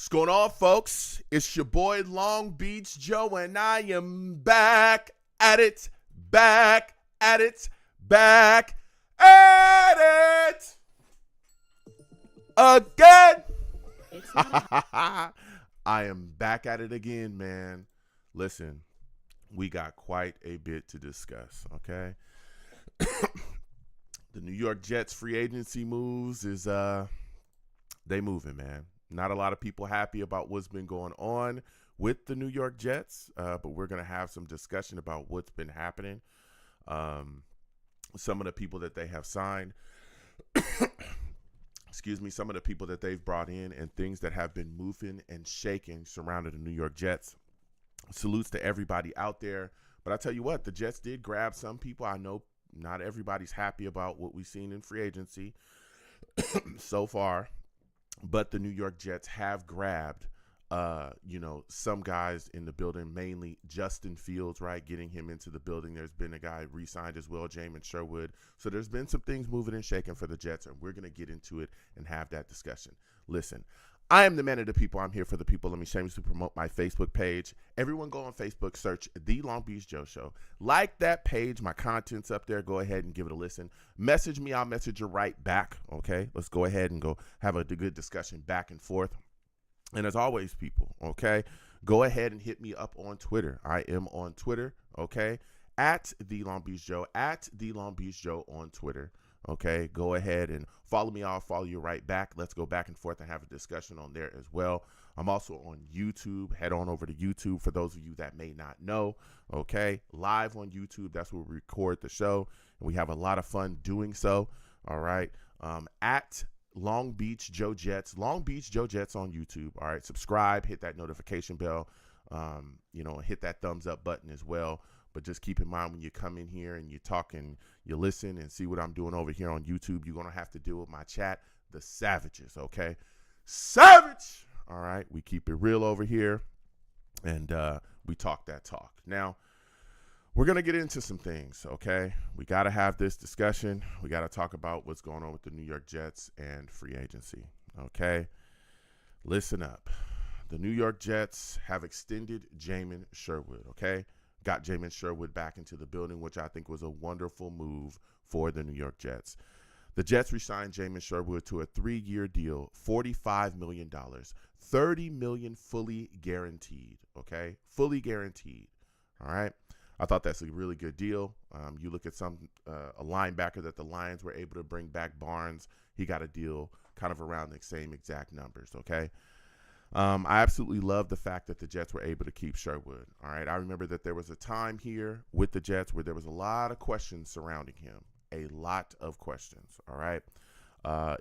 What's going on, folks? It's your boy Long Beach Joe, and I am back at it, back at it, back at it again. I am back at it again, man. Listen, we got quite a bit to discuss, okay? The New York Jets free agency moves is they moving, man. Not a lot of people happy about what's been going on with the New York Jets, but we're going to have some discussion about what's been happening. Some of the people that they have signed, some of the people that they've brought in and things that have been moving and shaking surrounding the New York Jets. Salutes to everybody out there. But I tell you what, the Jets did grab some people. I know not everybody's happy about what we've seen in free agency so far. But the New York Jets have grabbed, some guys in the building, mainly Justin Fields, right, getting him into the building. There's been a guy re-signed as well, Jamin Sherwood. So there's been some things moving and shaking for the Jets, and we're going to get into it and have that discussion. Listen, I am the man of the people. I'm here for the people. Let me shamelessly promote my Facebook page. Everyone go on Facebook, search The Long Beach Joe Show. Like that page. My content's up there. Go ahead and give it a listen. Message me. I'll message you right back. Okay? Let's go ahead and go have a good discussion back and forth. And as always, people, okay, go ahead and hit me up on Twitter. I am on Twitter, okay, at The Long Beach Joe, at The Long Beach Joe on Twitter. Okay, go ahead and follow me. I'll follow you right back. Let's go back and forth and have a discussion on there as well. I'm also on YouTube. Head on over to YouTube for those of you that may not know. Okay, live on YouTube. That's where we record the show, and we have a lot of fun doing so. All right, at Long Beach Joe Jets, Long Beach Joe Jets on YouTube. All right, subscribe, hit that notification bell, hit that thumbs up button as well. But just keep in mind when you come in here and you talk and you listen and see what I'm doing over here on YouTube, you're going to have to deal with my chat, the savages, okay? Savage! All right, we keep it real over here, and we talk that talk. Now, we're going to get into some things, okay? We got to have this discussion. We got to talk about what's going on with the New York Jets and free agency, okay? Listen up. The New York Jets have extended Jamin Sherwood, okay? Got Jamin Sherwood back into the building, which I think was a wonderful move for the New York Jets. The Jets re-signed Jamin Sherwood to a 3-year deal, $45 million, $30 million fully guaranteed, okay? Fully guaranteed, all right? I thought that's a really good deal. You look at a linebacker that the Lions were able to bring back, Barnes. He got a deal kind of around the same exact numbers, okay? I absolutely love the fact that the Jets were able to keep Sherwood. All right. I remember that there was a time here with the Jets where there was a lot of questions surrounding him. A lot of questions. All right.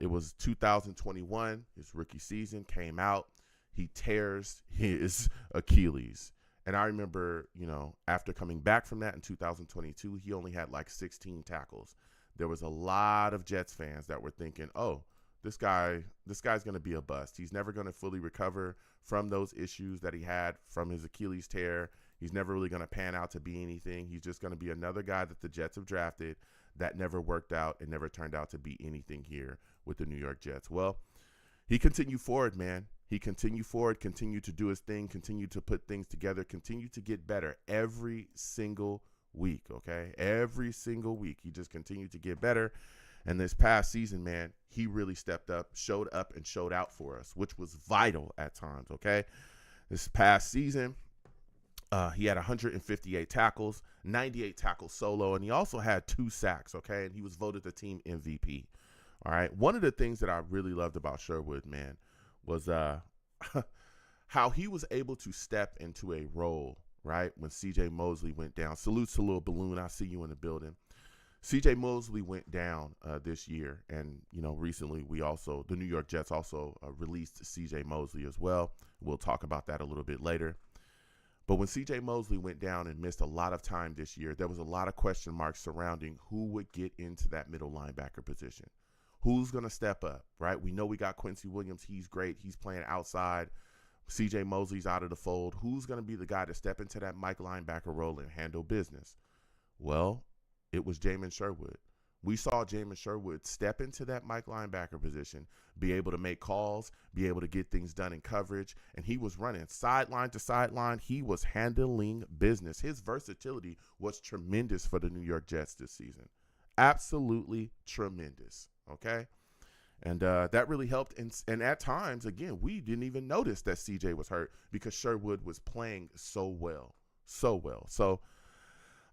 It was 2021. His rookie season came out. He tears his Achilles. And I remember, after coming back from that in 2022, he only had like 16 tackles. There was a lot of Jets fans that were thinking, oh, this guy's going to be a bust. He's never going to fully recover from those issues that he had from his Achilles tear. He's never really going to pan out to be anything. He's just going to be another guy that the Jets have drafted that never worked out and never turned out to be anything here with the New York Jets. Well, he continued forward, man. He continued forward, continued to do his thing, continued to put things together, continued to get better every single week, okay? Every single week. He just continued to get better. And this past season, man, he really stepped up and showed out for us, which was vital at times, okay? This past season, he had 158 tackles, 98 tackles solo, and he also had 2 sacks, okay? And he was voted the team MVP, all right? One of the things that I really loved about Sherwood, man, was how he was able to step into a role, right, when C.J. Mosley went down. Salutes to Lil Balloon. I see you in the building. C.J. Mosley went down this year, and, recently the New York Jets also released C.J. Mosley as well. We'll talk about that a little bit later. But when C.J. Mosley went down and missed a lot of time this year, there was a lot of question marks surrounding who would get into that middle linebacker position. Who's going to step up, right? We know we got Quincy Williams. He's great. He's playing outside. C.J. Mosley's out of the fold. Who's going to be the guy to step into that Mike linebacker role and handle business? Well, it was Jamin Sherwood. We saw Jamin Sherwood step into that Mike linebacker position, be able to make calls, be able to get things done in coverage, and he was running sideline to sideline. He was handling business. His versatility was tremendous for the New York Jets this season. Absolutely tremendous, okay? And that really helped. And at times, again, we didn't even notice that CJ was hurt because Sherwood was playing so well. So well. So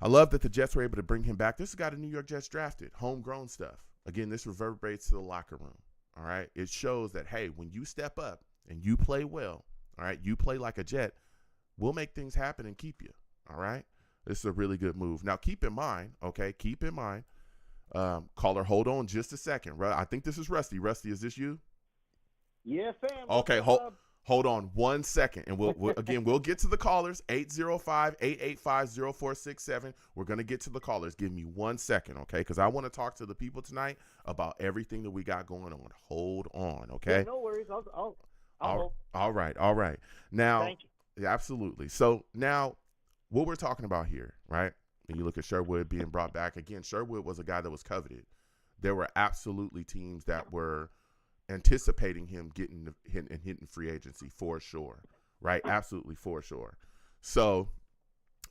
I love that the Jets were able to bring him back. This is a guy the New York Jets drafted, homegrown stuff. Again, this reverberates to the locker room, all right? It shows that, hey, when you step up and you play well, all right, you play like a Jet, we'll make things happen and keep you, all right? This is a really good move. Now, keep in mind, caller, hold on just a second. I think this is Rusty. Rusty, is this you? Yeah, fam. Okay, hold on 1 second, and we'll get to the callers. 805-885-0467. We're gonna get to the callers. Give me 1 second, okay? Because I want to talk to the people tonight about everything that we got going on. Hold on, okay? Yeah, no worries. I'll all right. Now, thank you. Absolutely. So now, what we're talking about here, right? And you look at Sherwood being brought back again. Sherwood was a guy that was coveted. There were absolutely teams that were anticipating him hitting free agency for sure, right? Absolutely for sure. So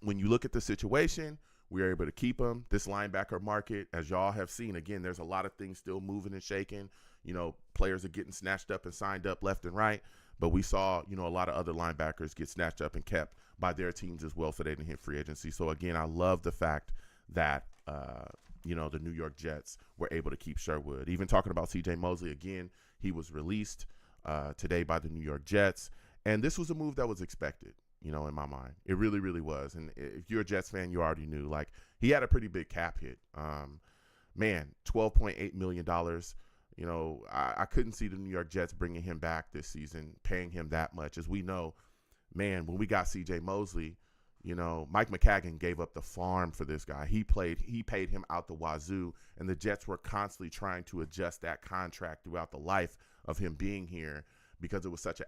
when you look at the situation, we are able to keep him. This linebacker market, as y'all have seen, again, there's a lot of things still moving and shaking. You know, players are getting snatched up and signed up left and right. But we saw, a lot of other linebackers get snatched up and kept by their teams as well, so they didn't hit free agency. So, again, I love the fact that, the New York Jets were able to keep Sherwood. Even talking about C.J. Mosley, again, he was released today by the New York Jets. And this was a move that was expected, in my mind. It really, really was. And if you're a Jets fan, you already knew. Like, he had a pretty big cap hit. $12.8 million. I couldn't see the New York Jets bringing him back this season, paying him that much. As we know, man, when we got C.J. Mosley, Mike McCagan gave up the farm for this guy. He paid him out the wazoo, and the Jets were constantly trying to adjust that contract throughout the life of him being here because it was such an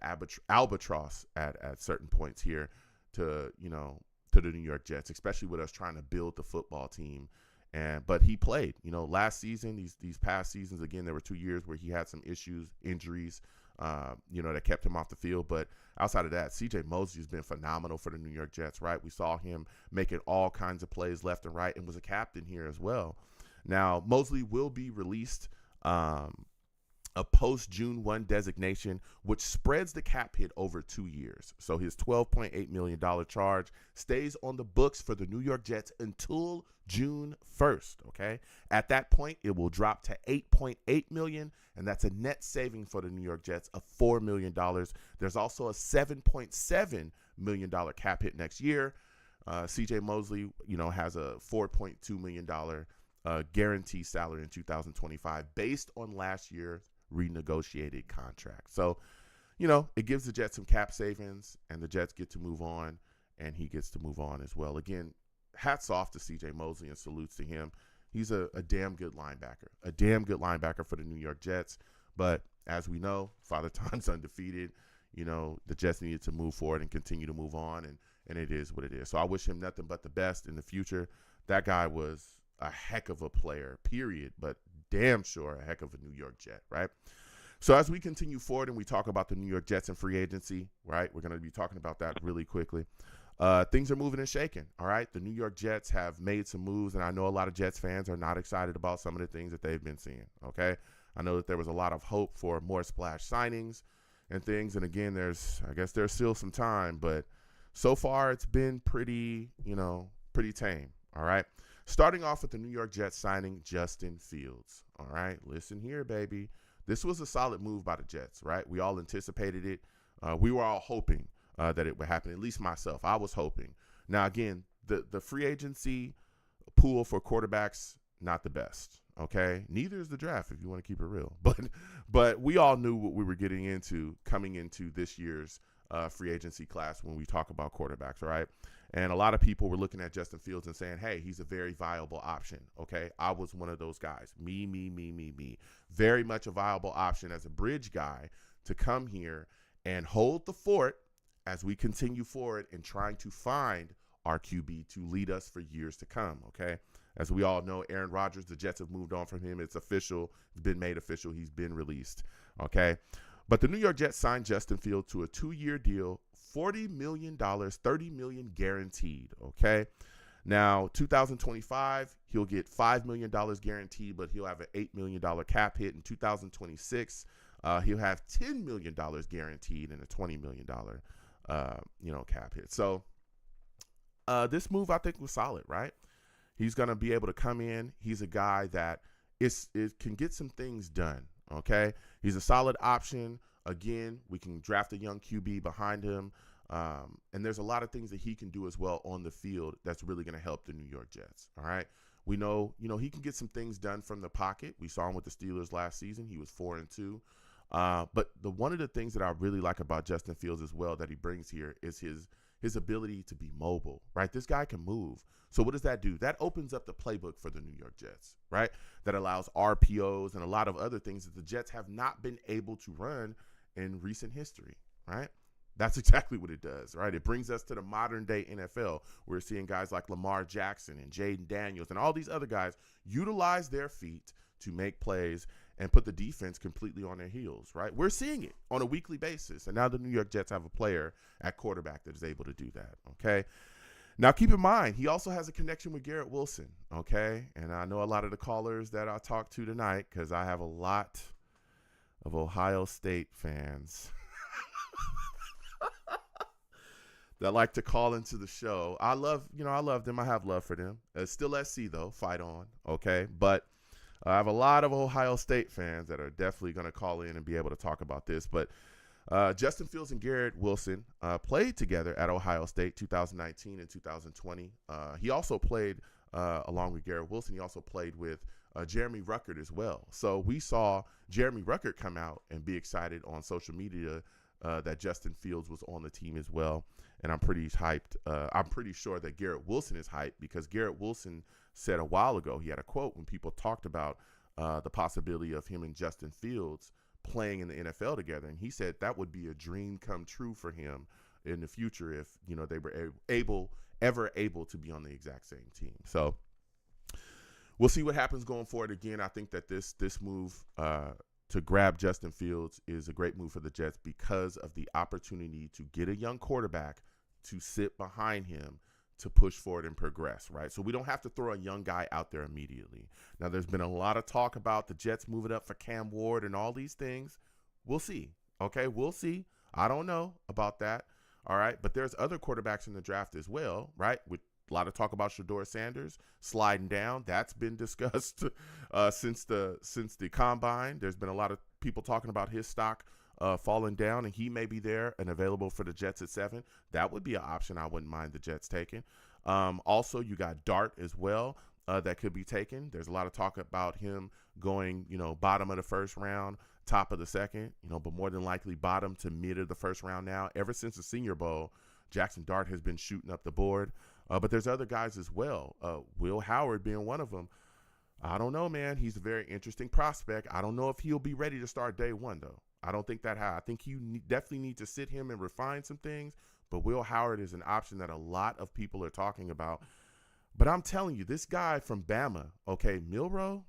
albatross at certain points here to the New York Jets, especially with us trying to build the football team. But he played, last season, these past seasons, again, there were 2 years where he had some issues, injuries, that kept him off the field. But outside of that, C.J. Mosley has been phenomenal for the New York Jets, right? We saw him making all kinds of plays left and right and was a captain here as well. Now, Mosley will be released a post-June 1 designation, which spreads the cap hit over 2 years. So his $12.8 million charge stays on the books for the New York Jets until June 1st, okay? At that point, it will drop to $8.8 million, and that's a net saving for the New York Jets of $4 million. There's also a $7.7 million cap hit next year. C.J. Mosley, has a $4.2 million guaranteed salary in 2025 based on last year's renegotiated contract. So, it gives the Jets some cap savings, and the Jets get to move on, and he gets to move on as well. Again, hats off to C.J. Mosley and salutes to him. He's a damn good linebacker for the New York Jets. But as we know, Father Time's undefeated. The Jets needed to move forward and continue to move on, and it is what it is. So I wish him nothing but the best in the future. That guy was a heck of a player, period, but damn sure a heck of a New York Jet, right? So as we continue forward and we talk about the New York Jets and free agency, right, we're going to be talking about that really quickly. Things are moving and shaking, all right? The New York Jets have made some moves, and I know a lot of Jets fans are not excited about some of the things that they've been seeing, okay? I know that there was a lot of hope for more splash signings and things, and again, I guess there's still some time, but so far it's been pretty tame, all right? Starting off with the New York Jets signing Justin Fields, all right? Listen here, baby. This was a solid move by the Jets, right? We all anticipated it. We were all hoping that it would happen, at least myself. I was hoping. Now, again, the free agency pool for quarterbacks, not the best, okay? Neither is the draft, if you want to keep it real. But we all knew what we were getting into coming into this year's free agency class when we talk about quarterbacks, right? And a lot of people were looking at Justin Fields and saying, hey, he's a very viable option, okay? I was one of those guys. Me. Very much a viable option as a bridge guy to come here and hold the fort as we continue forward in trying to find our QB to lead us for years to come, okay? As we all know, Aaron Rodgers, the Jets have moved on from him. It's official. It's been made official. He's been released. Okay. But the New York Jets signed Justin Fields to a 2-year deal, $40 million, $30 million guaranteed. Okay. Now, 2025, he'll get $5 million guaranteed, but he'll have an $8 million cap hit. In 2026, he'll have $10 million guaranteed and a $20 million, cap hit. So this move, I think, was solid, right? He's going to be able to come in. He's a guy that can get some things done, okay? He's a solid option. Again, we can draft a young QB behind him. And there's a lot of things that he can do as well on the field that's really going to help the New York Jets, all right? We know, he can get some things done from the pocket. We saw him with the Steelers last season. He was 4-2. But one of the things that I really like about Justin Fields as well that he brings here is his ability to be mobile, right? This guy can move. So what does that do? That opens up the playbook for the New York Jets, right? That allows RPOs and a lot of other things that the Jets have not been able to run in recent history, right? That's exactly what it does, right? It brings us to the modern day NFL. We're seeing guys like Lamar Jackson and Jaden Daniels and all these other guys utilize their feet to make plays and put the defense completely on their heels, right? We're seeing it on a weekly basis. And now the New York Jets have a player at quarterback that is able to do that, okay? Now, keep in mind, he also has a connection with Garrett Wilson, okay? And I know a lot of the callers that I talked to tonight because I have a lot of Ohio State fans that like to call into the show. I love them. I have love for them. Still SC, though. Fight on, okay? But I have a lot of Ohio State fans that are definitely going to call in and be able to talk about this. But Justin Fields and Garrett Wilson played together at Ohio State 2019 and 2020. He also played, along with Garrett Wilson, he also played with Jeremy Ruckert as well. So we saw Jeremy Ruckert come out and be excited on social media that Justin Fields was on the team as well. And I'm pretty hyped. I'm pretty sure that Garrett Wilson is hyped because Garrett Wilson said a while ago, he had a quote when people talked about the possibility of him and Justin Fields playing in the NFL together. And he said that would be a dream come true for him in the future if, they were ever able to be on the exact same team. So we'll see what happens going forward. Again, I think that this move to grab Justin Fields is a great move for the Jets because of the opportunity to get a young quarterback to sit behind him to push forward and progress, right? So we don't have to throw a young guy out there immediately. Now, there's been a lot of talk about the Jets moving up for Cam Ward and all these things. We'll see, okay? We'll see. I don't know about that, all right? But there's other quarterbacks in the draft as well, right? With a lot of talk about Shedeur Sanders sliding down. That's been discussed since the combine. There's been a lot of people talking about his stock falling down, and he may be there and available for the Jets at 7. That would be an option I wouldn't mind the Jets taking. Also, you got Dart as well that could be taken. There's a lot of talk about him going, bottom of the first round, top of the second, but more than likely bottom to mid of the first round now. Ever since the Senior Bowl, Jackson Dart has been shooting up the board. But there's other guys as well, Will Howard being one of them. I don't know, man. He's a very interesting prospect. I don't know if he'll be ready to start day one, though. I don't think that high. I think you definitely need to sit him and refine some things. But Will Howard is an option that a lot of people are talking about. But I'm telling you, this guy from Bama, okay, Milroe,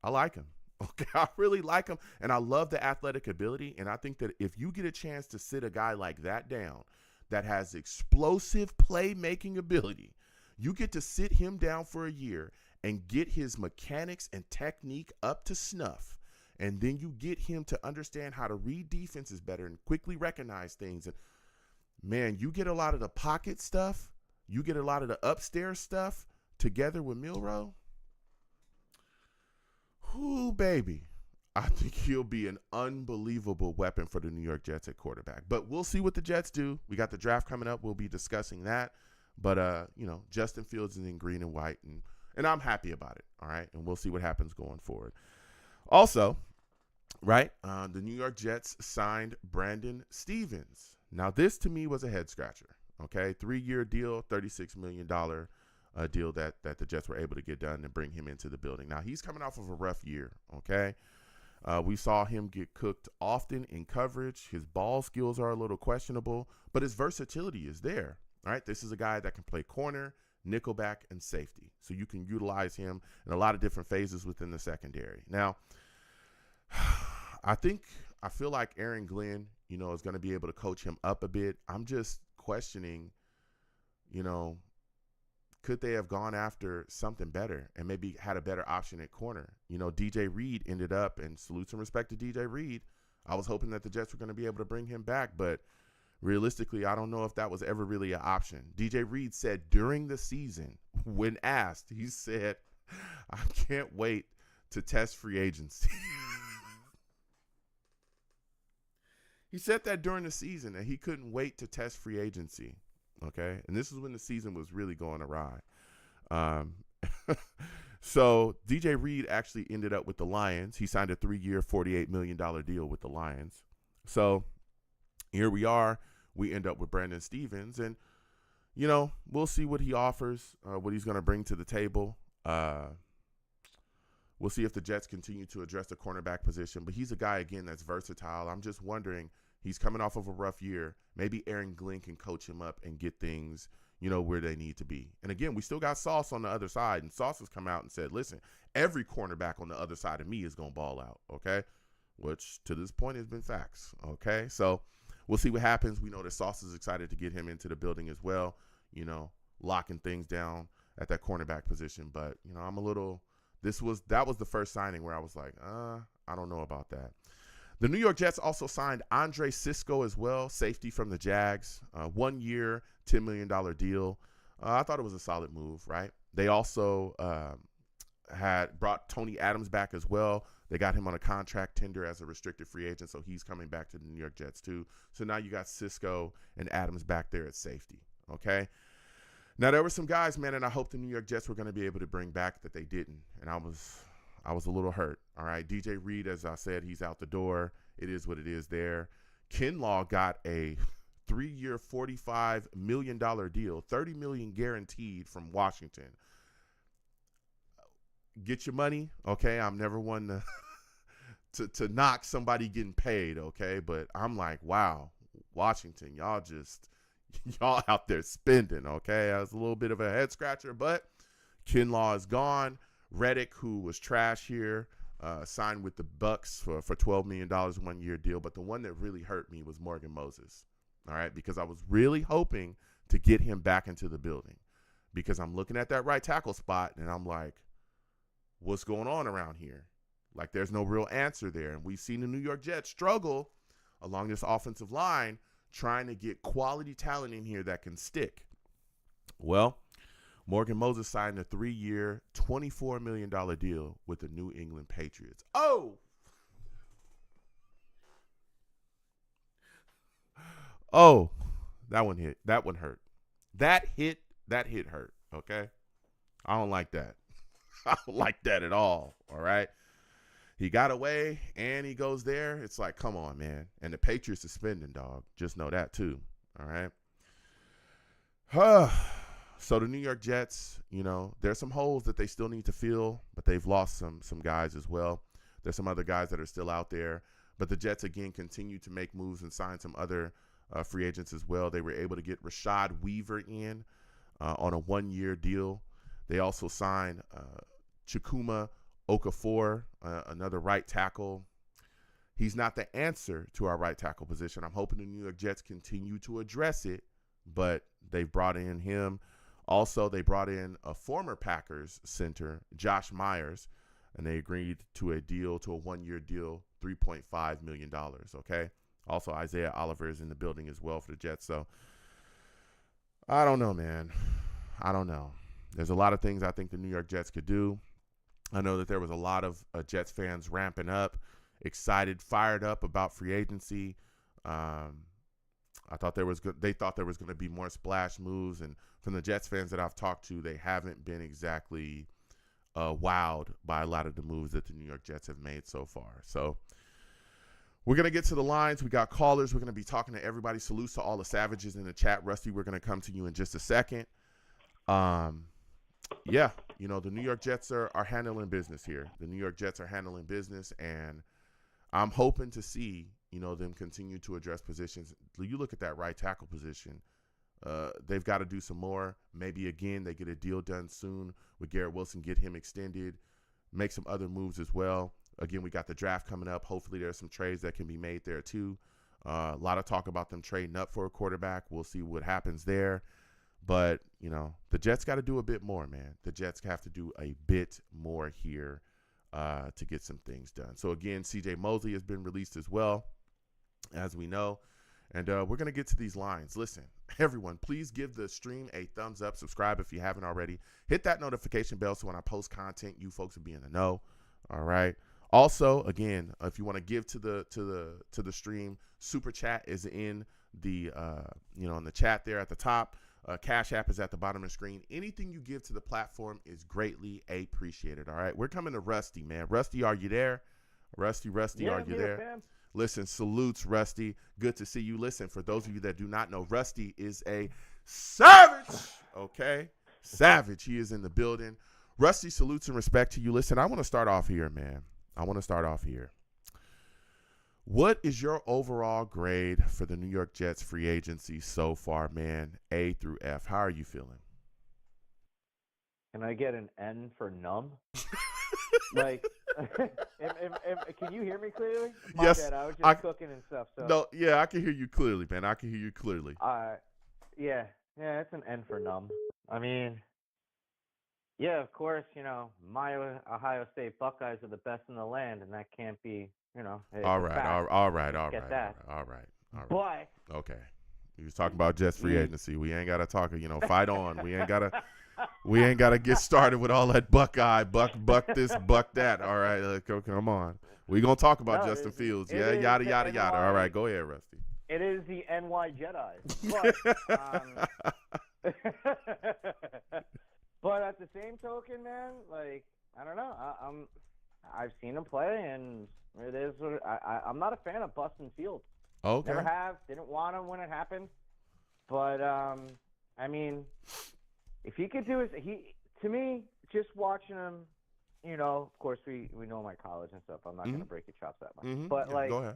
I like him. Okay, I really like him. And I love the athletic ability. And I think that if you get a chance to sit a guy like that down that has explosive playmaking ability, you get to sit him down for a year and get his mechanics and technique up to snuff. And then you get him to understand how to read defenses better and quickly recognize things. And man, you get a lot of the pocket stuff. You get a lot of the upstairs stuff together with Milroe. Ooh, baby. I think he'll be an unbelievable weapon for the New York Jets at quarterback. But we'll see what the Jets do. We got the draft coming up. We'll be discussing that. But, Justin Fields is in green and white, and I'm happy about it, all right? And we'll see what happens going forward. Also, right, the New York Jets signed Brandon Stephens. Now, this to me was a head-scratcher, okay? 3-year deal, $36 million deal that the Jets were able to get done and bring him into the building. Now, he's coming off of a rough year, okay? We saw him get cooked often in coverage. His ball skills are a little questionable, but his versatility is there, right? This is a guy that can play corner, nickelback, and safety. So you can utilize him in a lot of different phases within the secondary. Now, I feel like Aaron Glenn, is going to be able to coach him up a bit. I'm just questioning, could they have gone after something better and maybe had a better option at corner? DJ Reed ended up, and salute and respect to DJ Reed. I was hoping that the Jets were going to be able to bring him back, but realistically, I don't know if that was ever really an option. DJ Reed said during the season, when asked, he said, I can't wait to test free agency. He said that during the season, that he couldn't wait to test free agency. Okay. And this is when the season was really going awry. So DJ Reed actually ended up with the Lions. He signed a 3-year, $48 million deal with the Lions. So here we are. We end up with Brandon Stephens, and, we'll see what he offers, what he's going to bring to the table. We'll see if the Jets continue to address the cornerback position, but he's a guy, again, that's versatile. I'm just wondering, he's coming off of a rough year. Maybe Aaron Glenn can coach him up and get things, where they need to be. And again, we still got Sauce on the other side, and Sauce has come out and said, listen, every cornerback on the other side of me is going to ball out, okay? Which to this point has been facts, okay? So we'll see what happens. We know that Sauce is excited to get him into the building as well, locking things down at that cornerback position. But, I'm a little – that was the first signing where I was like, I don't know about that. The New York Jets also signed Andre Cisco as well, safety from the Jags, 1 year, $10 million deal. I thought it was a solid move, right? They also had brought Tony Adams back as well. They got him on a contract tender as a restricted free agent, so he's coming back to the New York Jets too. So now you got Cisco and Adams back there at safety, okay? Now, there were some guys, man, and I hope the New York Jets were going to be able to bring back that they didn't, and I was a little hurt, all right? DJ Reed, as I said, he's out the door. It is what it is there. Kinlaw got a 3-year, $45 million deal, $30 million guaranteed from Washington. Get your money, okay? I'm never one to knock somebody getting paid, okay? But I'm like, wow, Washington, y'all out there spending, okay? That was a little bit of a head scratcher, but Kinlaw is gone. Reddick, who was trash here, signed with the Bucks for $12 million 1-year deal. But the one that really hurt me was Morgan Moses, all right, because I was really hoping to get him back into the building, because I'm looking at that right tackle spot and I'm like, what's going on around here? Like, there's no real answer there. And we've seen the New York Jets struggle along this offensive line trying to get quality talent in here that can stick. Well, Morgan Moses signed a 3-year, $24 million deal with the New England Patriots. Oh, that one hit. That one hurt. That hit hurt, okay? I don't like that. I don't like that at all, all right? He got away, and he goes there. It's like, come on, man. And the Patriots are spending, dog. Just know that, too, all right? So the New York Jets, there's some holes that they still need to fill, but they've lost some guys as well. There's some other guys that are still out there. But the Jets, again, continue to make moves and sign some other free agents as well. They were able to get Rashad Weaver in on a 1-year deal. They also signed Chukwuma Okafor, another right tackle. He's not the answer to our right tackle position. I'm hoping the New York Jets continue to address it, but they've brought in him. Also, they brought in a former Packers center, Josh Myers, and they agreed to a 1-year deal, $3.5 million, okay? Also, Isaiah Oliver is in the building as well for the Jets. So, I don't know, man. I don't know. There's a lot of things I think the New York Jets could do. I know that there was a lot of Jets fans ramping up, excited, fired up about free agency. They thought there was going to be more splash moves, and from the Jets fans that I've talked to, they haven't been exactly wowed by a lot of the moves that the New York Jets have made so far. So we're going to get to the lines. We got callers. We're going to be talking to everybody. Salutes to all the savages in the chat. Rusty, we're going to come to you in just a second. Yeah, the New York Jets are handling business here. The New York Jets are handling business, and I'm hoping to see, them continue to address positions. You look at that right tackle position, they've got to do some more. Maybe again they get a deal done soon with Garrett Wilson, get him extended, make some other moves as well. Again, we got the draft coming up. Hopefully there's some trades that can be made there too. A lot of talk about them trading up for a quarterback. We'll see what happens there. But, you know, the Jets got to do a bit more, man. The Jets have to do a bit more here to get some things done. So, again, C.J. Mosley has been released as well, as we know. And we're going to get to these lines. Listen, everyone, please give the stream a thumbs up. Subscribe if you haven't already. Hit that notification bell so when I post content, you folks will be in the know. All right. Also, again, if you want to give to the stream, Super Chat is in the in the chat there at the top. Cash App is at the bottom of the screen. Anything you give to the platform is greatly appreciated. All right, we're coming to Rusty, man. Rusty, are you there? Rusty, Yeah, are I'm you here, there? fam. Listen, salutes, Rusty. Good to see you. Listen, for those of you that do not know, Rusty is a savage. Okay, savage. He is in the building. Rusty, salutes and respect to you. Listen, I want to start off here, man. What is your overall grade for the New York Jets free agency so far, man? A through F. How are you feeling? Can I get an N for numb? Like, can you hear me clearly? My Yes, bad, I was just cooking and stuff. So No, yeah, I can hear you clearly, man. I can hear you clearly. yeah, it's an N for numb. I mean, yeah, of course, my Ohio State Buckeyes are the best in the land, and that can't be, it's All a right. But Okay. You was talking about Jets free agency. We ain't gotta talk. Fight on. We ain't gotta get started with all that Buckeye, buck this, buck that. All right, come on. We gonna talk about Justin Fields. Yeah, yada yada yada. All right, go ahead, Rusty. It is the NY Jedi. But, but at the same token, man, like, I don't know. I've seen him play, and it is what I'm not a fan of busting Fields. Okay. Never have. Didn't want him when it happened. But I mean, if he could do it, to me, just watching him, of course we know my college and stuff. I'm not gonna break your chops that much. But yeah, like, go ahead.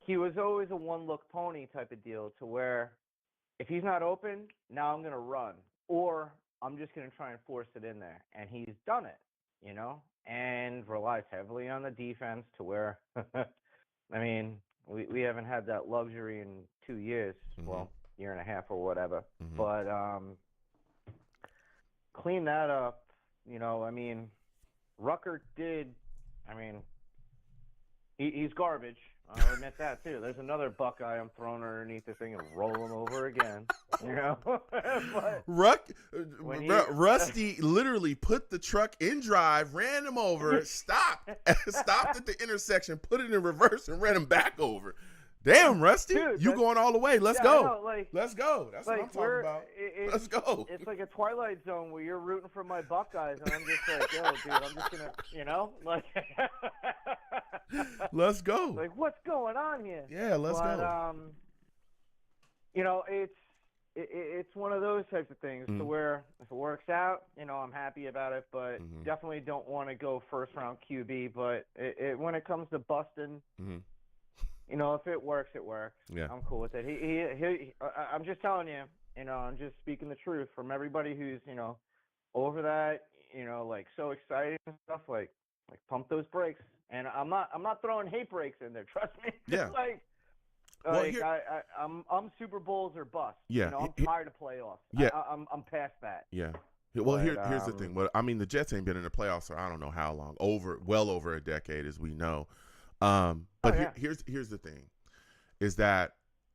he was always a one-look pony type of deal, to where if he's not open, now I'm gonna run, or I'm just gonna try and force it in there, and he's done it, and relies heavily on the defense, to where, I mean, we haven't had that luxury in 2 years, well, year and a half or whatever, but clean that up, I mean, Rucker did, I mean, he's garbage. I'll admit that too. There's another Buckeye I'm throwing underneath the thing and roll him over again. But Rusty literally put the truck in drive, ran him over, stopped at the intersection, put it in reverse, and ran him back over. Damn, Rusty, dude, you going all the way. Let's go. Know, let's go. That's what I'm talking about. Let's go. It's like a Twilight Zone where you're rooting for my Buckeyes, and I'm just like, yo, dude, I'm just going to, like. Let's go. Like, what's going on here? Yeah, let's go. It's one of those types of things to where if it works out, I'm happy about it, but definitely don't want to go first-round QB. But when it comes to busting, if it works, it works. Yeah. I'm cool with it. I'm just telling you, I'm just speaking the truth from everybody who's, over that, like so excited and stuff, like pump those brakes. And I'm not throwing hate brakes in there, trust me. Yeah. I'm Super Bowls or bust. Yeah. I'm tired of playoffs. Yeah. I'm past that. Yeah. Well, here's the thing. Well, I mean, the Jets ain't been in the playoffs for I don't know how long. Well over a decade, as we know. Here's the thing, is that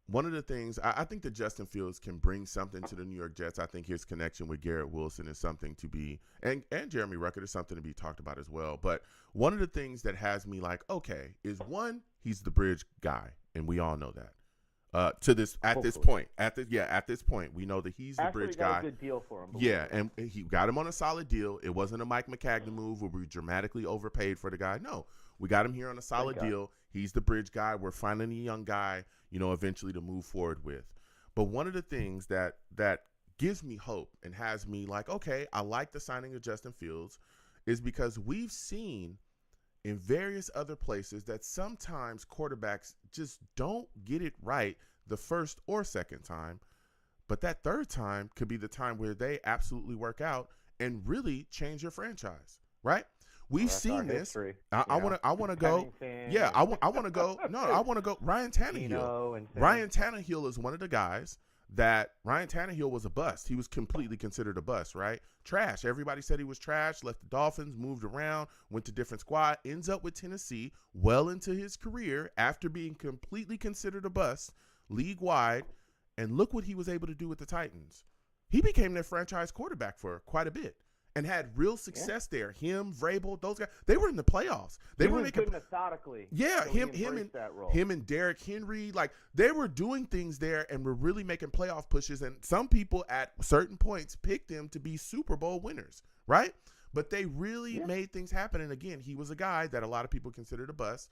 one of the things I think that Justin Fields can bring something to the New York Jets. I think his connection with Garrett Wilson is something to be, and Jeremy Ruckert is something to be talked about as well. But one of the things that has me like, okay, is one, he's the bridge guy, and we all know that. At this point, we know that he's the bridge guy. Got a good deal for him. Yeah, and he got him on a solid deal. It wasn't a Mike McCagnon move where we dramatically overpaid for the guy. No, we got him here on a solid deal. He's the bridge guy. We're finding a young guy, eventually to move forward with. But one of the things that gives me hope and has me like, okay, I like the signing of Justin Fields, is because we've seen in various other places that sometimes quarterbacks just don't get it right the first or second time. But that third time could be the time where they absolutely work out and really change your franchise, right? We've seen this. I want to go. Yeah, I want to go. No, I want to go. Ryan Tannehill. Ryan Tannehill is one of the guys that Ryan Tannehill was a bust. He was completely considered a bust, right? Trash. Everybody said he was trash. Left the Dolphins, moved around, went to different squad, ends up with Tennessee well into his career after being completely considered a bust league wide. And look what he was able to do with the Titans. He became their franchise quarterback for quite a bit and had real success there. Him, Vrabel, those guys, they were in the playoffs. They were making good methodically. Yeah, so him and Derrick Henry, like they were doing things there and were really making playoff pushes. And some people at certain points picked them to be Super Bowl winners, right? But they really made things happen. And again, he was a guy that a lot of people considered a bust.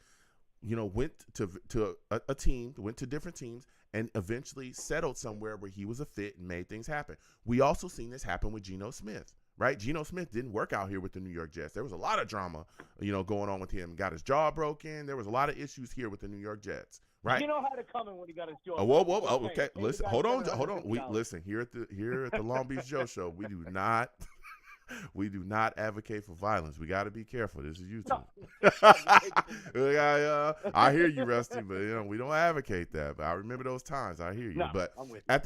Went to a team, went to different teams, and eventually settled somewhere where he was a fit and made things happen. We also seen this happen with Geno Smith, right? Geno Smith didn't work out here with the New York Jets. There was a lot of drama, going on with him. Got his jaw broken. There was a lot of issues here with the New York Jets, right? Geno had it coming when he got his jaw. Whoa. Okay, listen. Hold on. Listen. Here at the Long Beach Joe Show, we do not. We do not advocate for violence. We got to be careful. This is YouTube. I hear you, Rusty, but we don't advocate that. But I remember those times. I hear you. No, but I'm with you. at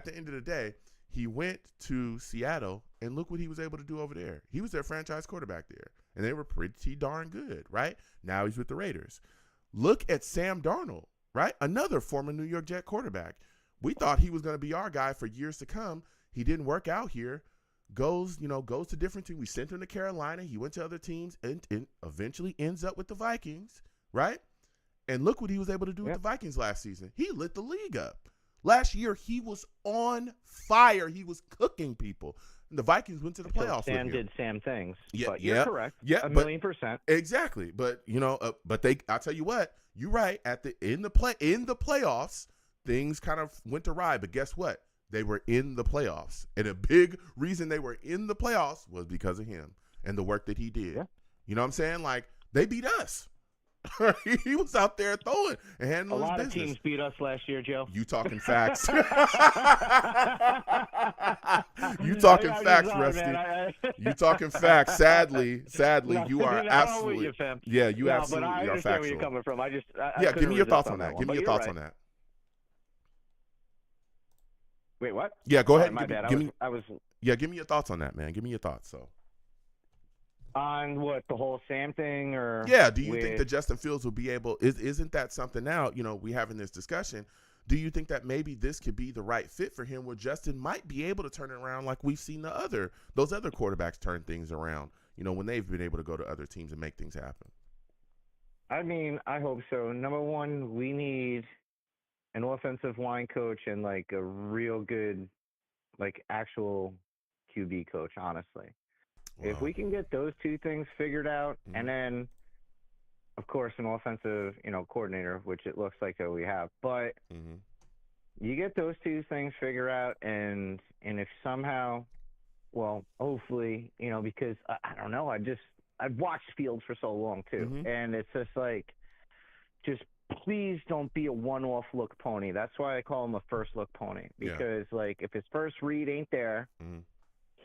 the end of the day, he went to Seattle, and look what he was able to do over there. He was their franchise quarterback there, and they were pretty darn good, right? Now he's with the Raiders. Look at Sam Darnold, right? Another former New York Jet quarterback. We thought he was going to be our guy for years to come. He didn't work out here. Goes to different teams. We sent him to Carolina. He went to other teams and eventually ends up with the Vikings, right? And look what he was able to do with the Vikings last season. He lit the league up. Last year, he was on fire. He was cooking people. And the Vikings went to the playoffs. Sam did Sam things. Yeah, but you're correct. Yeah, 1,000,000%. Exactly. But I'll tell you what, you're right. In the playoffs, things kind of went awry. But guess what? They were in the playoffs. And a big reason they were in the playoffs was because of him and the work that he did. Yeah. You know what I'm saying? Like, they beat us. He was out there throwing and handling his business. A lot of teams beat us last year, Joe. You talking facts. You talking facts, Rusty. You talking facts. Sadly, you are absolutely. Yeah, you absolutely are factual. But I understand where you're coming from. Give me your thoughts on that. Give me your thoughts on that. Wait, what? Yeah, go ahead. My bad. Give me your thoughts on that, man. Give me your thoughts. So. On what, the whole Sam thing, or? Yeah. Do you think that Justin Fields will be able? Isn't that something now? We having this discussion. Do you think that maybe this could be the right fit for him, where Justin might be able to turn it around, like we've seen those other quarterbacks turn things around? When they've been able to go to other teams and make things happen. I mean, I hope so. Number one, we need an offensive line coach and like a real good, like actual QB coach, honestly. Wow. If we can get those two things figured out, and then, of course, an offensive, coordinator, which it looks like that we have, but you get those two things figured out, and if somehow, well, hopefully, because I don't know, I've watched Fields for so long too, and it's just like, just please don't be a one-off look pony. That's why I call him a first look pony, because like if his first read ain't there,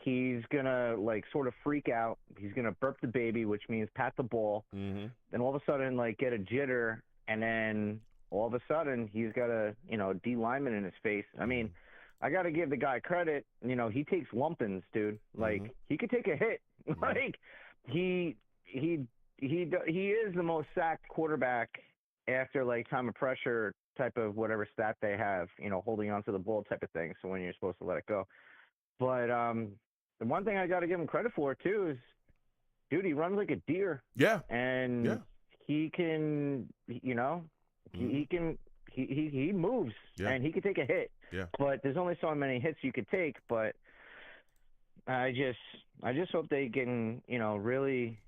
he's gonna like sort of freak out. He's gonna burp the baby, which means pat the ball. Then all of a sudden like get a jitter, and then all of a sudden he's got a D lineman in his face. I mean, I got to give the guy credit. He takes lumpings, dude. Like he could take a hit. Like he is the most sacked quarterback after like time of pressure type of whatever stat they have, holding onto the ball type of thing. So when you're supposed to let it go. But the one thing I got to give him credit for too is, dude, he runs like a deer. Yeah. And he can, he moves and he can take a hit. Yeah. But there's only so many hits you could take. But I just hope they can, really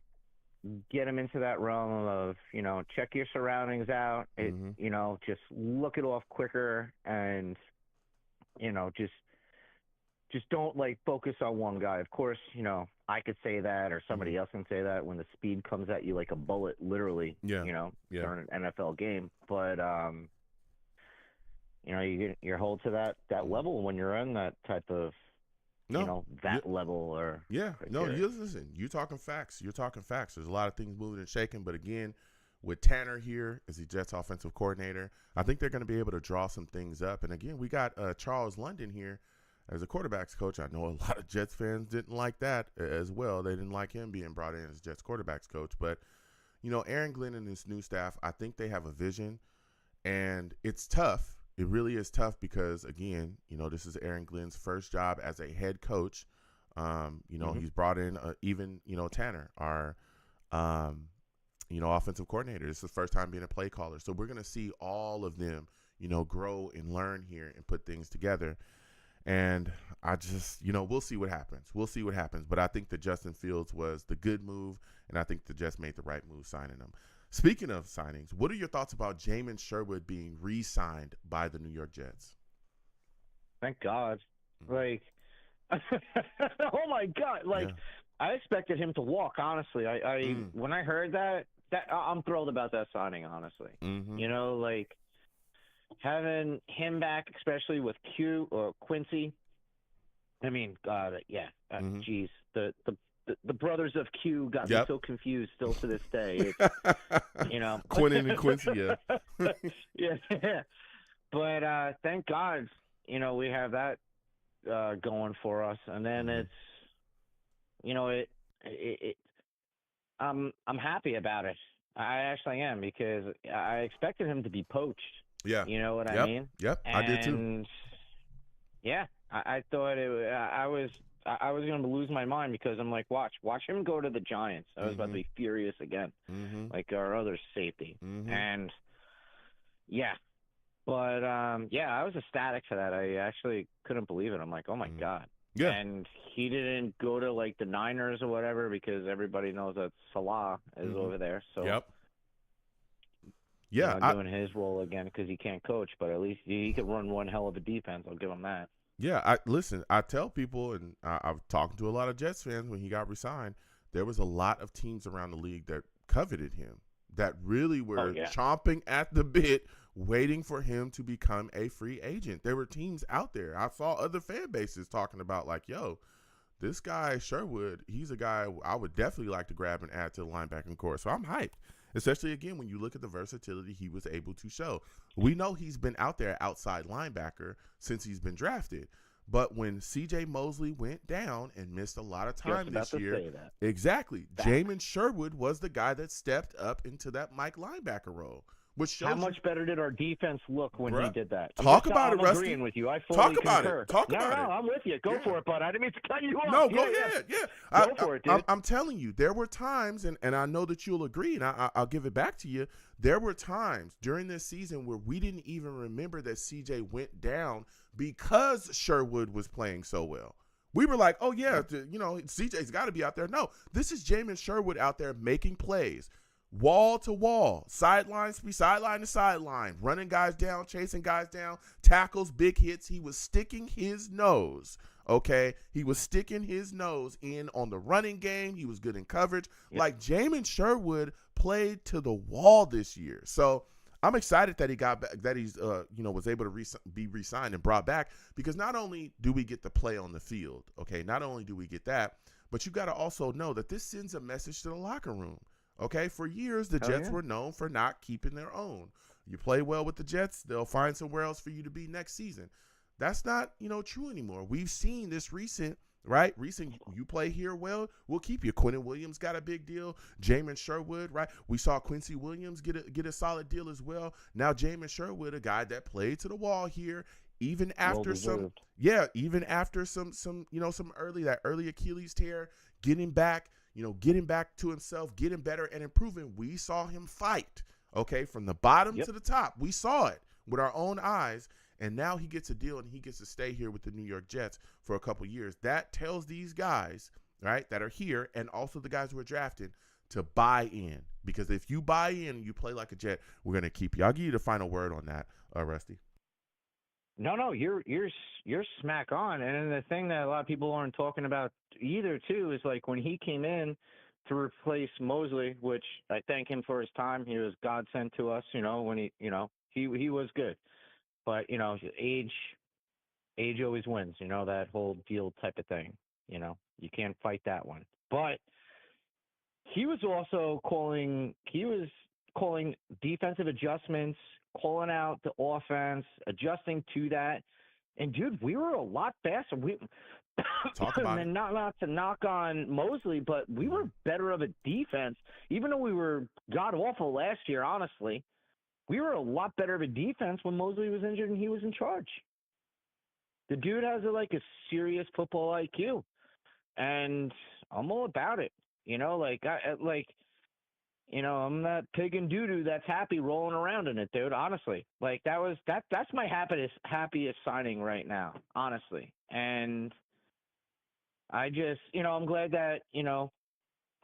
get him into that realm of, check your surroundings out. It, just look it off quicker, and, just don't like focus on one guy. Of course, I could say that, or somebody else can say that when the speed comes at you like a bullet, literally, during an NFL game. But you're hold to that level when you're in that type of No, that level or yeah, no, criteria. you listen. You're talking facts. You're talking facts. There's a lot of things moving and shaking, but again, with Tanner here as the Jets offensive coordinator, I think they're going to be able to draw some things up. And again, we got Charles London here as a quarterbacks coach. I know a lot of Jets fans didn't like that as well. They didn't like him being brought in as Jets quarterbacks coach. But Aaron Glenn and his new staff, I think they have a vision, and it's tough. It really is tough because, again, this is Aaron Glenn's first job as a head coach. He's brought in even, Tanner, our, offensive coordinator. This is the first time being a play caller. So we're going to see all of them, grow and learn here and put things together. And I just, we'll see what happens. We'll see what happens. But I think that Justin Fields was the good move, and I think the Jets made the right move signing him. Speaking of signings, what are your thoughts about Jamin Sherwood being re-signed by the New York Jets? Thank God. Like, oh my God. Like, Yeah. I expected him to walk, honestly. When I heard that I'm thrilled about that signing, honestly. Mm-hmm. Like having him back, especially with Q or Quincy. I mean, God, yeah. Geez, the brothers of Q got me so confused still to this day. It's, Quinnen and Quincy, yeah. Yeah. But thank God, we have that going for us. And then I'm happy about it. I actually am, because I expected him to be poached. Yeah. You know what I mean? Yep. I did too. And yeah, I thought I was going to lose my mind, because I'm like, watch him go to the Giants. I was about to be furious again, like our other safety. And yeah, but I was ecstatic for that. I actually couldn't believe it. I'm like, oh my God. Yeah. And he didn't go to like the Niners or whatever, because everybody knows that Salah is over there. So yep. Yeah, doing his role again, because he can't coach, but at least he could run one hell of a defense. I'll give him that. Yeah, I tell people, and I've talked to a lot of Jets fans when he got resigned, there was a lot of teams around the league that coveted him, that really were chomping at the bit, waiting for him to become a free agent. There were teams out there. I saw other fan bases talking about, like, yo, this guy Sherwood, he's a guy I would definitely like to grab and add to the linebacking core. So I'm hyped, especially, again, when you look at the versatility he was able to show. We know he's been out there outside linebacker since he's been drafted. But when C.J. Mosley went down and missed a lot of time this year, exactly, Jamin Sherwood was the guy that stepped up into that Mike linebacker role. Which shows how much better did our defense look when he did that? Talk about it, Rusty. I'm agreeing with you. I fully concur. Talk about it. No, I'm with you. Go for it, bud. I didn't mean to cut you off. No, go ahead. Yeah. Go for it, dude. I'm telling you, there were times, and I know that you'll agree, and I'll give it back to you. There were times during this season where we didn't even remember that CJ went down because Sherwood was playing so well. We were like, oh, yeah, CJ's got to be out there. No, this is Jamin Sherwood out there making plays. Wall to wall, sideline to sideline, running guys down, chasing guys down, tackles, big hits. He was sticking his nose, okay? He was sticking his nose in on the running game. He was good in coverage. Yep. Like, Jamin Sherwood played to the wall this year. So I'm excited that he got back, that he's, was able to be re-signed and brought back, because not only do we get the play on the field, okay? Not only do we get that, but you got to also know that this sends a message to the locker room. Okay, for years, the Jets were known for not keeping their own. You play well with the Jets, they'll find somewhere else for you to be next season. That's not, true anymore. We've seen this recent, you play here well, we'll keep you. Quinnen Williams got a big deal. Jamin Sherwood, right? We saw Quincy Williams get a solid deal as well. Now Jamin Sherwood, a guy that played to the wall here, even after some early Achilles tear, getting back to himself, getting better and improving. We saw him fight, okay, from the bottom to the top. We saw it with our own eyes, and now he gets a deal and he gets to stay here with the New York Jets for a couple years. That tells these guys, right, that are here, and also the guys who are drafted, to buy in. Because if you buy in and you play like a Jet, we're going to keep you. I'll give you the final word on that, Rusty. No, you're smack on. And then the thing that a lot of people aren't talking about either, too, is like when he came in to replace Mosley, which I thank him for his time. He was God sent to us, when he was good. But age always wins. That whole deal type of thing. You can't fight that one. But he was also calling. He was calling defensive adjustments, calling out the offense, adjusting to that. And dude, we were a lot faster. We Talk about it. and not to knock on Mosley, but we were better of a defense, even though we were god awful last year. Honestly, we were a lot better of a defense when Mosley was injured and he was in charge. The dude has a serious football IQ, and I'm all about it. I'm that pig and doo-doo that's happy rolling around in it, dude. Honestly, that's my happiest signing right now, honestly. And I just, I'm glad that, I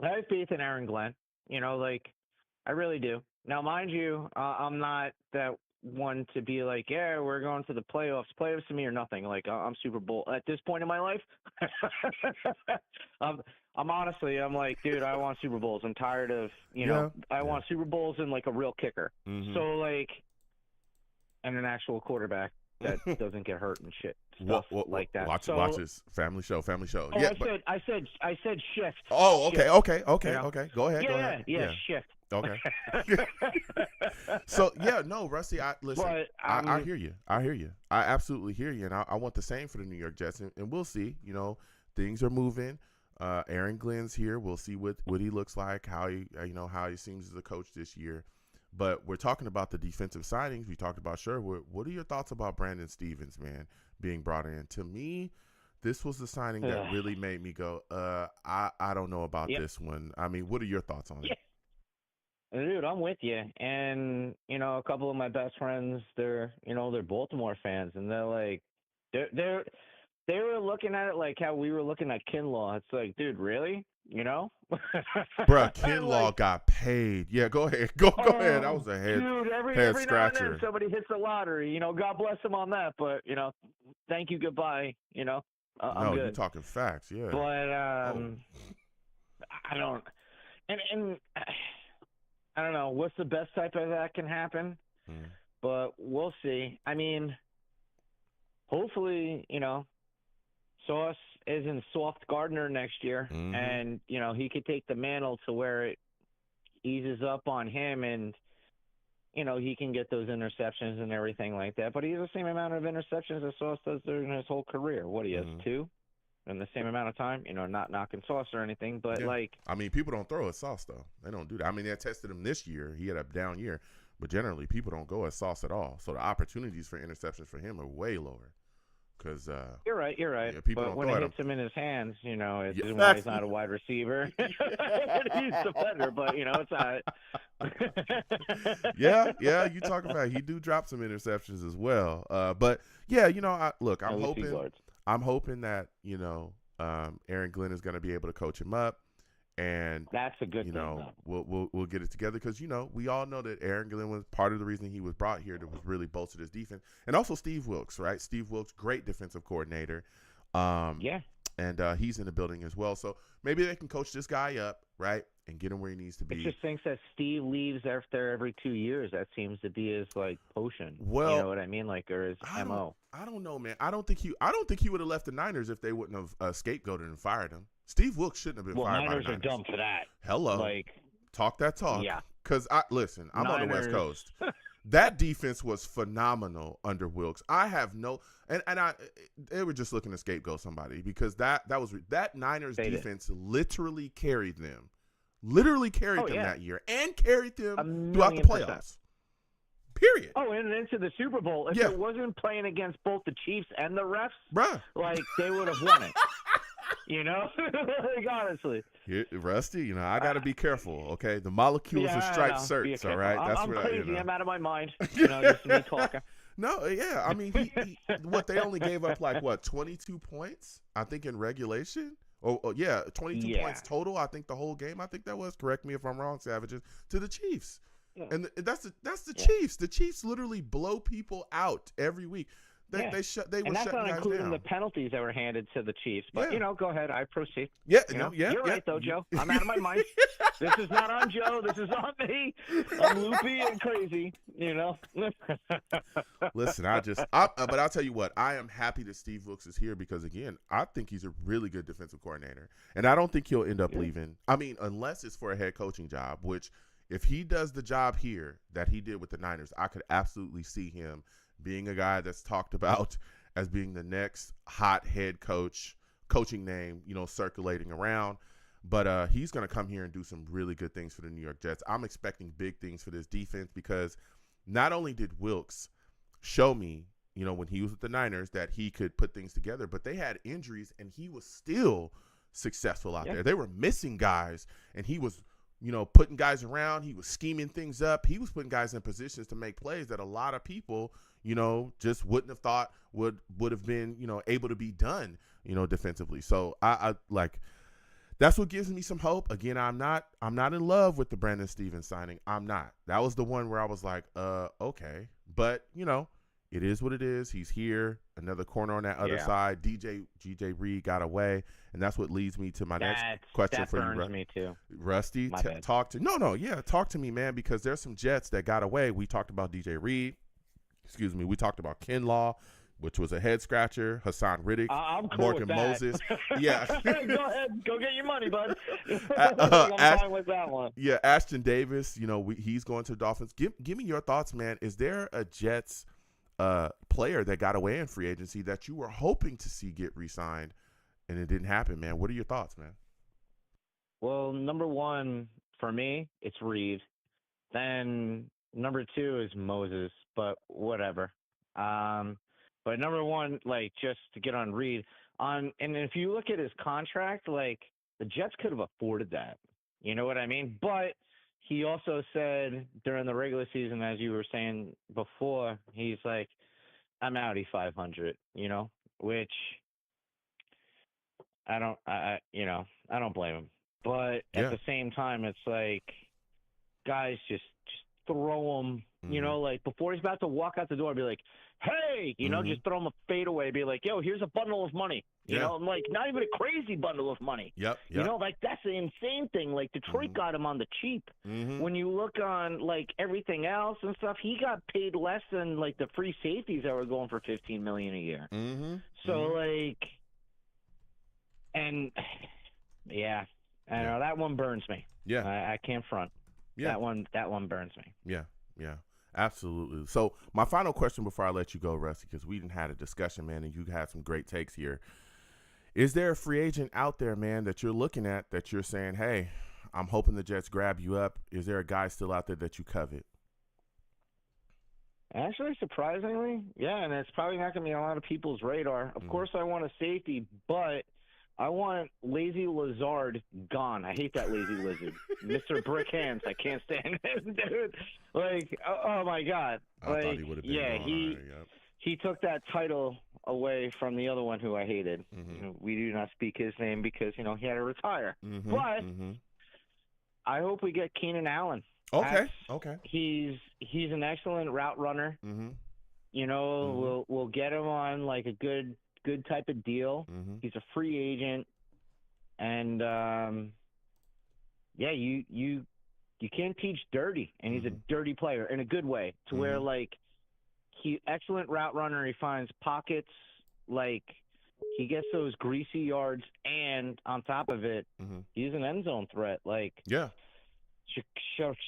have faith in Aaron Glenn. I really do. Now, mind you, I'm not that one to be like, yeah, we're going to the playoffs. Playoffs to me are nothing. I'm Super Bowl at this point in my life. I'm honestly, I'm like, dude, I want Super Bowls. I'm tired of, I want Super Bowls and a real kicker. Mm-hmm. So and an actual quarterback that doesn't get hurt and shit. Stuff like that. Watch this family show. Oh, Yeah, I said shift. Oh, okay, shift. Okay. Go ahead. Yeah, shift. Okay. So Rusty, I hear you. I absolutely hear you, and I want the same for the New York Jets, and we'll see. Things are moving. Aaron Glenn's here. We'll see what he looks like, how he seems as a coach this year. But we're talking about the defensive signings. We talked about Sherwood. What are your thoughts about Brandon Stevens, man, being brought in? To me, this was the signing that really made me go, I don't know about this one. I mean, what are your thoughts on it? Dude, I'm with you. And, a couple of my best friends, they're Baltimore fans, and they're like, they were looking at it like how we were looking at Kinlaw. It's like, dude, really? Bruh, Kinlaw got paid. Yeah, go ahead. Go ahead. That was a head dude, every scratcher. Now and then somebody hits the lottery. God bless them on that. But, thank you, goodbye. I'm no, good. You're talking facts, yeah. But I don't – and I don't know what's the best type of that can happen. But we'll see. I mean, hopefully, Sauce isn't Soft Gardner next year, and he could take the mantle to where it eases up on him, and he can get those interceptions and everything like that. But he has the same amount of interceptions as Sauce does during his whole career. What he has 2 in the same amount of time. Not knocking Sauce or anything, but I mean, people don't throw at Sauce though. They don't do that. I mean, they tested him this year. He had a down year, but generally people don't go at Sauce at all. So the opportunities for interceptions for him are way lower. Because you're right. Yeah, but when it hits him in his hands, it's why he's not a wide receiver. He's a defender, but it's not. yeah. You talking about he do drop some interceptions as well. But yeah, I'm hoping that Aaron Glenn is going to be able to coach him up. And that's a good thing. We'll get it together because we all know that Aaron Glenn was part of the reason he was brought here to was really bolster his defense, and also Steve Wilks, right? Steve Wilks, great defensive coordinator. And he's in the building as well. So maybe they can coach this guy up, right, and get him where he needs to be. It just thinks that Steve leaves after every 2 years. That seems to be his potion. Well, you know what I mean, or his MO. I don't know, man. I don't think he would have left the Niners if they wouldn't have scapegoated and fired him. Steve Wilks shouldn't have been fired Niners by the Niners. Are dumb for that. Hello. Talk that talk. Yeah. Because, listen, I'm on the West Coast. That defense was phenomenal under Wilks. I have no – and they were just looking to scapegoat somebody because that Niners defense literally carried them. That year and carried them throughout the playoffs. Period. Oh, and into the Super Bowl. If it wasn't playing against both the Chiefs and the refs, bruh, they would have won it. Honestly. Rusty, I got to be careful, okay? The molecules of striped certs, all right? That's I'm crazy. I'm out of my mind. Just me talking. No, yeah. I mean, they only gave up 22 points, I think, in regulation? 22 points total, I think, the whole game. I think that was, correct me if I'm wrong, Savages, to the Chiefs. Yeah. And that's the Chiefs. The Chiefs literally blow people out every week. They Yeah. they shut they were And that's shutting not guys including down. the penalties that were handed to the Chiefs. But, Yeah. go ahead. I proceed. Yeah, yeah, You're right, though, Joe. I'm out of my mind. This is not on Joe. This is on me. I'm loopy and crazy, Listen, but I'll tell you what, I am happy that Steve Wilks is here because, again, I think he's a really good defensive coordinator. And I don't think he'll end up leaving. I mean, unless it's for a head coaching job, which if he does the job here that he did with the Niners, I could absolutely see him being a guy that's talked about as being the next hot head coaching name, circulating around. But he's going to come here and do some really good things for the New York Jets. I'm expecting big things for this defense because not only did Wilks show me, when he was with the Niners that he could put things together, but they had injuries and he was still successful out there. They were missing guys and he was, putting guys around. He was scheming things up. He was putting guys in positions to make plays that a lot of people, just wouldn't have thought would have been, able to be done, defensively. So I like, that's what gives me some hope. Again, I'm not in love with the Brandon Stevens signing. I'm not. That was the one where I was like, okay. But, it is what it is. He's here. Another corner on that other side. GJ Reed got away. And that's what leads me to my next question for you. That burns me too. Rusty, talk to me, man, because there's some Jets that got away. We talked about DJ Reed. Excuse me. We talked about Kinlaw, which was a head scratcher. Hassan Riddick, I'm cool Morgan with that. Moses. Yeah. Go ahead. Go get your money, bud. I'm fine with that one. Yeah, Ashton Davis, he's going to the Dolphins. Give me your thoughts, man. Is there a Jets player that got away in free agency that you were hoping to see get re-signed and it didn't happen, man? What are your thoughts, man? Well, number one, for me, it's Reed. Then number two is Moses, but whatever. But number one, just to get on Reed, and if you look at his contract, the Jets could have afforded that. You know what I mean? But he also said during the regular season, as you were saying before, he's like, I'm outie 500, which I don't blame him. But at the same time, it's like, guys, just throw him, before he's about to walk out the door, be like, hey, just throw him a fadeaway, be like, yo, here's a bundle of money. I'm like, not even a crazy bundle of money. Yep. That's the insane thing. Detroit got him on the cheap. When you look on, everything else and stuff, he got paid less than, the free safeties that were going for $15 million a year. So, and, yeah, I know, that one burns me. Yeah. I can't front. Yeah. That one burns me. Yeah. Absolutely. So my final question before I let you go, Rusty, because we didn't had a discussion, man, and you had some great takes here. Is there a free agent out there, man, that you're looking at that you're saying, hey, I'm hoping the Jets grab you up? Is there a guy still out there that you covet? Actually, surprisingly, yeah, and it's probably not going to be on a lot of people's radar. Of course, I want a safety, but I want Lazy Lazard gone. I hate that lazy lizard. Mr. Brick Hands. I can't stand him, dude. Oh my God. I thought he would have been he took that title away from the other one who I hated. We do not speak his name because, he had to retire. But I hope we get Keenan Allen. Okay. He's an excellent route runner. We'll get him on a good type of deal. He's a free agent, and you can't teach dirty, and he's a dirty player in a good way, to where he excellent route runner. He finds pockets, he gets those greasy yards, and on top of it, he's an end zone threat.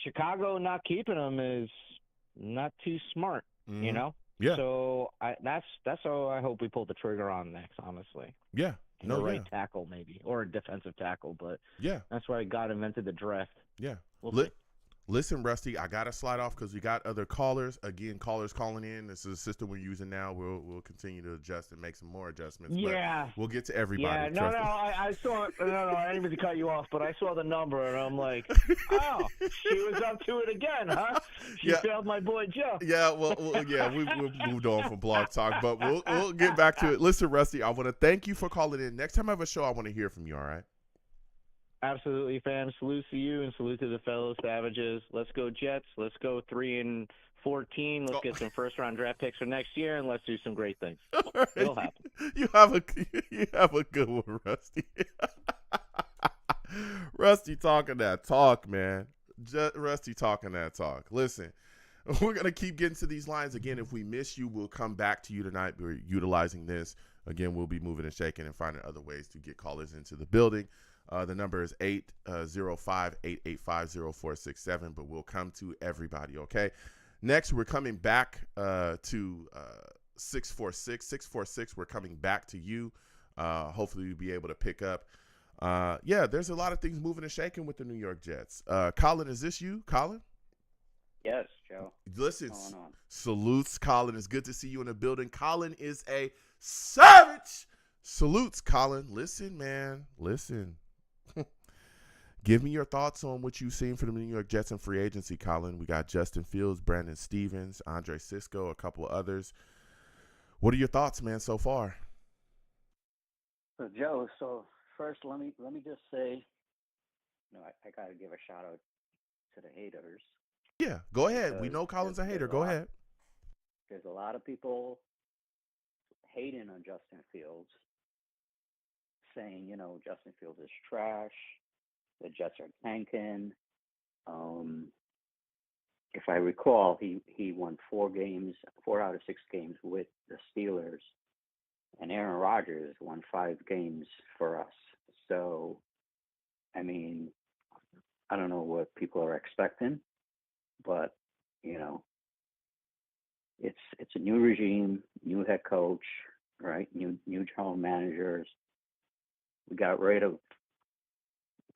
Chicago not keeping him is not too smart, Yeah. So that's how I hope we pull the trigger on next, honestly. Yeah. Right tackle maybe, or a defensive tackle, but that's why God invented the draft. Yeah. Listen, Rusty, I got to slide off because we got other callers. Again, callers calling in. This is the system we're using now. We'll continue to adjust and make some more adjustments. Yeah. But we'll get to everybody. Yeah, I saw – I didn't mean to cut you off, but I saw the number, and I'm like, oh, she was up to it again, huh? She failed my boy Joe. Yeah, we've moved on from Blog Talk, but we'll get back to it. Listen, Rusty, I want to thank you for calling in. Next time I have a show, I want to hear from you, all right? Absolutely, fam. Salute to you and salute to the fellow Savages. Let's go Jets. Let's go 3-4 14. Let's Oh. get some first-round draft picks for next year, and let's do some great things. All right. It'll happen. You have a good one, Rusty. Rusty talking that talk, man. Rusty talking that talk. Listen, we're going to keep getting to these lines. Again, if we miss you, we'll come back to you tonight. We're utilizing this. Again, we'll be moving and shaking and finding other ways to get callers into the building. The number is 805-885-0467, but we'll come to everybody, okay? Next, we're coming back to 646. 646, we're coming back to you. Hopefully, you'll be able to pick up. There's a lot of things moving and shaking with the New York Jets. Colin, is this you, Colin? Yes, Joe. Listen, What's going on? salutes, Colin. It's good to see you in the building. Colin is a savage. Salutes, Colin. Listen, man. Listen. Give me your thoughts on what you've seen from the New York Jets in free agency, Colin. We got Justin Fields, Brandon Stevens, Andre Cisco, a couple of others. What are your thoughts, man, so far? So, Joe, first let me just say, I got to give a shout out to the haters. Yeah, go ahead. We Because know Colin's a there's hater. a Go lot- ahead. There's a lot of people hating on Justin Fields, saying, Justin Fields is trash. The Jets are tanking. If I recall, he won 4 out of 6 games with the Steelers, and Aaron Rodgers won 5 games for us. So, I mean, I don't know what people are expecting, but it's a new regime, new head coach, right? New general managers. We got rid of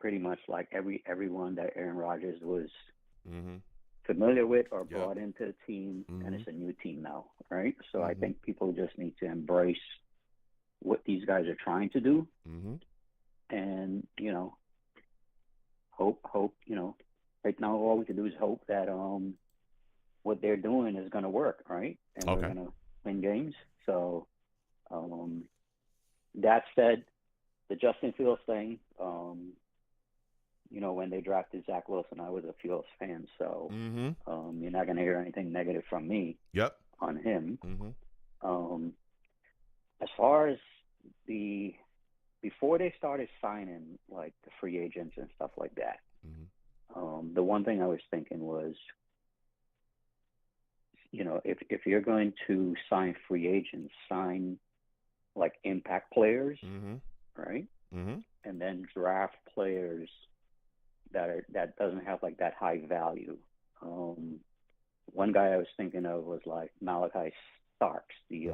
pretty much like everyone that Aaron Rodgers was familiar with or brought into the team, and it's a new team now, right? So I think people just need to embrace what these guys are trying to do, and hope right now all we can do is hope that what they're doing is going to work, right? And we're going to win games. So that said, the Justin Fields thing, when they drafted Zach Wilson, I was a Fields fan, so you're not going to hear anything negative from me on him. As far as before they started signing like the free agents and stuff like that, the one thing I was thinking was, if you're going to sign free agents, sign like impact players, right? And then draft players that doesn't have like that high value. One guy I was thinking of was like Malachi Starks, the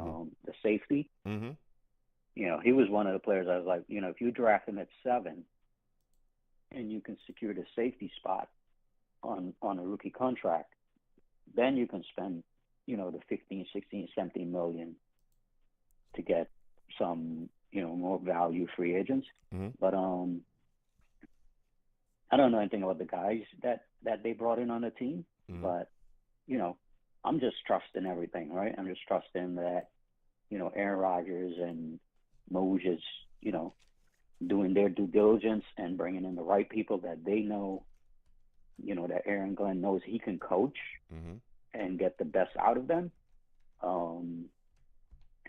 safety. He was one of the players I was like, if you draft him at 7 and you can secure the safety spot on a rookie contract, then you can spend, the 15, 16, 17 million to get some, more value free agents. But I don't know anything about the guys that they brought in on the team, but I'm just trusting everything, right? I'm just trusting that, Aaron Rodgers and Moj is, doing their due diligence and bringing in the right people that they know, that Aaron Glenn knows he can coach and get the best out of them.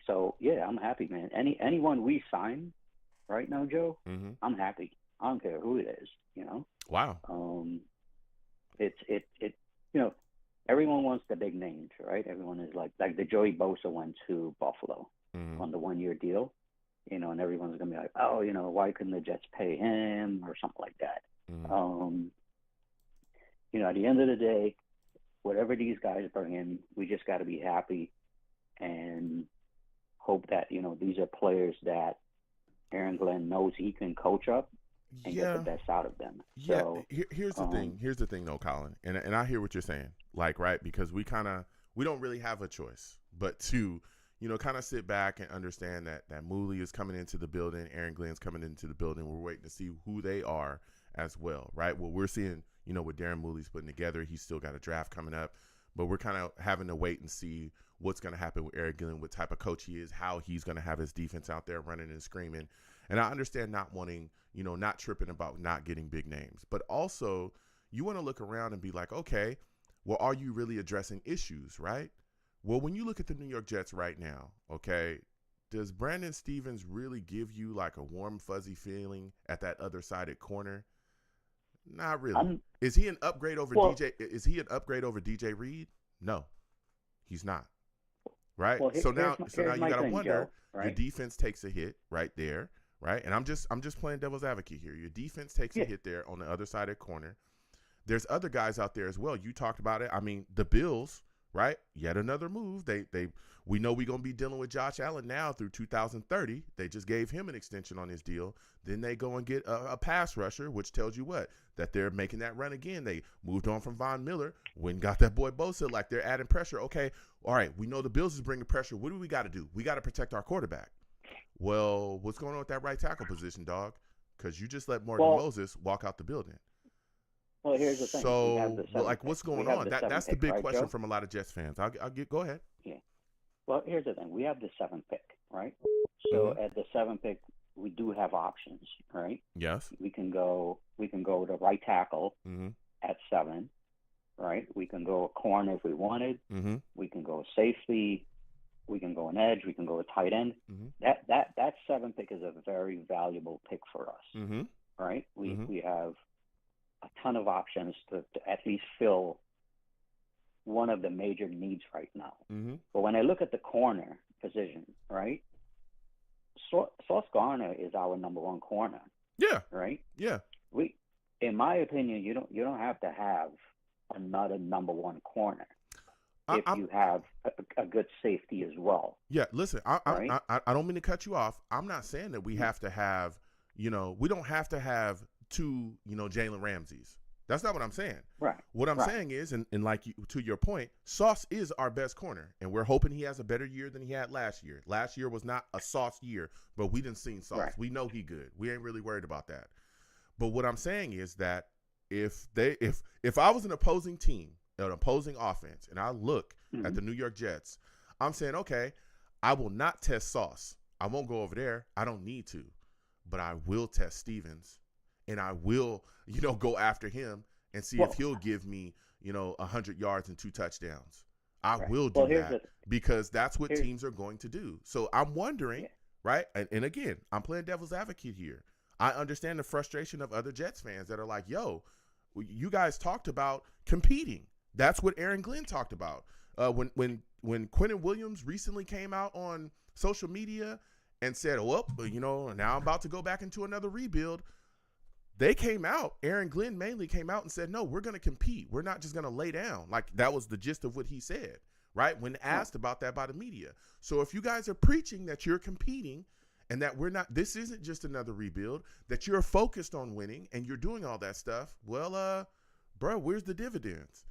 So yeah, I'm happy, man. Anyone we sign right now, Joe, I'm happy. I don't care who it is, Wow. Everyone wants the big names, right? Everyone is like the Joey Bosa went to Buffalo on the 1-year deal, and everyone's gonna be like, oh, why couldn't the Jets pay him or something like that? At the end of the day, whatever these guys bring in, we just got to be happy and hope that these are players that Aaron Glenn knows he can coach up and get the best out of them. Yeah. So, Here's the thing. Here's the thing, though, Colin, and I hear what you're saying. Like, right, because we don't really have a choice but to, kind of sit back and understand that Mooley is coming into the building, Aaron Glenn's coming into the building. We're waiting to see who they are as well, right? What we're seeing, what Darren Mooley's putting together, he's still got a draft coming up, but we're kind of having to wait and see what's going to happen with Aaron Glenn, what type of coach he is, how he's going to have his defense out there running and screaming. And I understand not wanting, not tripping about not getting big names, but also you want to look around and be like, okay, well, are you really addressing issues, right? Well, when you look at the New York Jets right now, okay, does Brandon Stephens really give you like a warm, fuzzy feeling at that other sided corner? Not really. Is he an upgrade over DJ? Is he an upgrade over DJ Reed? No, he's not. Right. Well, so now you got to wonder. Joe, right? Your defense takes a hit right there, right? And I'm just playing devil's advocate here. Your defense takes a hit there on the other side of the corner. There's other guys out there as well. You talked about it. I mean, the Bills, right? Yet another move. We know we're going to be dealing with Josh Allen now through 2030. They just gave him an extension on his deal. Then they go and get a pass rusher, which tells you what? That they're making that run again. They moved on from Von Miller. Went and got that boy Bosa. Like, they're adding pressure. Okay, all right, we know the Bills is bringing pressure. What do we got to do? We got to protect our quarterback. Well, what's going on with that right tackle position, dog? Because you just let Morgan Moses walk out the building. Well, here's the thing. So, what's going on? That's the big question from a lot of Jets fans. Go ahead. Yeah. Well, here's the thing. We have the 7th pick, right? So at the 7th pick, we do have options, right? Yes. We can go to right tackle at 7, right? We can go a corner if we wanted. We can go safety. We can go an edge. We can go a tight end. That 7th pick is a very valuable pick for us, right? We have a ton of options to at least fill one of the major needs right now. But when I look at the corner position, right, Sauce Gardner is our number 1 corner. Yeah. Right. Yeah. In my opinion, you don't have to have another number 1 corner if you have a good safety as well. Yeah. Listen, I don't mean to cut you off. I'm not saying that we have to have, we don't have to have 2, Jalen Ramseys. That's not what I'm saying. Right. What I'm saying is, and like to your point, Sauce is our best corner, and we're hoping he has a better year than he had last year. Last year was not a Sauce year, but we didn't see Sauce. Right. We know he good. We ain't really worried about that. But what I'm saying is that if I was an opposing team, an opposing offense, and I look at the New York Jets, I'm saying, okay, I will not test Sauce. I won't go over there. I don't need to, but I will test Stephens. And I will, go after him and see if he'll give me, 100 yards and 2 touchdowns. I will do that because that's what teams are going to do. So I'm wondering, right? And again, I'm playing devil's advocate here. I understand the frustration of other Jets fans that are like, yo, you guys talked about competing. That's what Aaron Glenn talked about. When Quinnen Williams recently came out on social media and said, well, now I'm about to go back into another rebuild. They came out, Aaron Glenn mainly came out and said, no, we're going to compete. We're not just going to lay down. Like, that was the gist of what he said, right? When asked about that by the media. So if you guys are preaching that you're competing and that this isn't just another rebuild, that you're focused on winning and you're doing all that stuff, well, bro, where's the dividends?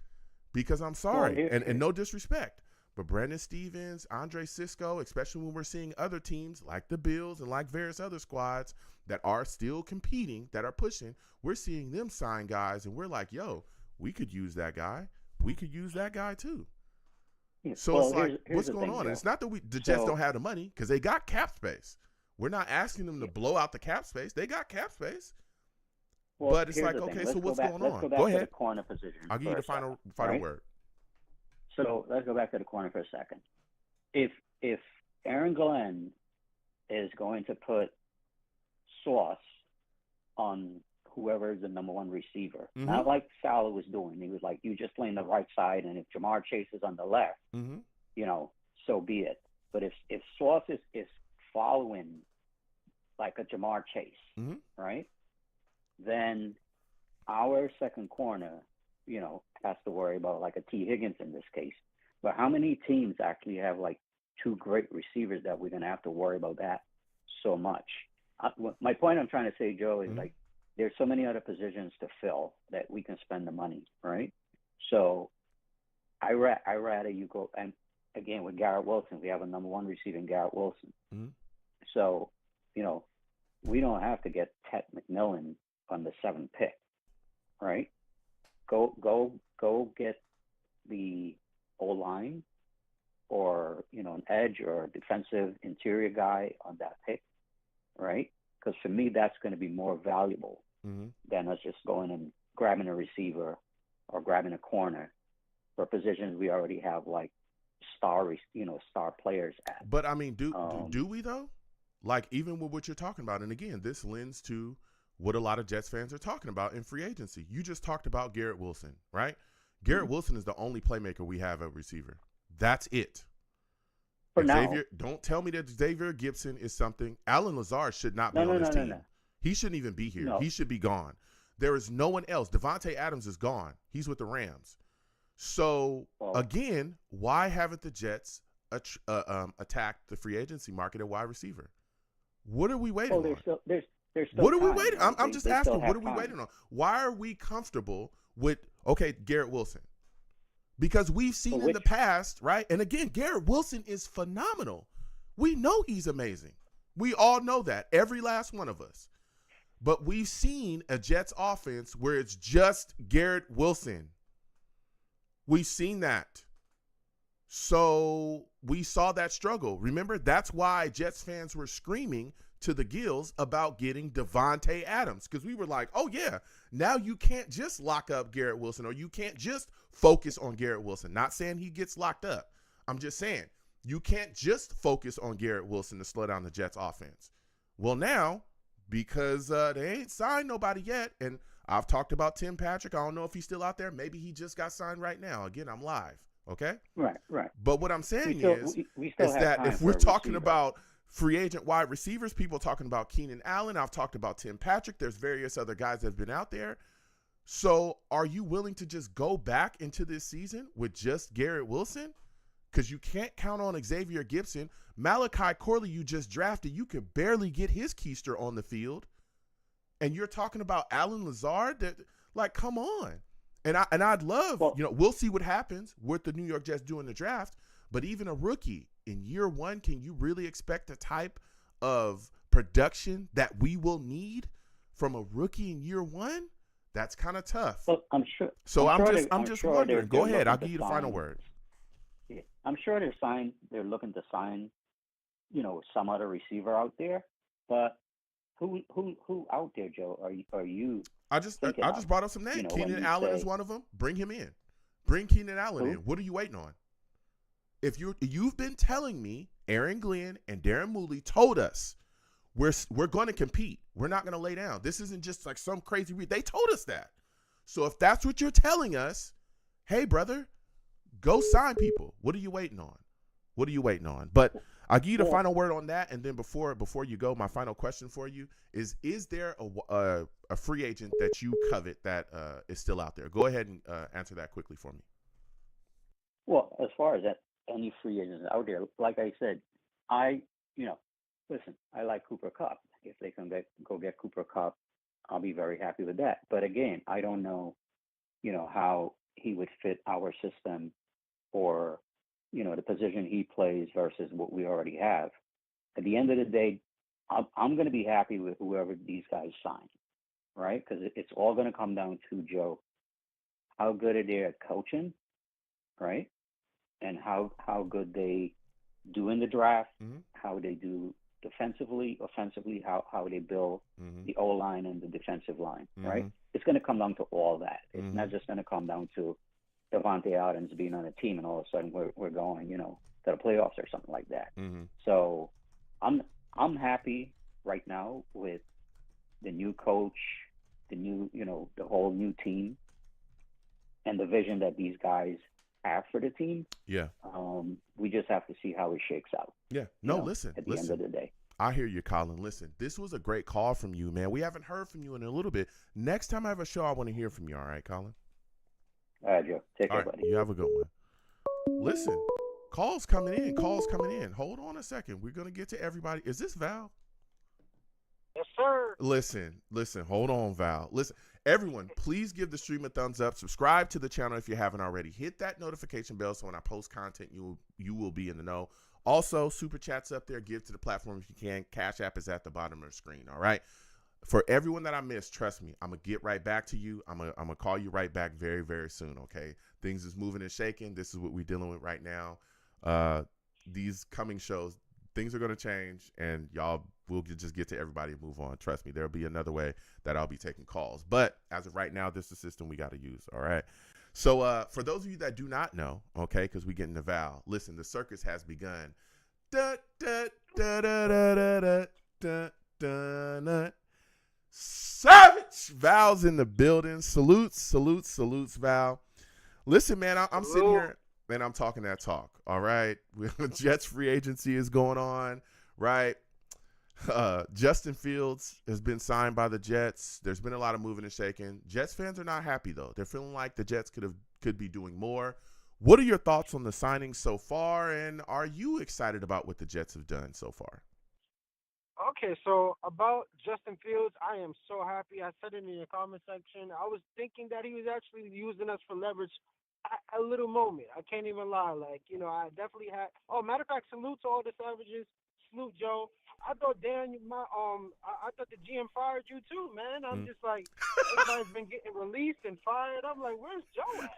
Because I'm sorry, and no disrespect, but Brandon Stephens, Andre Cisco, especially when we're seeing other teams like the Bills and like various other squads that are still competing, that are pushing, we're seeing them sign guys, and we're like, yo, we could use that guy. We could use that guy too. Yeah. So it's like, what's going on? And it's not that the Jets don't have the money, because they got cap space. We're not asking them to blow out the cap space. They got cap space. Well, but it's like, okay, so what's going on? Go ahead. To the corner position. I'll give you the final word. So let's go back to the corner for a second. If Aaron Glenn is going to put Sauce on whoever is the number 1 receiver, not like Salah was doing. He was like, you just play on the right side, and if Jamar Chase is on the left, so be it. But if Sauce is following like a Jamar Chase, right, then our second corner, has to worry about like a T. Higgins in this case. But how many teams actually have like 2 great receivers that we're going to have to worry about that so much? My point I'm trying to say, Joe, is like there's so many other positions to fill that we can spend the money, right? So I rather you go, and again, with Garrett Wilson, we have a number 1 receiver in Garrett Wilson. So, we don't have to get Ted McMillan on the 7th pick, right? Go get the O-line or, an edge or a defensive interior guy on that pick, right? Because for me, that's going to be more valuable than us just going and grabbing a receiver or grabbing a corner for positions we already have like star players at. But I mean, do we though? Like, even with what you're talking about, and again, this lends to what a lot of Jets fans are talking about in free agency. You just talked about Garrett Wilson, right? Garrett Wilson is the only playmaker we have at receiver. That's it. For Xavier, now. don't tell me that Xavier Gibson is something. Allen Lazard should not be on this team. No. He shouldn't even be here. No. He should be gone. There is no one else. Devontae Adams is gone. He's with the Rams. So, again, why haven't the Jets attacked the free agency market at wide receiver? What are we waiting on? There's still what are we time, waiting? Right? I'm just asking, what are we waiting on? Why are we comfortable with, Garrett Wilson? Because we've seen in the past, right? And again, Garrett Wilson is phenomenal. We know he's amazing. We all know that, every last one of us. But we've seen a Jets offense where it's just Garrett Wilson. We've seen that. So we saw that struggle. Remember, that's why Jets fans were screaming to the gills about getting Devontae Adams, because we were like, oh, yeah, now you can't just lock up Garrett Wilson, or you can't just focus on Garrett Wilson. Not saying he gets locked up. I'm just saying you can't just focus on Garrett Wilson to slow down the Jets offense. Well, now, because they ain't signed nobody yet, and I've talked about Tim Patrick. I don't know if he's still out there. Maybe he just got signed right now. Again, I'm live, okay? Right. But what I'm saying is that if we're talking about free agent wide receivers, people talking about Keenan Allen. I've talked about Tim Patrick. There's various other guys that have been out there. So are you willing to just go back into this season with just Garrett Wilson? Because you can't count on Xavier Gibson. Malachi Corley, you just drafted. You could barely get his keister on the field. And you're talking about Allen Lazard? Like, come on. And I'd love, we'll see what happens with the New York Jets doing the draft. But even a rookie in year one, can you really expect the type of production that we will need from a rookie in year one? That's kind of tough. Well, I'm sure. So I'm just wondering. Go ahead. I'll give you the final word. Yeah, I'm sure they're looking to sign, some other receiver out there. But who out there, Joe? Are you? I just brought up some names. Keenan Allen is one of them. Bring him in. Bring Keenan Allen in. What are you waiting on? If you've been telling me, Aaron Glenn and Darren Mooley told us we're going to compete. We're not going to lay down. This isn't just like some crazy read. They told us that. So if that's what you're telling us, hey, brother, go sign people. What are you waiting on? But I'll give you the final word on that. And then before you go, my final question for you is there a free agent that you covet that is still out there? Go ahead and answer that quickly for me. Well, as far as that, any free agents out there, like I said, listen, I like Cooper Kupp. If they can go get Cooper Kupp, I'll be very happy with that. But again, I don't know, how he would fit our system or, the position he plays versus what we already have. At the end of the day, I'm going to be happy with whoever these guys sign, right? Because it's all going to come down to, Joe, how good are they at coaching, right? And how good they do in the draft, how they do defensively, offensively, how they build the O-line and the defensive line, right? It's going to come down to all that. It's not just going to come down to Devontae Adams being on a team and all of a sudden we're going, to the playoffs or something like that. So I'm happy right now with the new coach, the new, the whole new team and the vision that these guys have for the team. Yeah. We just have to see how it shakes out. Yeah. No, listen. At the end of the day. I hear you, Colin. Listen, this was a great call from you, man. We haven't heard from you in a little bit. Next time I have a show, I want to hear from you. All right, Colin? All right, Joe. Take care, buddy. You have a good one. Listen, calls coming in. Hold on a second. We're going to get to everybody. Is this Val? Yes, sir. Listen. Hold on, Val. Listen, everyone, please give the stream a thumbs up. Subscribe to the channel if you haven't already. Hit that notification bell so when I post content, you will be in the know. Also, super chats up there. Give to the platform if you can. Cash App is at the bottom of the screen. All right. For everyone that I missed, trust me, I'm going to get right back to you. I'm going to call you right back very, very soon, okay? Things is moving and shaking. This is what we're dealing with right now. These coming shows, things are going to change, and y'all will just get to everybody and move on. Trust me, there'll be another way that I'll be taking calls. But as of right now, this is the system we got to use, all right? So for those of you that do not know, okay, because we get into Val, listen, the circus has begun. Da, da, da, da, da, da, da, da, da. Savage Val's in the building. Salutes, Val. Listen, man, I'm sitting here, man, I'm talking that talk, all right? Jets free agency is going on, right? Justin Fields has been signed by the Jets. There's been a lot of moving and shaking. Jets fans are not happy, though. They're feeling like the Jets could be doing more. What are your thoughts on the signing so far, and are you excited about what the Jets have done so far? Okay, so about Justin Fields, I am so happy. I said it in the comment section. I was thinking that he was actually using us for leverage at a little moment. I can't even lie. Like, I definitely had. Oh, matter of fact, salute to all the Savages. Salute, Joe. I thought Dan, I thought the GM fired you too, man. I'm just like, everybody's been getting released and fired. I'm like, where's Joe at?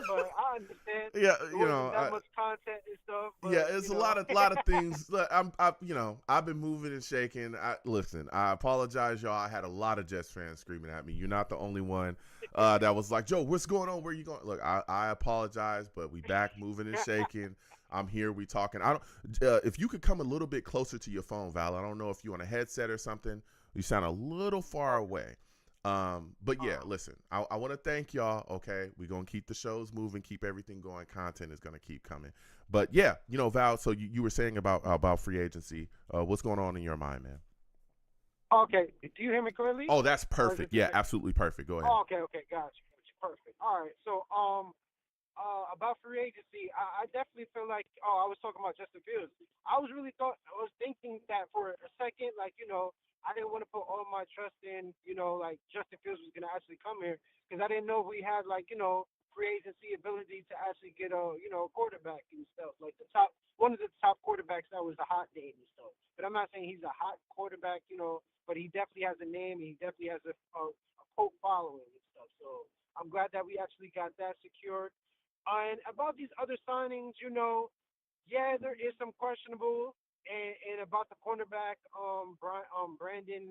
But I understand. Yeah, that much content and stuff. But, yeah, it's a lot of things. Look, I've been moving and shaking. Listen, I apologize, y'all. I had a lot of Jets fans screaming at me. You're not the only one that was like, Joe, what's going on? Where you going? Look, I apologize, but we back moving and shaking. I'm here. We talking. If you could come a little bit closer to your phone, Val. I don't know if you on a headset or something. You sound a little far away. But yeah, listen. I want to thank y'all. Okay, we're gonna keep the shows moving, keep everything going. Content is gonna keep coming. But yeah, Val. So you were saying about free agency. What's going on in your mind, man? Okay. Do you hear me clearly? Oh, that's perfect. Yeah, absolutely perfect. Go ahead. Oh, okay. Gotcha. Perfect. All right. So about free agency, I definitely feel like, I was talking about Justin Fields. I was thinking that for a second, like, I didn't want to put all my trust in, like Justin Fields was going to actually come here because I didn't know if we had, like, free agency ability to actually get a quarterback and stuff, like one of the top quarterbacks that was a hot name and stuff. But I'm not saying he's a hot quarterback, but he definitely has a name. He definitely has a cult following and stuff. So I'm glad that we actually got that secured. And about these other signings, yeah, there is some questionable. And about the cornerback, Brandon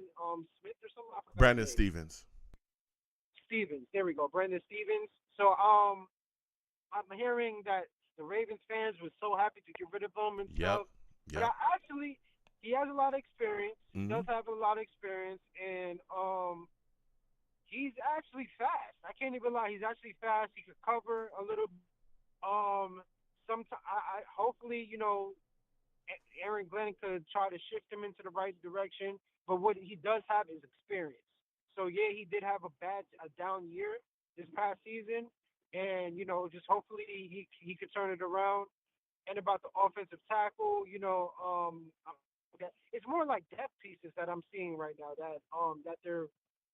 Smith or something. Brandon Stevens. There we go, Brandon Stevens. So I'm hearing that the Ravens fans were so happy to get rid of him and stuff. Yep. But he has a lot of experience. Mm-hmm. He does have a lot of experience, and he's actually fast. I can't even lie. He's actually fast. He could cover a little. Hopefully, Aaron Glenn could try to shift him into the right direction. But what he does have is experience. So yeah, he did have a down year this past season, and just hopefully he could turn it around. And about the offensive tackle, it's more like depth pieces that I'm seeing right now that they're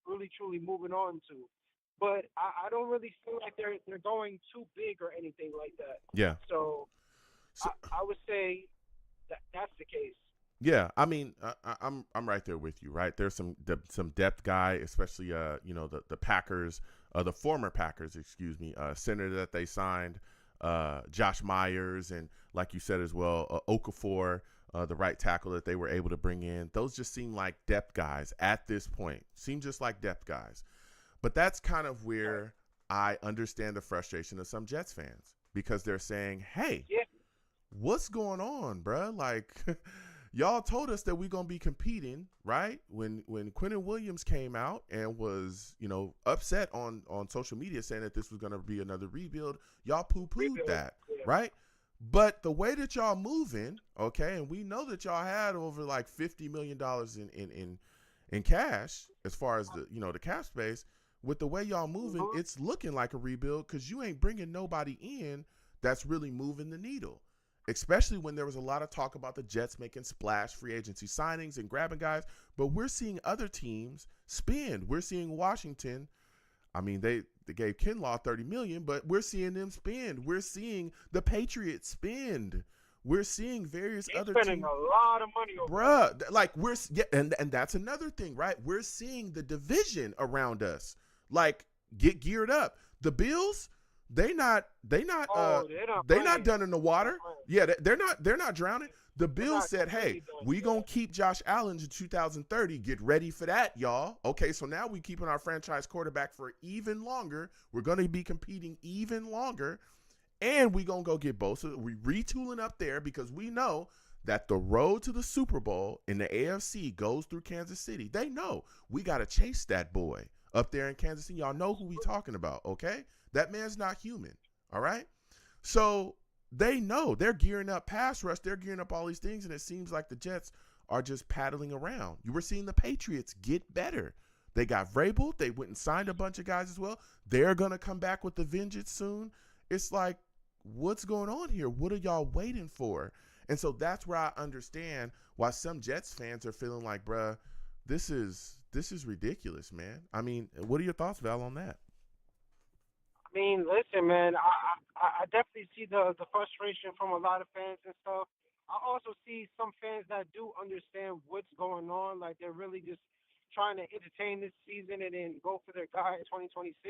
really truly moving on to. But I don't really feel like they're going too big or anything like that. Yeah. So I would say that's the case. Yeah, I mean, I'm right there with you. Right, there's some depth guy, especially the Packers, the former Packers, center that they signed, Josh Myers, and like you said as well, Okafor, the right tackle that they were able to bring in. Those just seem like depth guys at this point. Seem just like depth guys. But that's kind of where I understand the frustration of some Jets fans because they're saying, hey, what's going on, bruh? Like, y'all told us that we're going to be competing, right? When Quinnen Williams came out and was, upset on social media saying that this was going to be another rebuild, y'all poo-pooed that, right? But the way that y'all moving, okay, and we know that y'all had over like $50 million in cash as far as the cap space. With the way y'all moving, it's looking like a rebuild because you ain't bringing nobody in that's really moving the needle, especially when there was a lot of talk about the Jets making splash free agency signings and grabbing guys. But we're seeing other teams spend. We're seeing Washington. I mean, they gave Kinlaw $30 million, but we're seeing them spend. We're seeing the Patriots spend. We're seeing various other teams spending a lot of money over bruh. Like and that's another thing, right? We're seeing the division around us. Like, get geared up. The Bills, they're not done in the water. Yeah, they're not drowning. The Bills said, hey, we going to keep Josh Allen to 2030. Get ready for that, y'all. Okay, so now we keeping our franchise quarterback for even longer. We're going to be competing even longer. And we going to go get Bosa. We retooling up there because we know that the road to the Super Bowl in the AFC goes through Kansas City. They know we got to chase that boy up there in Kansas City. Y'all know who we talking about, okay? That man's not human, all right? So they know they're gearing up pass rush. They're gearing up all these things, and it seems like the Jets are just paddling around. You were seeing the Patriots get better. They got Vrabel. They went and signed a bunch of guys as well. They're going to come back with the vengeance soon. It's like, what's going on here? What are y'all waiting for? And so that's where I understand why some Jets fans are feeling like, bruh, this is ridiculous, man. I mean, what are your thoughts, Val, on that? I mean, listen, man, I definitely see the frustration from a lot of fans and stuff. I also see some fans that do understand what's going on. Like, they're really just trying to entertain this season and then go for their guy in 2026,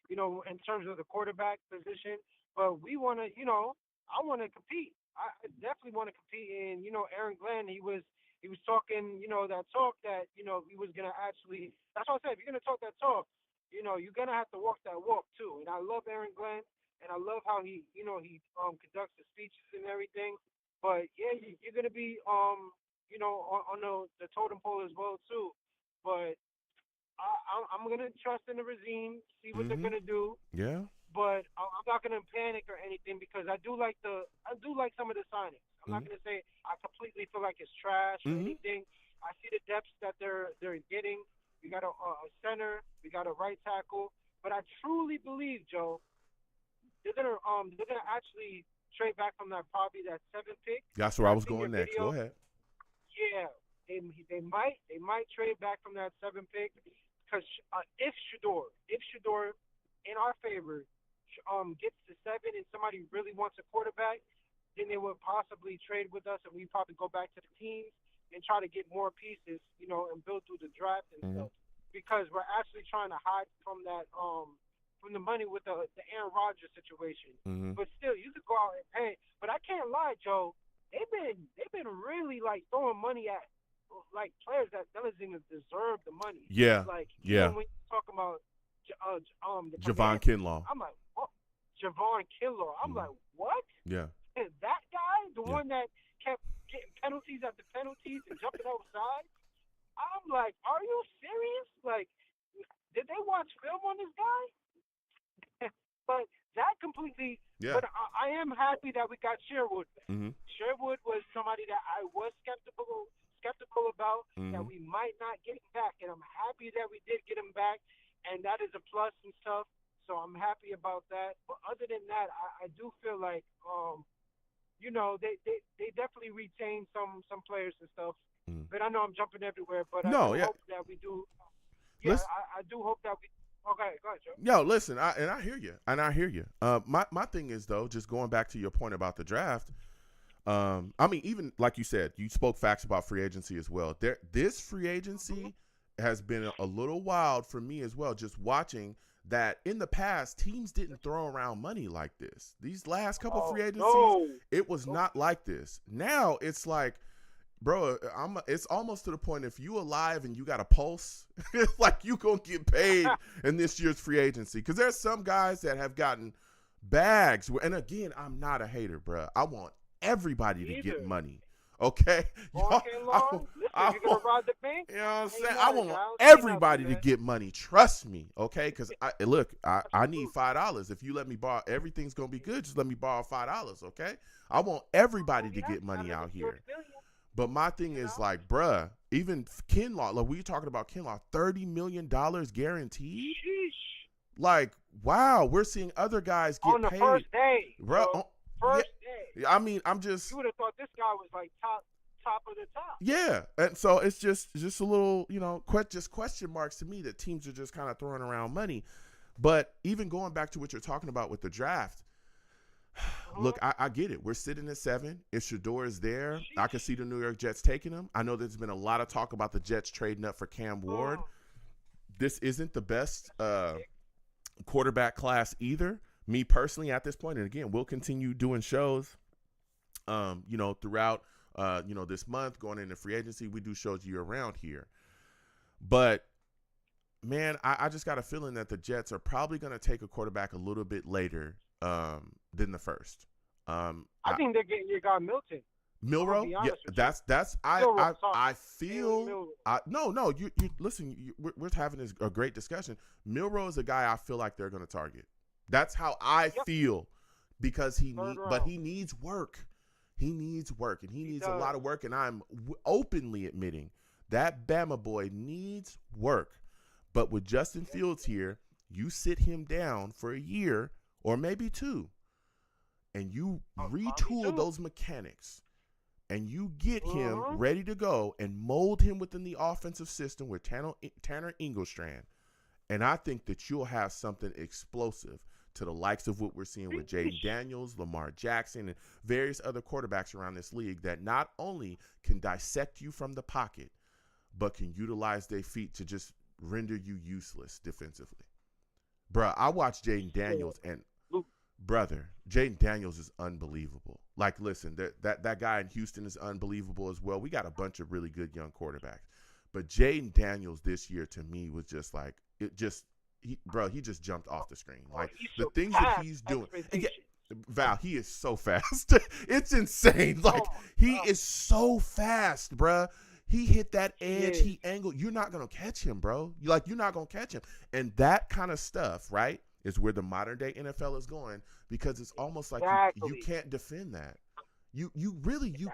you know, in terms of the quarterback position. But we want to, you know, I want to compete. I definitely want to compete. And, you know, Aaron Glenn, he was talking, you know, that talk that, you know, he was going to actually, that's what I said, if you're going to talk that talk, you know, you're going to have to walk that walk too. And I love Aaron Glenn, and I love how he, you know, he conducts his speeches and everything. But, yeah, you're going to be, you know, on the totem pole as well too. But I'm going to trust in the regime, see what they're going to do. Yeah. But I'm not going to panic or anything because I do like some of the signings. I'm not going to say I completely feel like it's trash or anything. I see the depths that they're getting. We got a center, we got a right tackle, but I truly believe, Joe, they're gonna actually trade back from that 7th pick. That's where I was going next. Go ahead. Yeah, they might trade back from that 7th pick because if Shedeur in our favor gets to 7 and somebody really wants a quarterback, then they would possibly trade with us, and we probably go back to the teams and try to get more pieces, you know, and build through the draft and stuff. Because we're actually trying to hide from that from the money with the Aaron Rodgers situation. But still, you could go out and pay. But I can't lie, Joe. They've been really like throwing money at like players that doesn't even deserve the money. Yeah. Like when you talk about Javon Kinlaw. I'm like, what? Javon Kinlaw. I'm like, what? Yeah. And that guy, the one that kept getting penalties after penalties and jumping outside. I'm like, are you serious? Like, did they watch film on this guy? But that completely. Yeah. But I am happy that we got Sherwood. Sherwood was somebody that I was skeptical about that we might not get him back, and I'm happy that we did get him back, and that is a plus and stuff. So I'm happy about that. But other than that, I do feel like you know, they definitely retain some players and stuff. But I know I'm jumping everywhere, but I hope that we do. Yeah, I do hope that we. Okay, go ahead, Joe. Yo, listen, I hear you. My thing is though, just going back to your point about the draft. I mean, even like you said, you spoke facts about free agency as well. This free agency has been a little wild for me as well. Just watching that in the past, teams didn't throw around money like this. These last couple free agencies, it was not like this. Now it's like, bro, it's almost to the point if you alive and you got a pulse, it's like you gonna get paid in this year's free agency. Because there's some guys that have gotten bags. And again, I'm not a hater, bro. I want everybody to get money. Okay, you're gonna rob the bank. You know what I'm saying? I want everybody to get money. Trust me, okay? Because I need $5. If you let me borrow, everything's gonna be good. Just let me borrow $5, okay? I want everybody to get money out here. But my thing is like, bruh, even Kinlaw, like we were talking about Kinlaw, $30 million guaranteed. Sheesh. Like, wow, we're seeing other guys get on the paid. First day, bro. First day. I mean, I'm just. You would have thought this guy was like top of the top. Yeah, and so it's just a little, you know, just question marks to me that teams are just kind of throwing around money. But even going back to what you're talking about with the draft, look, I get it. We're sitting at 7. If Shedeur is there, I can see the New York Jets taking him. I know there's been a lot of talk about the Jets trading up for Cam Ward. This isn't the best quarterback class either. Me personally at this point, and again, we'll continue doing shows, you know, throughout this month going into free agency. We do shows year round here. But, man, I just got a feeling that the Jets are probably going to take a quarterback a little bit later than the first. I think they're getting your guy Milton. Milroe, yeah, that's I feel no you listen, we're having a great discussion. Milroe is a guy I feel like they're going to target. That's how I feel, because he needs work. He needs work, and he needs a lot of work, and I'm openly admitting that Bama boy needs work. But with Justin Fields here, you sit him down for a year or maybe 2, and you retool those mechanics. And you get him ready to go and mold him within the offensive system with Tanner Engelstrand. And I think that you'll have something explosive to the likes of what we're seeing with Jayden Daniels, Lamar Jackson, and various other quarterbacks around this league that not only can dissect you from the pocket, but can utilize their feet to just render you useless defensively. Bruh, I watched Jayden Daniels, and brother, Jayden Daniels is unbelievable. Like, listen, that guy in Houston is unbelievable as well. We got a bunch of really good young quarterbacks. But Jayden Daniels this year, to me, was just like, he just jumped off the screen. Like, the things that he's doing. Val, he is so fast. It's insane. Like, he is so fast, bruh. He hit that edge. He angled. You're not going to catch him, bro. You're not going to catch him. And that kind of stuff, right, is where the modern day NFL is going, because it's almost like you can't defend that. You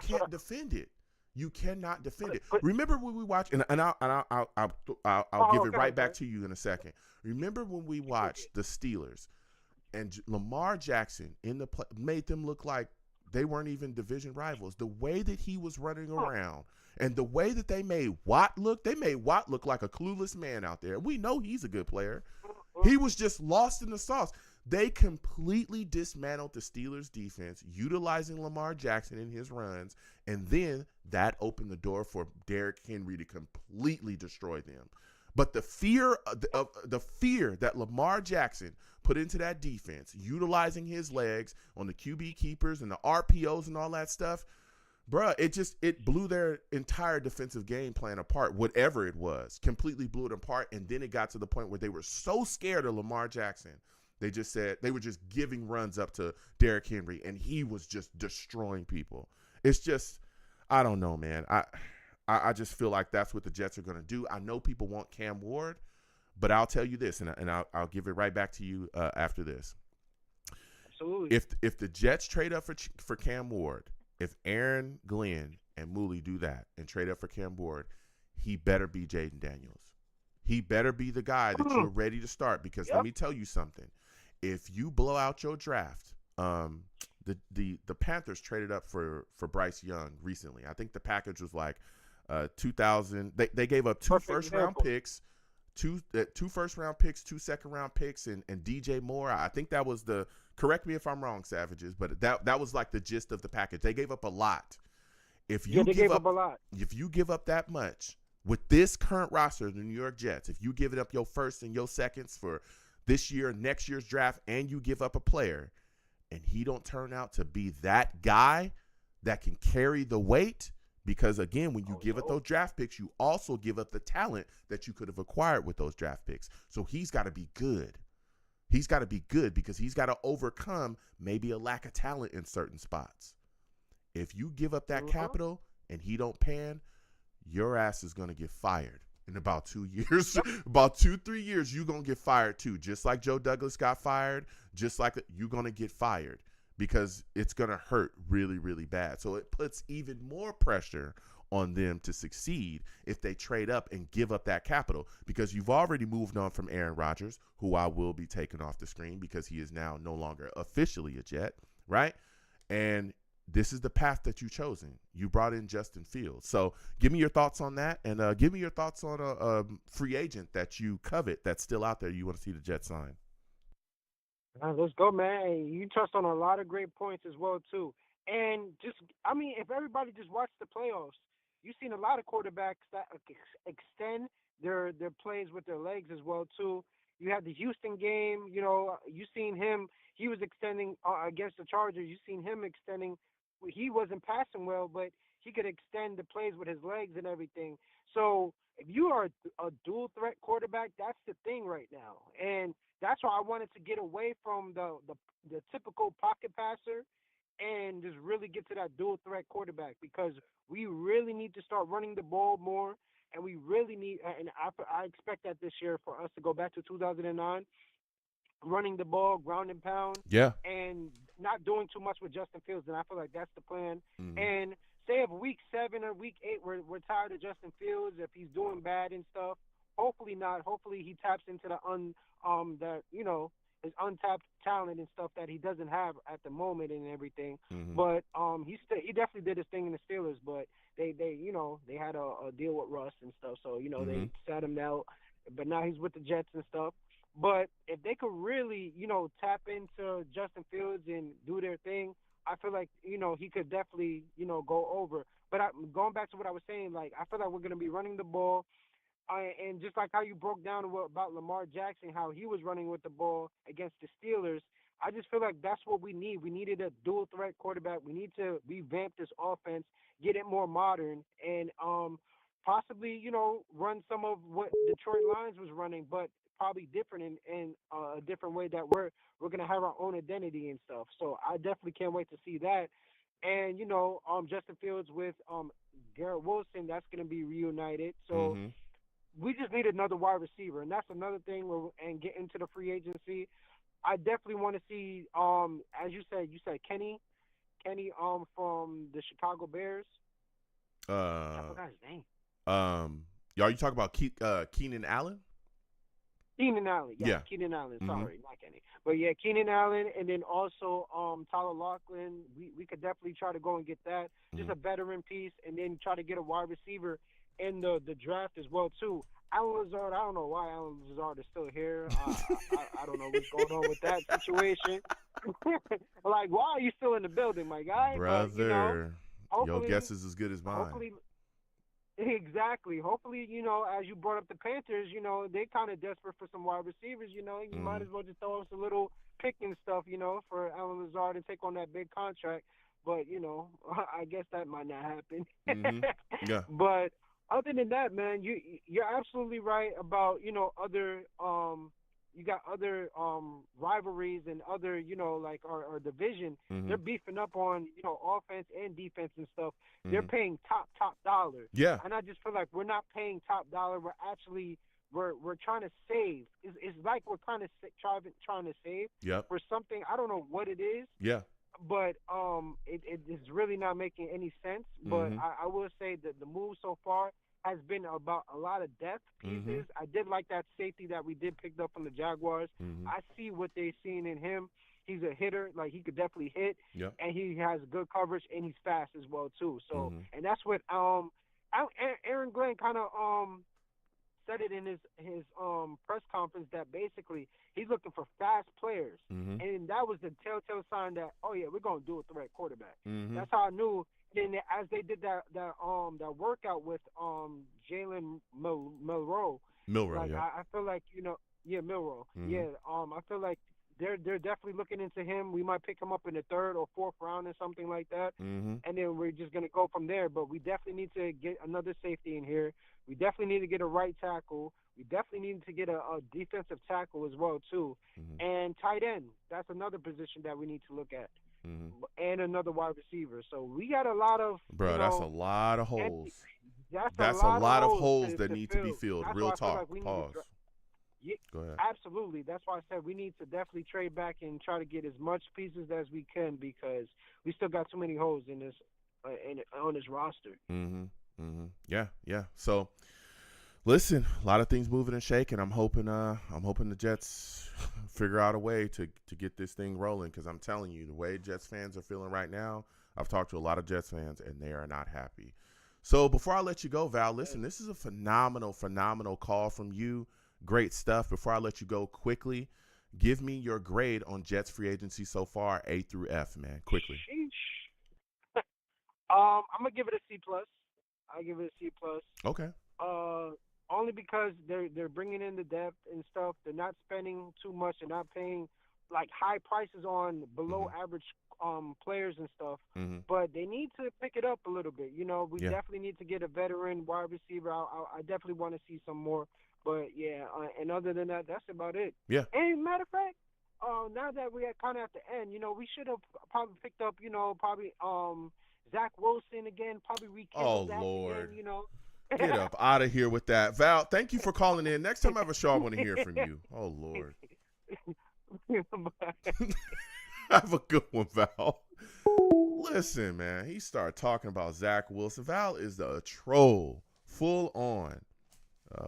can't defend it. You cannot defend it. Remember when we watched, and I'll give it right back to you in a second. Remember when we watched the Steelers and Lamar Jackson in the play made them look like they weren't even division rivals. The way that he was running around and the way that they made Watt look like a clueless man out there. We know he's a good player. He was just lost in the sauce. They completely dismantled the Steelers' defense, utilizing Lamar Jackson in his runs, and then that opened the door for Derrick Henry to completely destroy them. But the fear that Lamar Jackson put into that defense, utilizing his legs on the QB keepers and the RPOs and all that stuff, bruh, it blew their entire defensive game plan apart, whatever it was, completely blew it apart. And then it got to the point where they were so scared of Lamar Jackson, they just said they were just giving runs up to Derrick Henry, and he was just destroying people. It's just, I don't know, man. I just feel like that's what the Jets are going to do. I know people want Cam Ward, but I'll tell you this, and I'll give it right back to you after this. Absolutely. If the Jets trade up for Cam Ward, if Aaron Glenn and Mooley do that and trade up for Cam Ward, he better be Jayden Daniels. He better be the guy that you're ready to start, because let me tell you something. If you blow out your draft, the Panthers traded up for Bryce Young recently. I think the package was like 2,000. They gave up two first-round picks, two first-round picks, 2 second-round picks, and DJ Moore. I think that was the – correct me if I'm wrong, Savages, but that was like the gist of the package. They gave up a lot. If you gave up a lot. If you give up that much with this current roster of the New York Jets, if you give it up your first and your seconds for this year, next year's draft, and you give up a player, and he don't turn out to be that guy that can carry the weight, because, again, when you give up those draft picks, you also give up the talent that you could have acquired with those draft picks. So he's got to be good. He's got to be good, because he's got to overcome maybe a lack of talent in certain spots. If you give up that capital and he don't pan, your ass is going to get fired in about 2 years. About 2-3 years, you're going to get fired too. Just like Joe Douglas got fired, just like you're going to get fired, because it's going to hurt really, really bad. So it puts even more pressure on them to succeed if they trade up and give up that capital, because you've already moved on from Aaron Rodgers, who I will be taking off the screen because he is now no longer officially a Jet, right? And this is the path that you've chosen. You brought in Justin Fields. So give me your thoughts on that, and give me your thoughts on a free agent that you covet that's still out there you want to see the Jets sign. Let's go, man. You touched on a lot of great points as well, too. And just, I mean, if everybody just watched the playoffs, you've seen a lot of quarterbacks that extend their plays with their legs as well, too. You had the Houston game, you seen him. He was extending against the Chargers. You seen him extending. He wasn't passing well, but he could extend the plays with his legs and everything. So if you are a dual threat quarterback, that's the thing right now, and that's why I wanted to get away from the typical pocket passer and just really get to that dual threat quarterback because we really need to start running the ball more, and we really need. And I expect that this year for us to go back to 2009, running the ball, ground and pound, Yeah. and not doing too much with Justin Fields. And I feel like that's the plan. Mm-hmm. And say if week 7 or week 8 we're tired of Justin Fields, if he's doing bad and stuff, hopefully not. Hopefully he taps into his untapped talent and stuff that he doesn't have at the moment and everything. Mm-hmm. But he definitely did his thing in the Steelers, but they had a deal with Russ and stuff, so Mm-hmm. they sat him out. But now he's with the Jets and stuff. But if they could really, tap into Justin Fields and do their thing, I feel like, he could definitely, go over. But going back to what I was saying, like, I feel like we're going to be running the ball. And just like how you broke down about Lamar Jackson, how he was running with the ball against the Steelers, I just feel like that's what we need. We needed a dual threat quarterback. We need to revamp this offense, get it more modern, and possibly, run some of what Detroit Lions was running, but probably different in a different way that we're going to have our own identity and stuff. So I definitely can't wait to see that. And, Justin Fields with Garrett Wilson, that's going to be reunited. So Mm-hmm. we just need another wide receiver, and that's another thing. And get into the free agency, I definitely want to see, as you said Kenny, from the Chicago Bears. I forgot his name. Y'all, you talk about Keenan Allen? Keenan Allen, yeah. Keenan Allen. Mm-hmm. Sorry, not Kenny, but yeah, Keenan Allen, and then also Tyler Lockett. We could definitely try to go and get that, just a veteran piece, and then try to get a wide receiver in the draft as well too. Allen Lazard, I don't know why Allen Lazard is still here. I don't know what's going on with that situation. Like, why are you still in the building, my guy? Brother, but, your guess is as good as mine. Exactly. Hopefully, as you brought up the Panthers, they kind of desperate for some wide receivers. You might as well just throw us a little pick and stuff, for Allen Lazard and take on that big contract. But, I guess that might not happen. Mm-hmm. Yeah. But other than that, man, you're absolutely right about, other you got other rivalries and other, like our division. Mm-hmm. They're beefing up on, offense and defense and stuff. Mm-hmm. They're paying top dollar. Yeah. And I just feel like we're not paying top dollar. We're actually we're trying to save. It's like we're kind of trying to save for something. I don't know what it is. Yeah. But it is really not making any sense. But I will say that the move so far has been about a lot of depth pieces. Mm-hmm. I did like that safety that we did pick up from the Jaguars. Mm-hmm. I see what they've seen in him. He's a hitter. Like, he could definitely hit. Yep. And he has good coverage, and he's fast as well, too. So, and that's what Aaron Glenn kind of said it in his press conference, that basically he's looking for fast players. Mm-hmm. And that was the telltale sign that, oh, yeah, we're going to do a threat quarterback. Mm-hmm. That's how I knew. Then as they did that workout with Jalen Milroe, like, yeah. I feel like, Milroe. Mm-hmm. Yeah, I feel like they're definitely looking into him. We might pick him up in the 3rd or 4th round or something like that. Mm-hmm. And then we're just going to go from there. But we definitely need to get another safety in here. We definitely need to get a right tackle. We definitely need to get a defensive tackle as well, too. Mm-hmm. And tight end, that's another position that we need to look at. Mm-hmm. And another wide receiver. So we got a lot of that's a lot of holes. That's a lot of holes that need to be filled. That's Real talk. Like pause. Go ahead. Absolutely. That's why I said we need to definitely trade back and try to get as much pieces as we can, because we still got too many holes in this on this roster. Mm-hmm. Mm-hmm. Yeah. So, listen, a lot of things moving and shaking. I'm hoping the Jets figure out a way to get this thing rolling, because I'm telling you, the way Jets fans are feeling right now, I've talked to a lot of Jets fans, and they are not happy. So before I let you go, Val, listen, this is a phenomenal call from you. Great stuff. Before I let you go, quickly, give me your grade on Jets free agency so far, A through F, man, quickly. I'm going to give it a C+. I give it a C+. Okay. Only because they're bringing in the depth and stuff. They're not spending too much. They're not paying like high prices on below average players and stuff, Mm-hmm. but they need to pick it up a little bit. You know, we Yeah. definitely need to get a veteran wide receiver. I definitely want to see some more. But yeah, and other than that, that's about it. Yeah. And matter of fact, now that we're kind of at the end, you know, we should have probably picked up, you know, probably Zach Wilson again, probably rekindle that Lord. again, you know. Get up out of here with that. Val, thank you for calling in. Next time I have a show, I want to hear from you. Oh, Lord. Have a good one, Val. Listen, man, he started talking about Zach Wilson. Val is a troll, full on.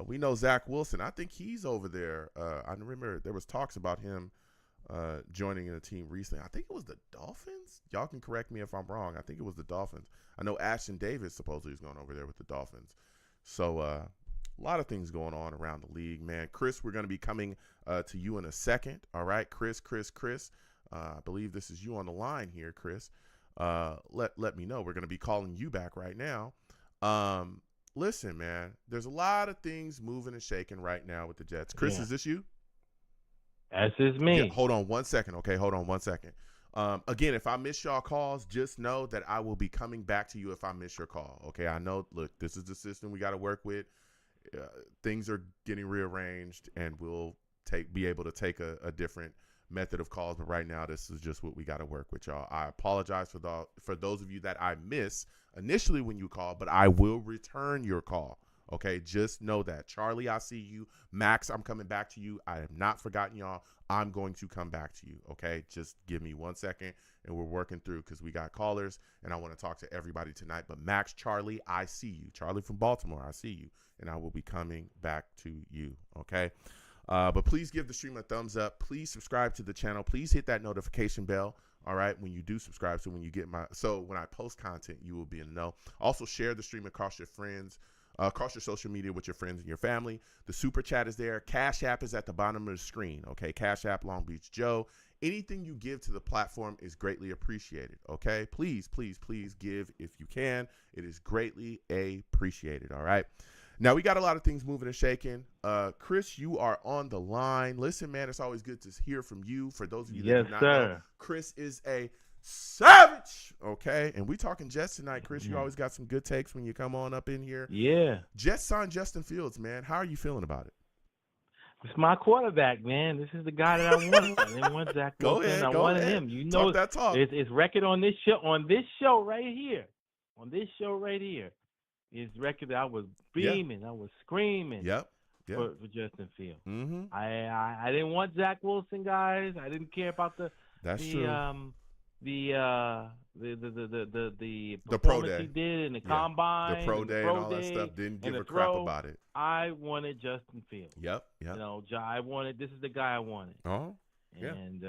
We know Zach Wilson. I think he's over there. I remember there was talks about him joining a team recently. I think it was the Dolphins. Y'all can correct me if I'm wrong. I think it was the Dolphins. I know Ashton Davis supposedly is going over there with the Dolphins. So a lot of things going on around the league, man. Chris, we're going to be coming to you in a second. All right, Chris. I believe this is you on the line here, Chris. Let me know. We're going to be calling you back right now. Listen, man, there's a lot of things moving and shaking right now with the Jets. Chris, Is this you? This is me. Yeah, hold on 1 second. Okay, hold on 1 second. Again, if I miss y'all calls, just know that I will be coming back to you if I miss your call. Okay, I know, look, this is the system we got to work with. Things are getting rearranged, and we'll be able to take a different method of calls. But right now, this is just what we got to work with, y'all. I apologize for those of you that I miss initially when you call, but I will return your call. Okay, just know that. Charlie, I see you. Max, I'm coming back to you. I have not forgotten y'all. I'm going to come back to you. Okay, just give me 1 second, and we're working through because we got callers, and I want to talk to everybody tonight. But Max, Charlie, I see you. Charlie from Baltimore, I see you, and I will be coming back to you. Okay, but please give the stream a thumbs up. Please subscribe to the channel. Please hit that notification bell. All right, when you do subscribe, so when I post content, you will be in the know. Also, share the stream across your friends. Across your social media with your friends and your family. The super chat is there. Cash App is at the bottom of the screen. Okay, Cash App, Long Beach Joe. Anything you give to the platform is greatly appreciated. Okay, please give if you can. It is greatly appreciated. All right. Now we got a lot of things moving and shaking. Chris, you are on the line. Listen, man, it's always good to hear from you. For those of you that do not know, Chris is a savage, okay? And we talking Jets tonight, Chris. You always got some good takes when you come on up in here. Yeah. Jets signed Justin Fields, man. How are you feeling about it? It's my quarterback, man. This is the guy that I wanted. I didn't want Zach Wilson. I wanted him. You know, that talk. It's record on this show right here. On this show right here. His record, I was beaming. I was screaming. Yep. For Justin Fields. Mm-hmm. I didn't want Zach Wilson, guys. I didn't care about the pro day he did in the combine, the pro day and all that stuff. Didn't give a crap about it. I wanted Justin Fields. Yep. You know, this is the guy I wanted. Oh, yeah. And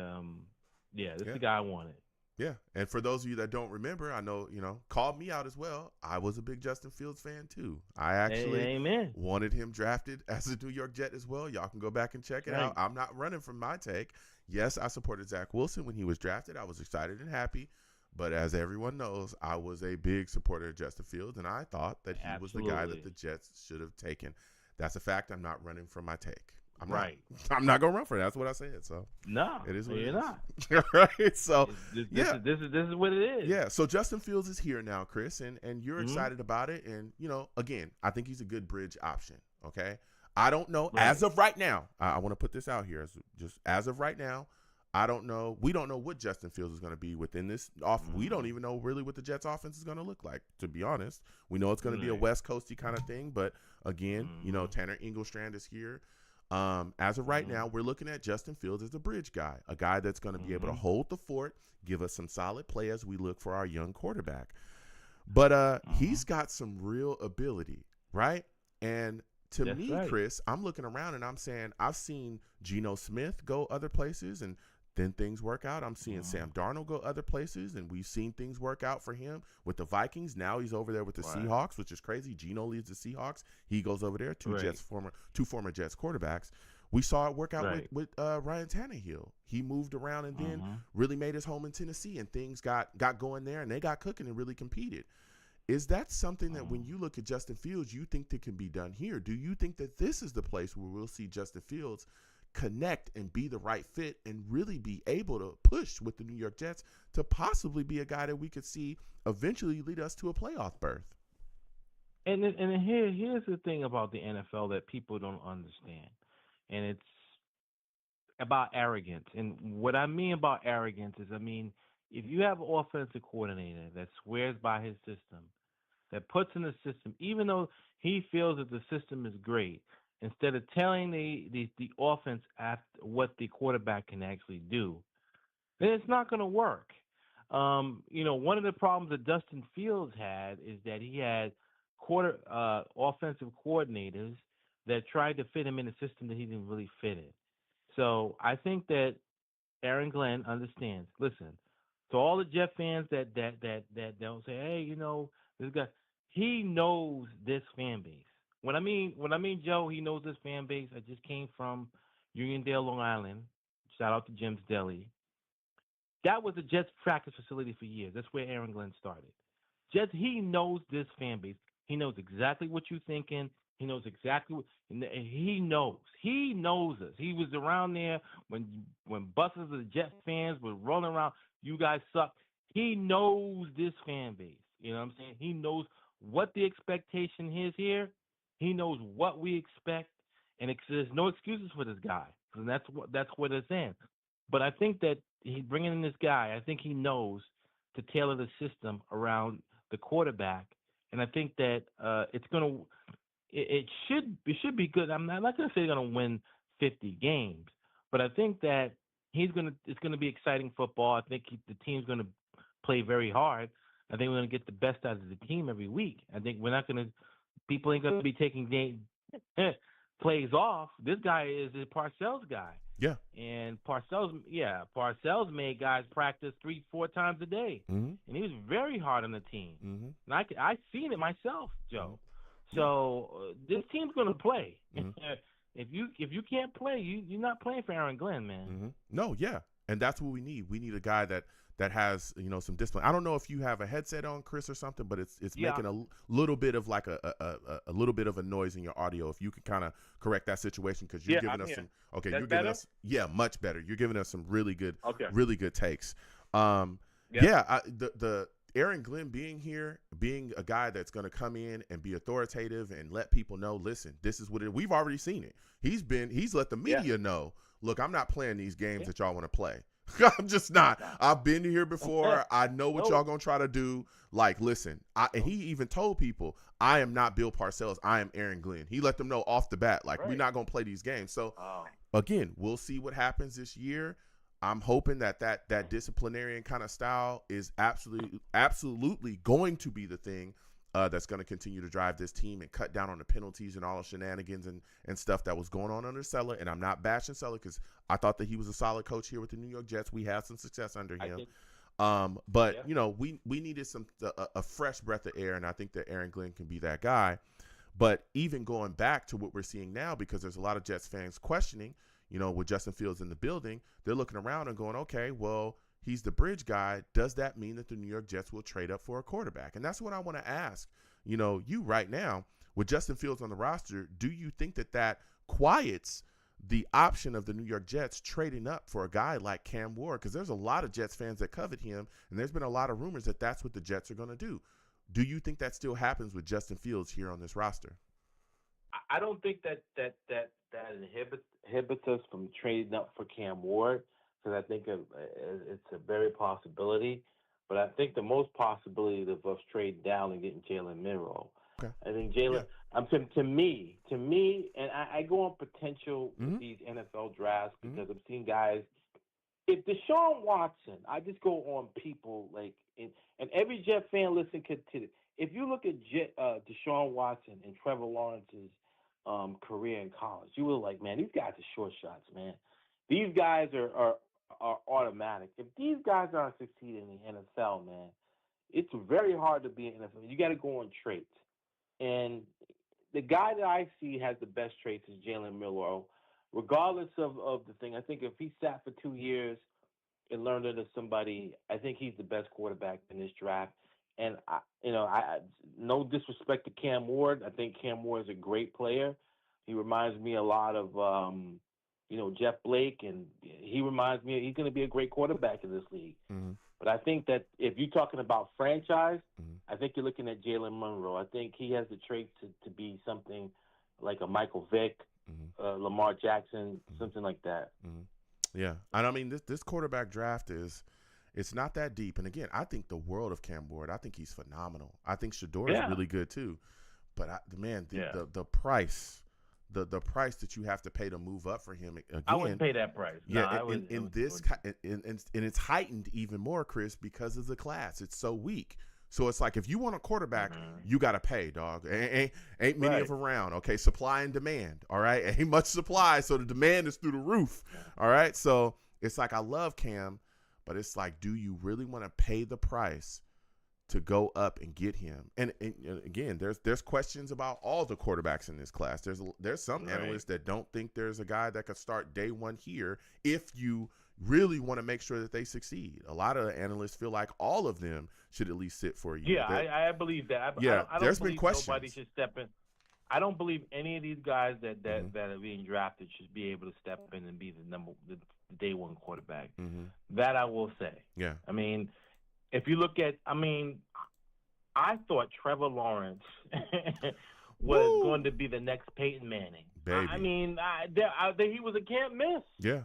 this is the guy I wanted. Yeah. And for those of you that don't remember, I know, called me out as well. I was a big Justin Fields fan too. I actually wanted him drafted as a New York Jet as well. Y'all can go back and check it out. I'm not running from my take. Yes, I supported Zach Wilson when he was drafted. I was excited and happy. But as everyone knows, I was a big supporter of Justin Fields, and I thought that he was the guy that the Jets should have taken. That's a fact. I'm not running from my take. I'm not gonna run for it. That's what I said. So no, it is what you're not. Right. So this is what it is. Yeah. So Justin Fields is here now, Chris, and you're excited about it. And again, I think he's a good bridge option. Okay. I don't know as of right now. I want to put this out here. As of right now, I don't know. We don't know what Justin Fields is going to be within this off. We don't even know really what the Jets offense is going to look like, to be honest. We know it's going to be a West Coasty kind of thing, but again, Tanner Engelstrand is here. As of right now, we're looking at Justin Fields as a bridge guy, a guy that's going to be able to hold the fort, give us some solid play as we look for our young quarterback. But he's got some real ability, right? And to me, Chris, I'm looking around and I'm saying I've seen Geno Smith go other places and then things work out. I'm seeing Sam Darnold go other places, and we've seen things work out for him with the Vikings. Now he's over there with the Seahawks, which is crazy. Geno leads the Seahawks. He goes over there. Two former Jets quarterbacks. We saw it work out with Ryan Tannehill. He moved around and then really made his home in Tennessee, and things got going there, and they got cooking and really competed. Is that something that when you look at Justin Fields, you think that can be done here? Do you think that this is the place where we'll see Justin Fields connect and be the right fit and really be able to push with the New York Jets to possibly be a guy that we could see eventually lead us to a playoff berth. And here's the thing about the NFL that people don't understand, and it's about arrogance. And what I mean about arrogance is, if you have an offensive coordinator that swears by his system, that puts in the system, even though he feels that the system is great, instead of telling the offense after what the quarterback can actually do, then it's not going to work. One of the problems that Justin Fields had is that he had offensive coordinators that tried to fit him in a system that he didn't really fit in. So I think that Aaron Glenn understands. Listen, to all the Jet fans that don't say, hey, this guy, he knows this fan base. When I mean Joe, he knows this fan base. I just came from Uniondale, Long Island. Shout out to Jim's Deli. That was a Jets practice facility for years. That's where Aaron Glenn started. Jets, he knows this fan base. He knows exactly what you're thinking. He knows exactly what he knows. He knows us. He was around there when buses of the Jet fans were rolling around. You guys suck. He knows this fan base. You know what I'm saying? He knows what the expectation is here. He knows what we expect, and there's no excuses for this guy. And that's what it's in. But I think that he bringing in this guy, I think he knows to tailor the system around the quarterback, and I think that it should be good. I'm not going to say they're going to win 50 games, but I think that it's going to be exciting football. I think the team's going to play very hard. I think we're going to get the best out of the team every week. I think people ain't going to be taking plays off. This guy is a Parcells guy. Yeah. And Parcells made guys practice 3-4 times a day. Mm-hmm. And he was very hard on the team. Mm-hmm. And I seen it myself, Joe. Mm-hmm. So this team's going to play. Mm-hmm. If you can't play, you're not playing for Aaron Glenn, man. Mm-hmm. No, yeah. And that's what we need. We need a guy that has some discipline. I don't know if you have a headset on, Chris, or something, but it's making a little bit of like a little bit of a noise in your audio. If you can kind of correct that situation, because you're giving us some. Okay, That's you're giving better? us much better. You're giving us some really good takes. Yeah. The Aaron Glenn being here, being a guy that's going to come in and be authoritative and let people know, listen, this is what it. We've already seen it. He's let the media know. Look, I'm not playing these games that y'all want to play. I'm just not. I've been here before. I know what y'all gonna try to do. Like, listen, and he even told people, I am not Bill Parcells. I am Aaron Glenn. He let them know off the bat, like, we're not gonna play these games. So, again, we'll see what happens this year. I'm hoping that disciplinarian kind of style is absolutely going to be the thing that's going to continue to drive this team and cut down on the penalties and all the shenanigans and stuff that was going on under Saleh. And I'm not bashing Saleh because I thought that he was a solid coach here with the New York Jets. We had some success under him. But we needed a fresh breath of air, and I think that Aaron Glenn can be that guy. But even going back to what we're seeing now, because there's a lot of Jets fans questioning, with Justin Fields in the building, they're looking around and going, okay, well, he's the bridge guy. Does that mean that the New York Jets will trade up for a quarterback? And that's what I want to ask. You right now, with Justin Fields on the roster, do you think that quiets the option of the New York Jets trading up for a guy like Cam Ward? Because there's a lot of Jets fans that covet him, and there's been a lot of rumors that that's what the Jets are going to do. Do you think that still happens with Justin Fields here on this roster? I don't think that inhibits us from trading up for Cam Ward, because I think it's a very possibility. But I think the most possibility of us trading down and getting Jalen Milroe. Okay. I think Jalen. To me, and I go on potential with these NFL drafts because I've seen guys. If Deshaun Watson, I just go on people and every Jet fan listen to this. If you look at Deshaun Watson and Trevor Lawrence's career in college, you were like, man, these guys are short shots, man. These guys are automatic. If these guys aren't succeeding in the NFL, man, it's very hard to be in the NFL. You got to go on traits. And the guy that I see has the best traits is Jalen Milroe. Regardless of the thing, I think if he sat for 2 years and learned under somebody, I think he's the best quarterback in this draft. And I no disrespect to Cam Ward. I think Cam Ward is a great player. He reminds me a lot of Jeff Blake, and he reminds me he's going to be a great quarterback in this league. Mm-hmm. But I think that if you're talking about franchise, Mm-hmm. I think you're looking at Jalen Monroe. I think he has the traits to be something like a Michael Vick, Mm-hmm. Lamar Jackson, Mm-hmm. something like that. Mm-hmm. Yeah, and I mean this quarterback draft it's not that deep. And again, I think the world of Cam Ward. I think he's phenomenal. I think Shedeur is really good too. But the price. The price that you have to pay to move up for him again. I wouldn't pay that price. Yeah, and it's heightened even more, Chris, because of the class. It's so weak. So it's like if you want a quarterback, you got to pay, dog. Ain't many of them around. Okay, supply and demand. All right, ain't much supply, so the demand is through the roof. All right, so it's like I love Cam, but it's like, do you really want to pay the price to go up and get him? And again, there's questions about all the quarterbacks in this class. There's some analysts that don't think there's a guy that could start day one here if you really want to make sure that they succeed. A lot of analysts feel like all of them should at least sit for you. Yeah, I believe that. I don't there's believe been questions. Nobody should step in. I don't believe any of these guys that are being drafted should be able to step in and be the day one quarterback. Mm-hmm. That I will say. Yeah. I mean, if you look at, I thought Trevor Lawrence was going to be the next Peyton Manning. Baby. He was a can't miss. Yeah.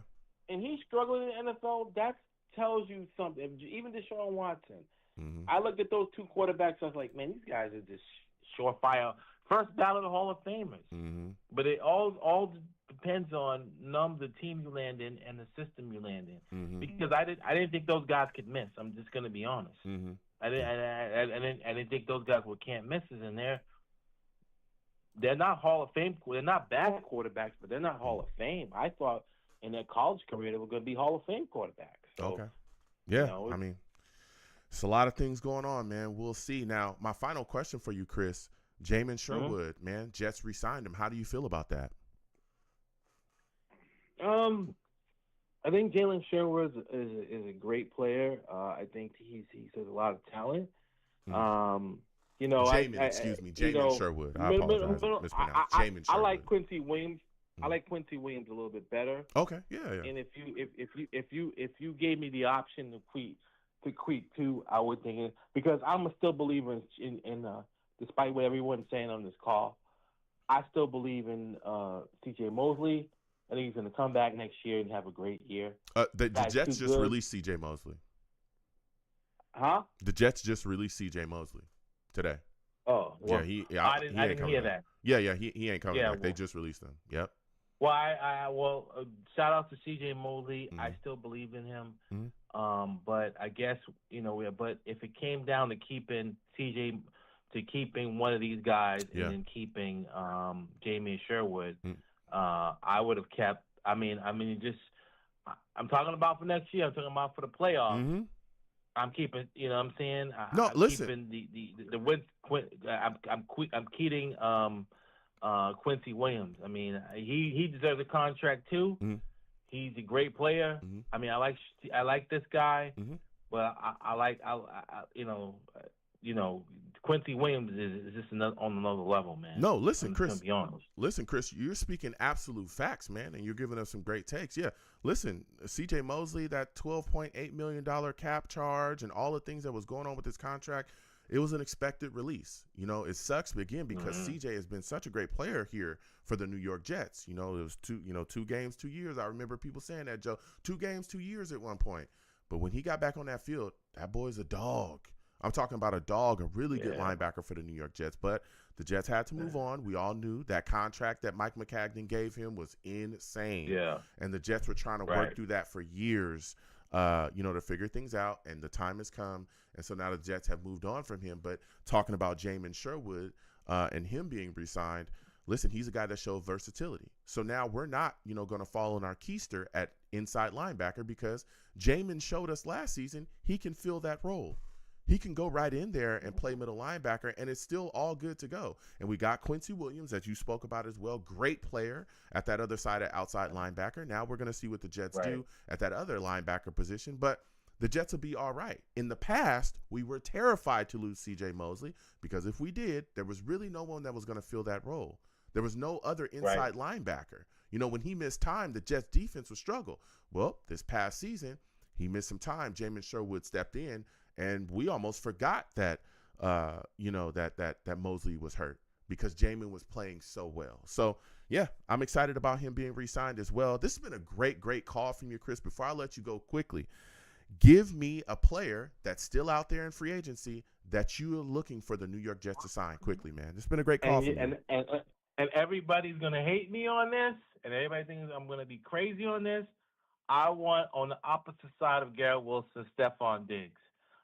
And he's struggling in the NFL. That tells you something. Even Deshaun Watson. Mm-hmm. I looked at those two quarterbacks. I was like, man, these guys are just surefire first ballot Hall of Famers. Mm-hmm. But it all depends on the team you land in and the system you land in. Mm-hmm. Because I didn't think those guys could miss. I'm just going to be honest. Mm-hmm. I didn't think those guys were can't misses, and they're not Hall of Fame. They're not bad quarterbacks, but they're not Hall of Fame. I thought in their college career they were going to be Hall of Fame quarterbacks. So, okay. Yeah, it's a lot of things going on, man. We'll see. Now, my final question for you, Chris. Jamin Sherwood, man, Jets re-signed him. How do you feel about that? I think Jalen Sherwood is a great player. I think he has a lot of talent. Jamin Sherwood. I apologize. Mispronounced. Jamin Sherwood. I like Quincy Williams. I like Quincy Williams a little bit better. Okay, yeah. And if you gave me the option to tweet too, I would think it, because I'm a still believer in despite what everyone's saying on this call, I still believe in C.J. Mosley. I think he's going to come back next year and have a great year. The Jets just released C.J. Mosley. Huh? The Jets just released C.J. Mosley today. Oh, well, I didn't hear that. Yeah, he ain't coming back. They just released him. Yep. Well, shout out to C.J. Mosley. Mm-hmm. I still believe in him. Mm-hmm. But I guess but if it came down to keeping C.J. to keeping one of these guys and then keeping Jamin Sherwood, I would have kept. I'm talking about for next year. I'm talking about for the playoffs. Mm-hmm. I'm keeping. You know what I'm saying? Listen. Keeping the win. I'm keeping Quincy Williams. I mean, he deserves a contract too. Mm-hmm. He's a great player. Mm-hmm. I mean, I like this guy, mm-hmm. but Quincy Williams is just on another level, man. No, listen, I'm Chris. Just gonna be honest. Listen, Chris, you're speaking absolute facts, man, and you're giving us some great takes. Yeah, listen, C.J. Mosley, that $12.8 million cap charge and all the things that was going on with his contract, it was an expected release. It sucks again because C.J. has been such a great player here for the New York Jets. It was 2 games, 2 years. I remember people saying that, Joe. 2 games, 2 years at one point. But when he got back on that field, that boy's a dog. I'm talking about a dog, a really good linebacker for the New York Jets. But the Jets had to move on. We all knew that contract that Mike McCagnon gave him was insane. Yeah. And the Jets were trying to work through that for years, to figure things out. And the time has come. And so now the Jets have moved on from him. But talking about Jamin Sherwood and him being re-signed, listen, he's a guy that showed versatility. So now we're not, going to fall in our keister at inside linebacker because Jamin showed us last season he can fill that role. He can go right in there and play middle linebacker, and it's still all good to go. And we got Quincy Williams, as you spoke about as well. Great player at that other side of outside linebacker. Now we're going to see what the Jets do at that other linebacker position. But the Jets will be all right. In the past, we were terrified to lose C.J. Mosley because if we did, there was really no one that was going to fill that role. There was no other inside linebacker. You know, when he missed time, the Jets defense would struggle. Well, this past season, he missed some time. Jamin Sherwood stepped in, and we almost forgot that, that Mosley was hurt because Jamin was playing so well. So, yeah, I'm excited about him being re-signed as well. This has been a great, great call from you, Chris. Before I let you go quickly, give me a player that's still out there in free agency that you are looking for the New York Jets to sign quickly, man. It's been a great call from you. And everybody's going to hate me on this, and everybody thinks I'm going to be crazy on this. I want, on the opposite side of Garrett Wilson, Stephon Diggs.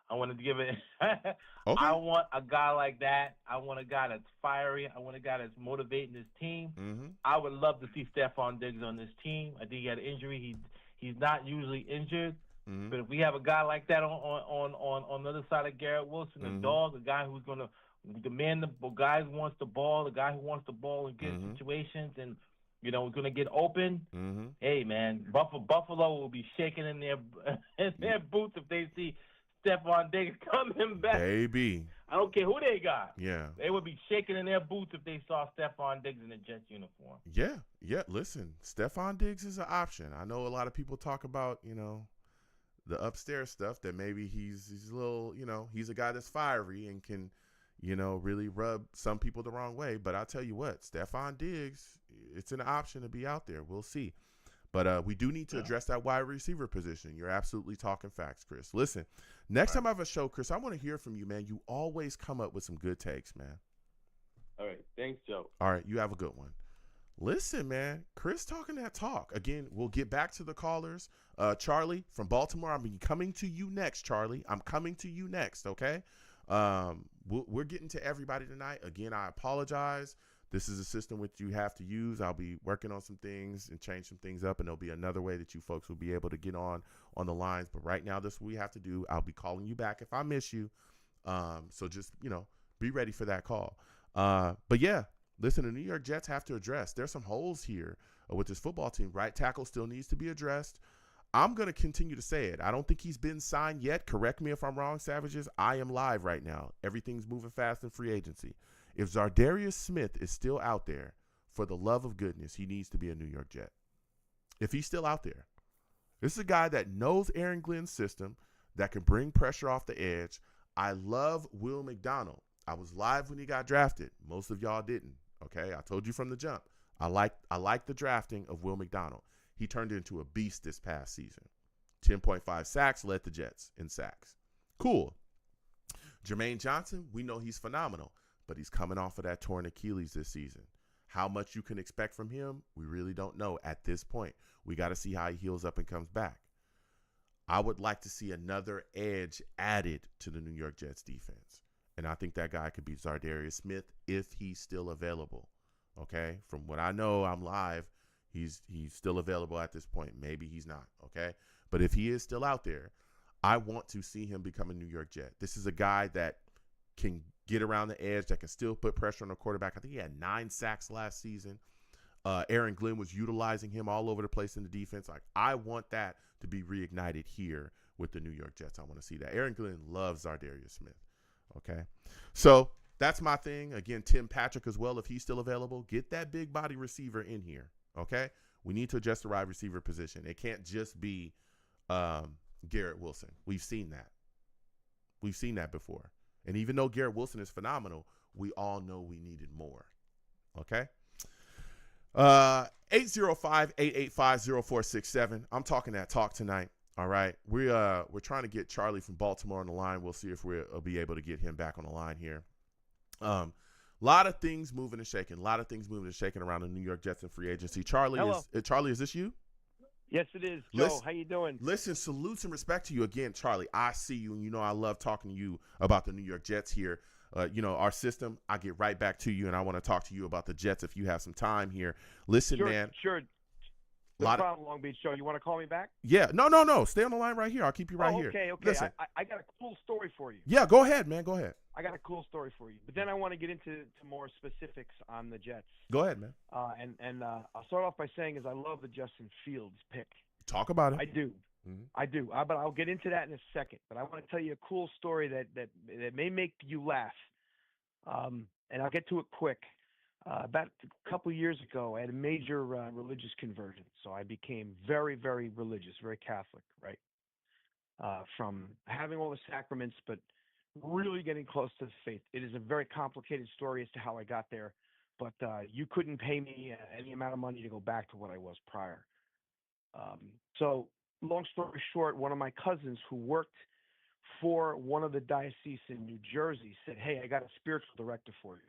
I want to give it okay. I want a guy like that. I want a guy that's fiery. I want a guy that's motivating his team. Mm-hmm. I would love to see Stephon Diggs on this team. I think he had an injury. He's not usually injured. Mm-hmm. But if we have a guy like that on the other side of Garrett Wilson, mm-hmm. a dog, a guy who's going to demand the guy who wants the ball, the guy who wants the ball in good mm-hmm. situations, and we're going to get open. Mm-hmm. Hey, man, Buffalo will be shaking in their boots if they see Stephon Diggs coming back. Baby. I don't care who they got. Yeah. They would be shaking in their boots if they saw Stephon Diggs in a Jets uniform. Yeah. Listen, Stephon Diggs is an option. I know a lot of people talk about, the upstairs stuff that maybe he's a little, he's a guy that's fiery and can, really rub some people the wrong way. But I'll tell you what, Stephon Diggs, it's an option to be out there. We'll see. But we do need to address that wide receiver position. You're absolutely talking facts, Chris. Listen, next time I have a show, Chris, I want to hear from you, man. You always come up with some good takes, man. All right. Thanks, Joe. All right. You have a good one. Listen, man, Chris talking that talk. Again, we'll get back to the callers. Charlie from Baltimore, I'm coming to you next, Charlie. I'm coming to you next, okay? We're getting to everybody tonight. Again, I apologize. This is a system which you have to use. I'll be working on some things and change some things up, and there'll be another way that you folks will be able to get on the lines. But right now, this is what we have to do. I'll be calling you back if I miss you. So just, be ready for that call. But, yeah, listen, the New York Jets have to address. There's some holes here with this football team. Right tackle still needs to be addressed. I'm going to continue to say it. I don't think he's been signed yet. Correct me if I'm wrong, Savages. I am live right now. Everything's moving fast in free agency. If Za'Darius Smith is still out there, for the love of goodness, he needs to be a New York Jet. If he's still out there. This is a guy that knows Aaron Glenn's system, that can bring pressure off the edge. I love Will McDonald. I was live when he got drafted. Most of y'all didn't, okay? I told you from the jump. I like the drafting of Will McDonald. He turned into a beast this past season. 10.5 sacks, led the Jets in sacks. Cool. Jermaine Johnson, we know he's phenomenal, but he's coming off of that torn Achilles this season. How much you can expect from him, we really don't know at this point. We got to see how he heals up and comes back. I would like to see another edge added to the New York Jets defense. And I think that guy could be Za'Darius Smith if he's still available. Okay? From what I know, I'm live. He's still available at this point. Maybe he's not. Okay? But if he is still out there, I want to see him become a New York Jet. This is a guy that can get around the edge, that can still put pressure on the quarterback. I think he had 9 sacks last season. Aaron Glenn was utilizing him all over the place in the defense. Like, I want that to be reignited here with the New York Jets. I want to see that. Aaron Glenn loves Za'Darius Smith. Okay? So that's my thing. Again, Tim Patrick as well, if he's still available. Get that big body receiver in here. Okay? We need to adjust the wide receiver position. It can't just be Garrett Wilson. We've seen that. We've seen that before. And even though Garrett Wilson is phenomenal, we all know we needed more. Okay? 805-885-0467. I'm talking that talk tonight. All right. We're trying to get Charlie from Baltimore on the line. We'll see if we'll be able to get him back on the line here. Lot of things moving and shaking. A lot of things moving and shaking around the New York Jets and free agency. Charlie, is this you? Yes, it is. Joe, how you doing? Listen, salutes and respect to you again, Charlie. I see you, and I love talking to you about the New York Jets here. Our system, I get right back to you, and I want to talk to you about the Jets if you have some time here. Listen, man. Sure. No problem, Long Beach Joe. You want to call me back? Yeah. No. Stay on the line right here. I'll keep you right here. Okay. Listen. I got a cool story for you. Yeah, go ahead, man. Go ahead. I got a cool story for you. But then I want to get into more specifics on the Jets. Go ahead, man. I'll start off by saying I love the Justin Fields pick. Talk about it. I do. Mm-hmm. I do. But I'll get into that in a second. But I want to tell you a cool story that may make you laugh. And I'll get to it quick. about a couple of years ago, I had a major religious conversion. So I became very, very religious, very Catholic, right? From having all the sacraments, but really getting close to the faith. It is a very complicated story as to how I got there, but you couldn't pay me any amount of money to go back to what I was prior. So long story short, one of my cousins who worked for one of the dioceses in New Jersey said, "Hey, I got a spiritual director for you."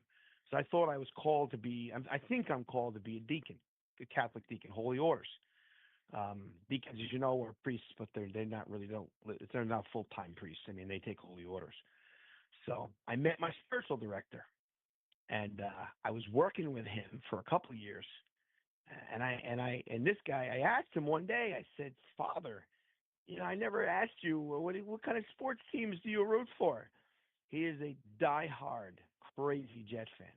So I thought I was called to be, I think I'm called to be a deacon, a Catholic deacon, holy orders. Deacons, as you know, are priests, but they're not really, they're not full-time priests. I mean, they take holy orders. So I met my spiritual director, and I was working with him for a couple of years. And this guy, I asked him one day, I said, "Father, I never asked you, what kind of sports teams do you root for?" He is a diehard, crazy Jet fan.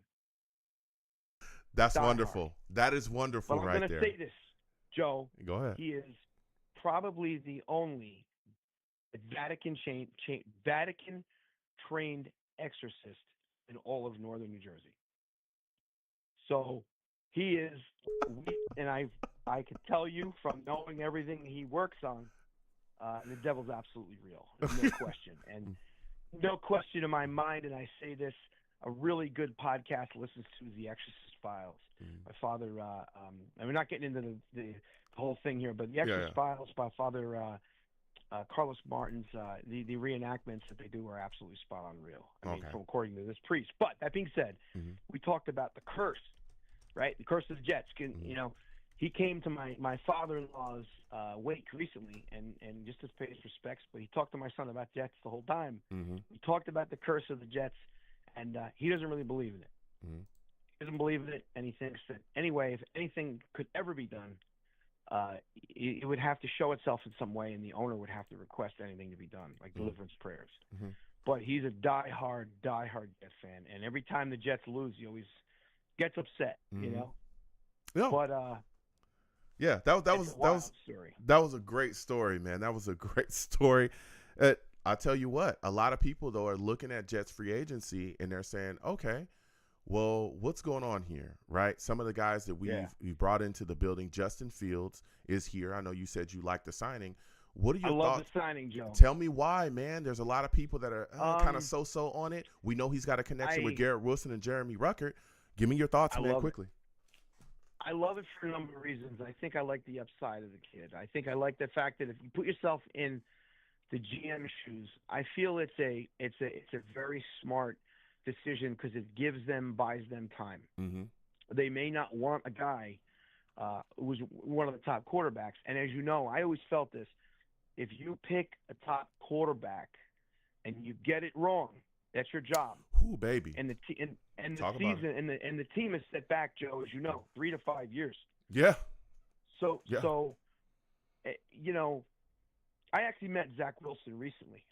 That's wonderful. That is wonderful right there. But I'm going to say this, Joe. Go ahead. He is probably the only Vatican-trained exorcist in all of northern New Jersey. So he is, and I can tell you from knowing everything he works on, the devil's absolutely real. There's no question. And no question in my mind, and I say this, a really good podcast listens to The Exorcist Files. My father, and we're not getting into the whole thing here, but The Exorcist Files by Father Carlos Martin's, the reenactments that they do are absolutely spot on real. I mean, from according to this priest. But that being said, we talked about the curse, right? The curse of the Jets. He came to my father-in-law's wake recently, and just to pay his respects, but he talked to my son about Jets the whole time. He talked about the curse of the Jets, and he doesn't really believe in it. He doesn't believe in it, and he thinks that anyway, if anything could ever be done, it would have to show itself in some way, and the owner would have to request anything to be done, like deliverance prayers. But he's a diehard Jets fan, and every time the Jets lose, he always gets upset, Yeah. But yeah, that was a great story, man. That was a great story. I tell you what, a lot of people though are looking at Jets free agency and they're saying, okay, well, what's going on here, right? Some of the guys that we've brought into the building, Justin Fields is here. I know you said you liked the signing. What are your thoughts? I love the signing, Joe. Tell me why, man. There's a lot of people that are kind of so-so on it. We know he's got a connection with Garrett Wilson and Jeremy Ruckert. Give me your thoughts, man, quickly. I love it for a number of reasons. I think I like the upside of the kid. I think I like the fact that if you put yourself in the GM shoes, I feel it's a very smart decision because it buys them time. They may not want a guy who was one of the top quarterbacks. And as you know, I always felt this. If you pick a top quarterback and you get it wrong, that's your job. Ooh, baby. And the season and the team is set back, Joe, as you know, 3 to 5 years. Yeah. So I actually met Zach Wilson recently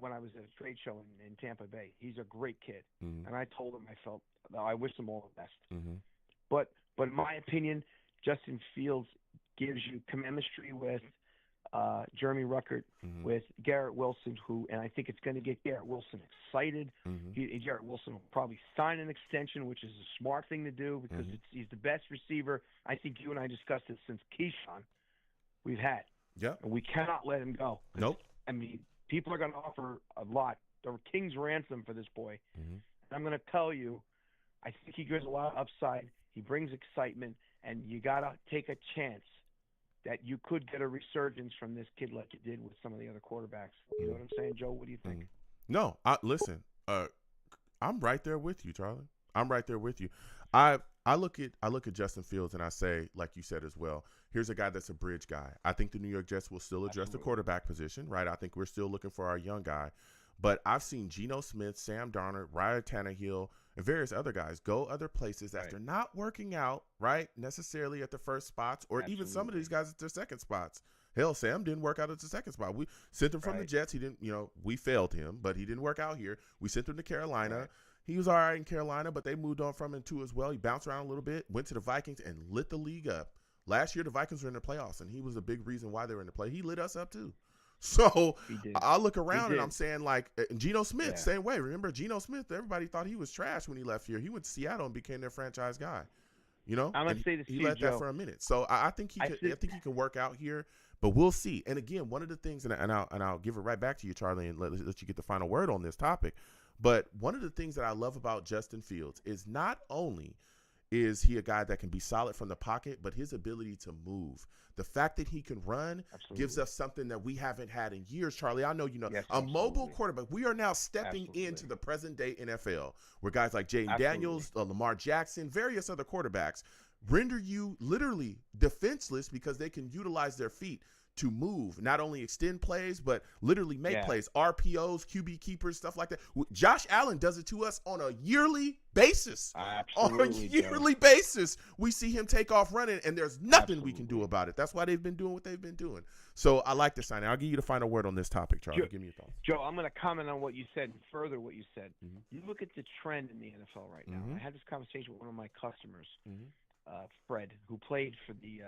when I was at a trade show in Tampa Bay. He's a great kid, and I told him I wish him all the best. But in my opinion, Justin Fields gives you chemistry with Jeremy Ruckert, with Garrett Wilson, and I think it's going to get Garrett Wilson excited. Garrett Wilson will probably sign an extension, which is a smart thing to do because he's the best receiver. I think you and I discussed it since Keyshawn we've had. Yeah. And we cannot let him go. Nope. I mean, people are going to offer a lot. The king's ransom for this boy. And I'm going to tell you, I think he gives a lot of upside. He brings excitement, and you got to take a chance that you could get a resurgence from this kid like you did with some of the other quarterbacks. You know what I'm saying, Joe? What do you think? No, listen. I'm right there with you, Charlie. I'm right there with you. I look at Justin Fields and I say, like you said as well, here's a guy that's a bridge guy. I think the New York Jets will still address the quarterback position, right? I think we're still looking for our young guy. But I've seen Geno Smith, Sam Darnold, Ryan Tannehill, and various other guys go other places after not working out, right, necessarily at the first spots, or even some of these guys at their second spots. Hell, Sam didn't work out at the second spot. We sent him from the Jets. He didn't, we failed him, but he didn't work out here. We sent him to Carolina. He was all right in Carolina, but they moved on from him too as well. He bounced around a little bit, went to the Vikings, and lit the league up. Last year, the Vikings were in the playoffs, and he was a big reason why they were in the play. He lit us up too. So He did. I look around did. and I'm saying, like, Geno Smith, Yeah. same way. Remember Geno Smith? Everybody thought he was trash when he left here. He went to Seattle and became their franchise guy. You know, I'm gonna and say this he to you, led Joe. that for a minute. So I think I think he can work out here, but we'll see. And again, one of the things, and I'll give it right back to you, Charlie, and let you get the final word on this topic. But one of the things that I love about Justin Fields is not only is he a guy that can be solid from the pocket, but his ability to move. The fact that he can run gives us something that we haven't had in years, Charlie. I know you know. Yes, a mobile quarterback. We are now stepping into the present day NFL where guys like Jaden Daniels, Lamar Jackson, various other quarterbacks render you literally defenseless because they can utilize their feet to move, not only extend plays, but literally make plays, RPOs, QB keepers, stuff like that. Josh Allen does it to us on a yearly basis. Absolutely, on a yearly basis, we see him take off running, and there's nothing we can do about it. That's why they've been doing what they've been doing. So I like the signing. I'll give you the final word on this topic, Charlie. Give me your thoughts. Joe, I'm going to comment on what you said and further what you said. You look at the trend in the NFL right now. I had this conversation with one of my customers, Fred, who played for the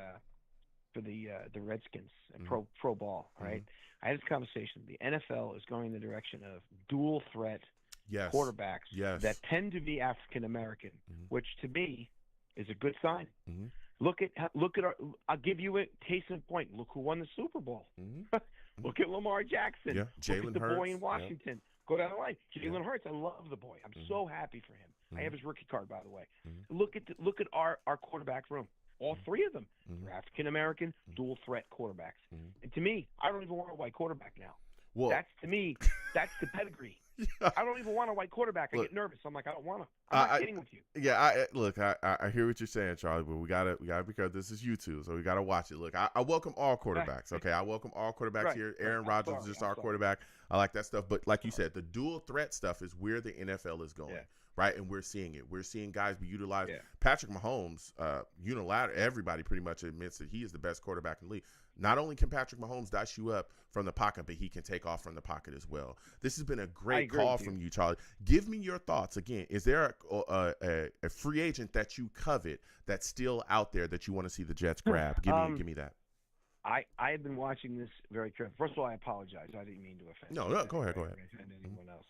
Redskins and pro ball, right? I had this conversation. The NFL is going in the direction of dual threat quarterbacks that tend to be African American, which to me is a good sign. Look at our. I'll give you a case in point. Look who won the Super Bowl. Look at Lamar Jackson. Yeah, Look at the Hurts. boy in Washington. Go down the line. Jalen Hurts. I love the boy. I'm so happy for him. I have his rookie card, by the way. Look at our quarterback room. All three of them are African American, dual threat quarterbacks. And to me, I don't even want a white quarterback now. Well, that's to me, that's the pedigree. I don't even want a white quarterback. I get nervous. I'm like, I don't want to. I'm not kidding with you. Yeah, I hear what you're saying, Charlie, but we gotta because this is YouTube, so we gotta watch it. Look, I welcome all quarterbacks. Okay, I welcome all quarterbacks here. Aaron Rodgers is just our quarterback. I like that stuff, but like you said, the dual threat stuff is where the NFL is going. Right, and we're seeing it. We're seeing guys be utilized. Patrick Mahomes, unilateral. Everybody pretty much admits that he is the best quarterback in the league. Not only can Patrick Mahomes dice you up from the pocket, but he can take off from the pocket as well. This has been a great call from you, Charlie. Give me your thoughts. Again, is there a free agent that you covet that's still out there that you want to see the Jets grab? Give me that. I have been watching this very carefully. First of all, I apologize. I didn't mean to offend. No, go ahead. Offend anyone else.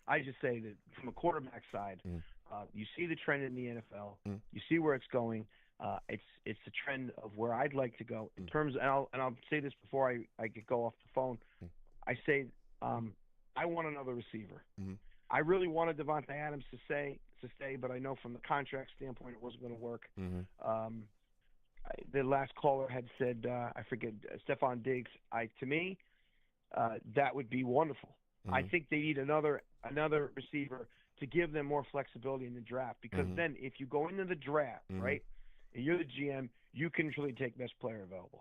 I just say that from a quarterback side, you see the trend in the NFL. You see where it's going. It's the trend of where I'd like to go in terms. And I'll say this before I go off the phone. I say I want another receiver. I really wanted Devontae Adams to stay, but I know from the contract standpoint it wasn't going to work. The last caller had said, I forget, Stephon Diggs. To me, that would be wonderful. I think they need another receiver to give them more flexibility in the draft because then if you go into the draft, right, and you're the GM, you can really take best player available.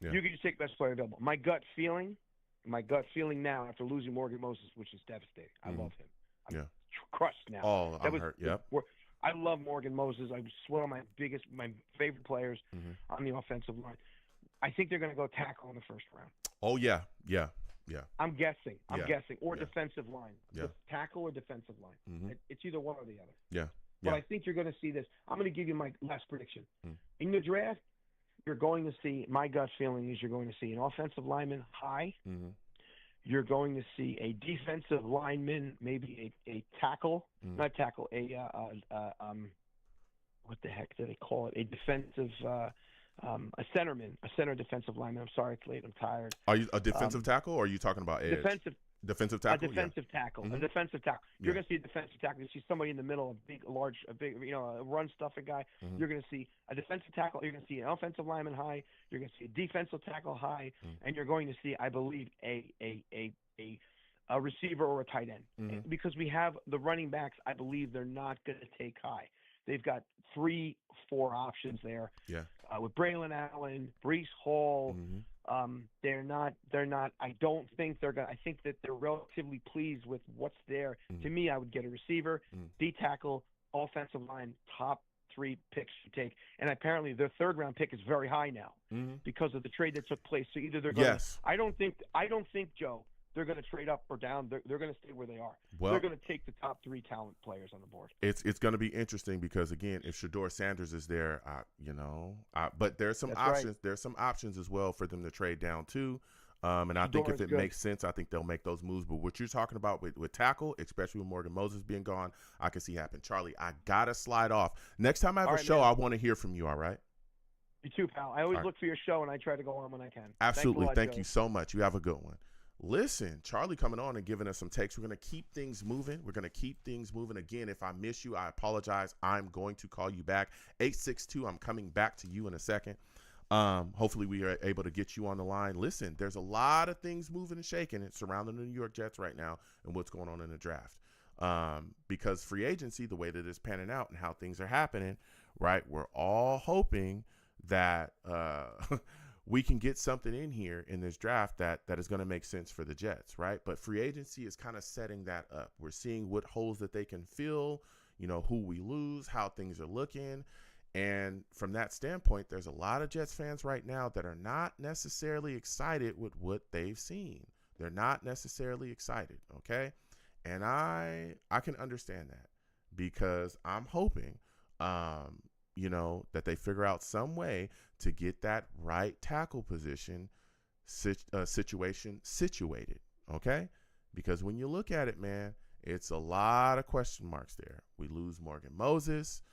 You can just take best player available. My gut feeling now after losing Morgan Moses, which is devastating. I love him. I'm crushed now. Oh, I'm hurt. Yep. I love Morgan Moses. I was one of my favorite players on the offensive line. I think they're going to go tackle in the first round. Oh yeah. I'm guessing. Or defensive line. Tackle or defensive line. It's either one or the other. Yeah. But I think you're going to see this. I'm going to give you my last prediction. In the draft, you're going to see, my gut feeling is you're going to see an offensive lineman high. You're going to see a defensive lineman, maybe a tackle, not tackle, what the heck do they call it? A defensive, a centerman, a center defensive lineman. I'm sorry, it's late. I'm tired. Are you a defensive tackle, or are you talking about edge? Defensive tackle. A defensive tackle. A defensive tackle. You're going to see a defensive tackle. You see somebody in the middle, a run stuffing guy. You're going to see a defensive tackle. You're going to see an offensive lineman high. You're going to see a defensive tackle high, and you're going to see, I believe, a receiver or a tight end. Because we have the running backs, I believe they're not going to take high. They've got 3-4 options there. With Braylon Allen, Breece Hall. They're not. I don't think they're going. I think that they're relatively pleased with what's there. To me, I would get a receiver, D tackle, offensive line, top 3 picks to take. And apparently, their third round pick is very high now because of the trade that took place. So either they're going. Yes. I don't think Joe. They're going to trade up or down. They're going to stay where they are. Well, they're going to take the top 3 talent players on the board. It's going to be interesting because, again, if Shedeur Sanders is there, but there's some options. Right. There's some options as well for them to trade down too. And I think if Shedeur's it good. makes sense, I think they'll make those moves. But what you're talking about with tackle, especially with Morgan Moses being gone, I can see happen. Charlie, I got to slide off. Next time I have All a right, show, man. I want to hear from you, all right? You too, pal. I always All right. look for your show, and I try to go on when I can. Absolutely. Thanks a lot, Thank Joe. you so much. You have a good one. Listen, Charlie coming on and giving us some takes. We're going to keep things moving. We're going to keep things moving. Again, if I miss you, I apologize. I'm going to call you back. 862, I'm coming back to you in a second. Hopefully we are able to get you on the line. Listen, there's a lot of things moving and shaking and surrounding the New York Jets right now and what's going on in the draft. Because free agency, the way that it's panning out and how things are happening, right, we're all hoping that we can get something in here in this draft that is going to make sense for the Jets, right? But free agency is kind of setting that up. We're seeing what holes that they can fill, who we lose, how things are looking. And from that standpoint, there's a lot of Jets fans right now that are not necessarily excited with what they've seen. They're not necessarily excited, okay? And I can understand that because I'm hoping, that they figure out some way to get that right tackle position situation situated, okay? Because when you look at it, man, it's a lot of question marks there. We lose Morgan Moses.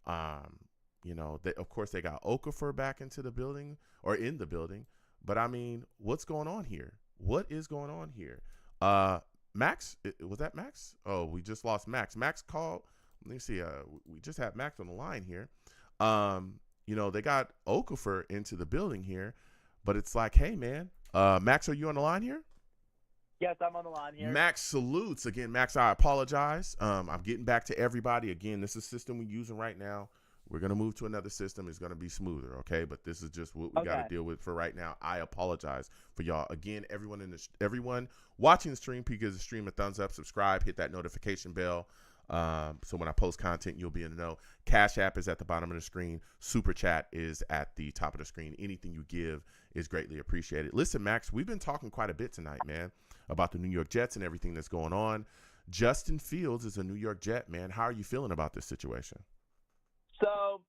Of course, they got Okafor back into the building or in the building. But, I mean, what's going on here? What is going on here? Max, was that Max? Oh, we just lost Max. Max called. Let me see. We just had Max on the line here. They got Okafor into the building here. But it's like, hey, man, Max, are you on the line here? Yes, I'm on the line here. Max salutes. Again, Max, I apologize. I'm getting back to everybody. Again, this is the system we're using right now. We're going to move to another system. It's going to be smoother, okay? But this is just what we got to deal with for right now. I apologize for y'all. Again, everyone watching the stream, please give the stream a thumbs up, subscribe, hit that notification bell. So when I post content, you'll be in the know. Cash App is at the bottom of the screen. Super Chat is at the top of the screen. Anything you give is greatly appreciated. Listen, Max, we've been talking quite a bit tonight, man, about the New York Jets and everything that's going on. Justin Fields is a New York Jet, man. How are you feeling about this situation? So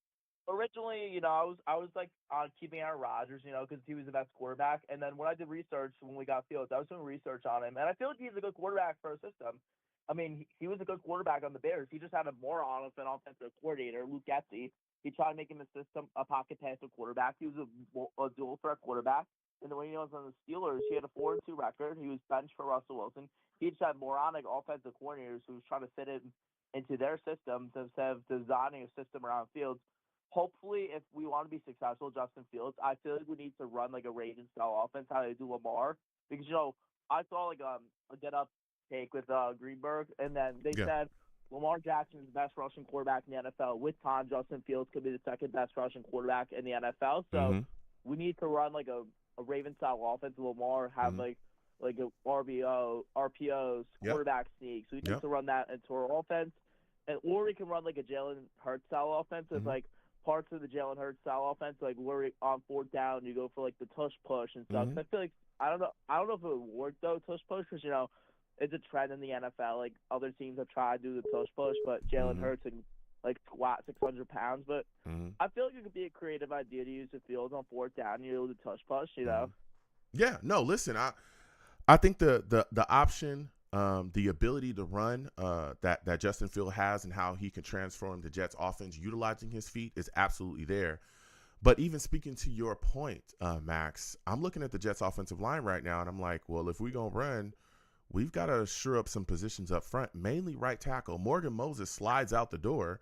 originally, I was like on keeping Aaron Rodgers, because he was the best quarterback. And then when I did research when we got Fields, I was doing research on him, and I feel like he's a good quarterback for a system. I mean, he was a good quarterback on the Bears. He just had a moron of an offensive coordinator, Luke Getsy. He tried to make him a pocket passer quarterback. He was a dual threat quarterback. And then when he was on the Steelers, he had a 4-2 record. He was benched for Russell Wilson. He just had moronic offensive coordinators who was trying to fit him into their systems instead of designing a system around Fields. Hopefully, if we want to be successful, Justin Fields, I feel like we need to run like a Ravens-style offense, how they do Lamar. Because, I saw like a get-up take with Greenberg, and then they said Lamar Jackson is the best rushing quarterback in the NFL. With time, Justin Fields could be the second best rushing quarterback in the NFL. So we need to run like a Ravens-style offense. Lamar have like a RPOs, quarterback sneaks. So we need to run that into our offense. Or we can run like a Jalen Hurts style offense with like parts of the Jalen Hurts style offense, like where on fourth down you go for like the tush push and stuff. So I feel like I don't know if it would work though, tush push, because it's a trend in the NFL. Like other teams have tried to do the tush push, but Jalen Hurts and like squat 600 pounds. But I feel like it could be a creative idea to use the field on fourth down. The tush push, Yeah. No. Listen, I think the option. The ability to run that Justin Fields has and how he can transform the Jets offense utilizing his feet is absolutely there. But even speaking to your point, Max, I'm looking at the Jets offensive line right now and I'm like, well, if we're going to run, we've got to shore up some positions up front, mainly right tackle. Morgan Moses slides out the door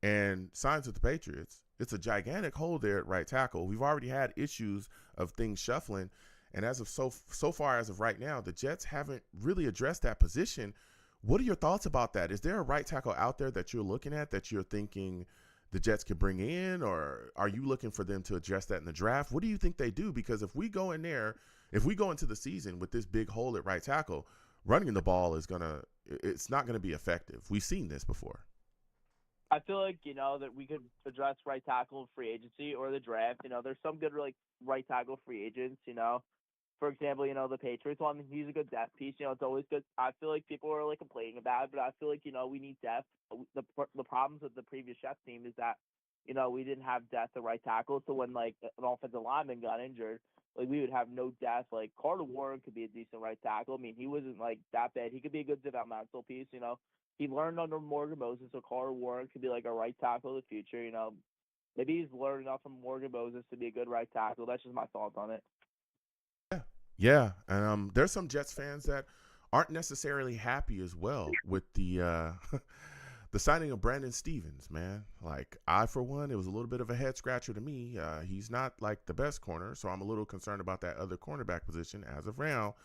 and signs with the Patriots. It's a gigantic hole there at right tackle. We've already had issues of things shuffling. And as of so far as of right now, the Jets haven't really addressed that position. What are your thoughts about that? Is there a right tackle out there that you're looking at that you're thinking the Jets could bring in, or are you looking for them to address that in the draft? What do you think they do? Because if we go into the season with this big hole at right tackle, running the ball it's not going to be effective. We've seen this before. I feel like, that we could address right tackle in free agency or the draft. There's some good right tackle free agents, For example, the Patriots one, he's a good depth piece. It's always good. I feel like people are complaining about it, but I feel like, we need depth. The problems with the previous Chef team is that you know, we didn't have depth at right tackle. So when like an offensive lineman got injured, like we would have no depth. Like Carter Warren could be a decent right tackle. I mean, he wasn't like that bad. He could be a good developmental piece. You know, he learned under Morgan Moses, so Carter Warren could be like a right tackle in the future. You know, maybe he's learning enough from Morgan Moses to be a good right tackle. That's just my thoughts on it. Yeah, and there's some Jets fans that aren't necessarily happy as well with the the signing of Brandon Stephens, man. Like, I, for one, it was a little bit of a head scratcher to me. He's not like the best corner, so I'm a little concerned about that other cornerback position as of now.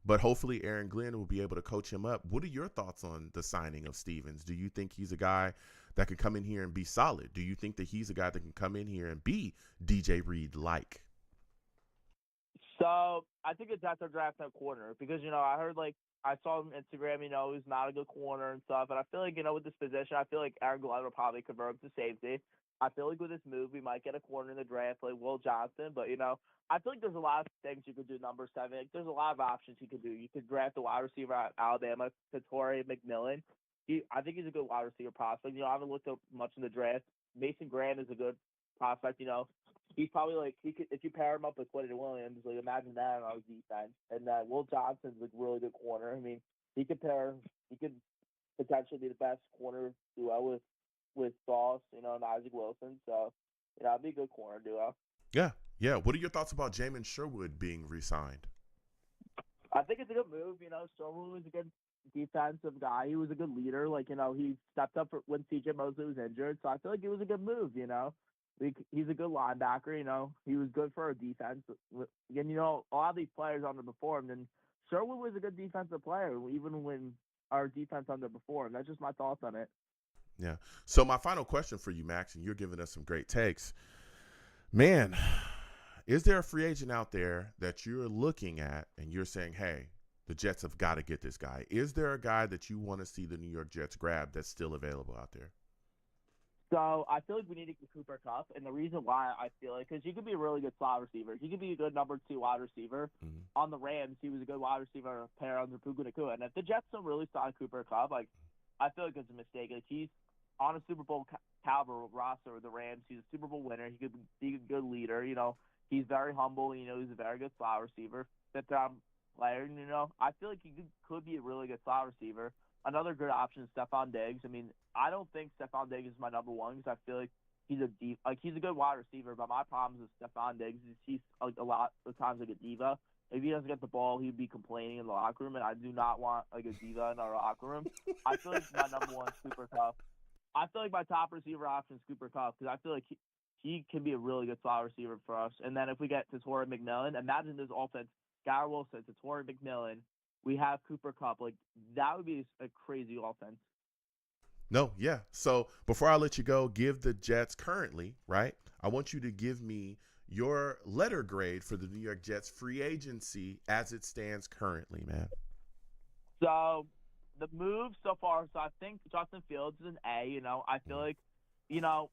But hopefully Aaron Glenn will be able to coach him up. What are your thoughts on the signing of Stephens? Do you think he's a guy that can come in here and be solid? Do you think that he's a guy that can come in here and be DJ Reed-like? So I think it's after drafting a corner because, you know, I heard like I saw him on Instagram, you know, he's not a good corner and stuff. And I feel like, you know, with this position, I feel like Aaron Glenn will probably convert to safety. I feel like with this move, we might get a corner in the draft like Will Johnson. But, you know, I feel like there's a lot of things you could do, number 7. Like, there's a lot of options you could do. You could draft a wide receiver out of Alabama, Torrey McMillan. I think he's a good wide receiver prospect. You know, I haven't looked up much in the draft. Mason Graham is a good prospect, you know. He's probably like he could if you pair him up with Quentin Williams, like imagine that on our defense. And Will Johnson's a really good corner. I mean, he could potentially be the best corner duo with Sauce, you know, and Isaac Wilson. So, you know, it'd be a good corner duo. Yeah, yeah. What are your thoughts about Jamin Sherwood being re-signed? I think it's a good move. You know, Sherwood was a good defensive guy. He was a good leader. Like, you know, he stepped up when C.J. Mosley was injured. So I feel like it was a good move. You know. He's a good linebacker, you know. He was good for our defense. And, you know, a lot of these players underperformed, and Sherwood was a good defensive player, even when our defense underperformed. That's just my thoughts on it. Yeah. So my final question for you, Max, and you're giving us some great takes. Man, is there a free agent out there that you're looking at and you're saying, hey, the Jets have got to get this guy? Is there a guy that you want to see the New York Jets grab that's still available out there? So I feel like we need to get Cooper Kupp, and the reason why I feel like because he could be a really good slot receiver. He could be a good number 2 wide receiver. Mm-hmm. On the Rams, he was a good wide receiver pair under Puka Nacua. And if the Jets don't really sign Cooper Kupp, like I feel like it's a mistake. Like he's on a Super Bowl caliber roster with the Rams. He's a Super Bowl winner. He could be a good leader. You know, he's very humble. You know, he's a very good slot receiver, 5th-round player. And, you know, I feel like he could be a really good slot receiver. Another good option is Stephon Diggs. I mean, I don't think Stephon Diggs is my number 1 because I feel like he's a good wide receiver. But my problem with Stephon Diggs is he's like a lot of times like a diva. If he doesn't get the ball, he'd be complaining in the locker room, and I do not want like a diva in our locker room. I feel like my number 1 is Cooper Kupp. I feel like my top receiver option is Cooper Kupp because I feel like he can be a really good slot receiver for us. And then if we get to Torrey McMillan, imagine this offense: Garrett Wilson to Torrey McMillan. We have Cooper Kupp. Like, that would be a crazy offense. No, yeah. So before I let you go, give the Jets currently, right? I want you to give me your letter grade for the New York Jets free agency as it stands currently, man. So the move so far, so I think Justin Fields is an A. You know, I feel like, you know,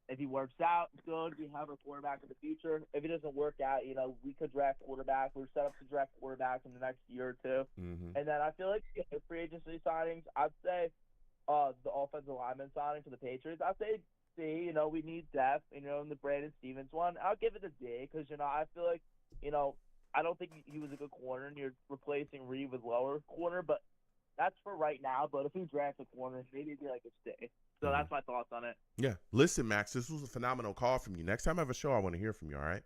if he works out, good. We have a quarterback in the future. If he doesn't work out, you know, we could draft quarterback. We're set up to draft quarterback in the next year or two. Mm-hmm. And then I feel like the free agency signings, I'd say the offensive lineman signing for the Patriots, I'd say C. You know, we need depth, you know, in the Brandon Stephens one. I'll give it a D because, you know, I feel like, you know, I don't think he was a good corner, and you're replacing Reed with lower corner, but that's for right now. But if we draft a corner, maybe it'd be like a stay. So that's my thoughts on it. Yeah. Listen, Max, this was a phenomenal call from you. Next time I have a show, I want to hear from you, all right?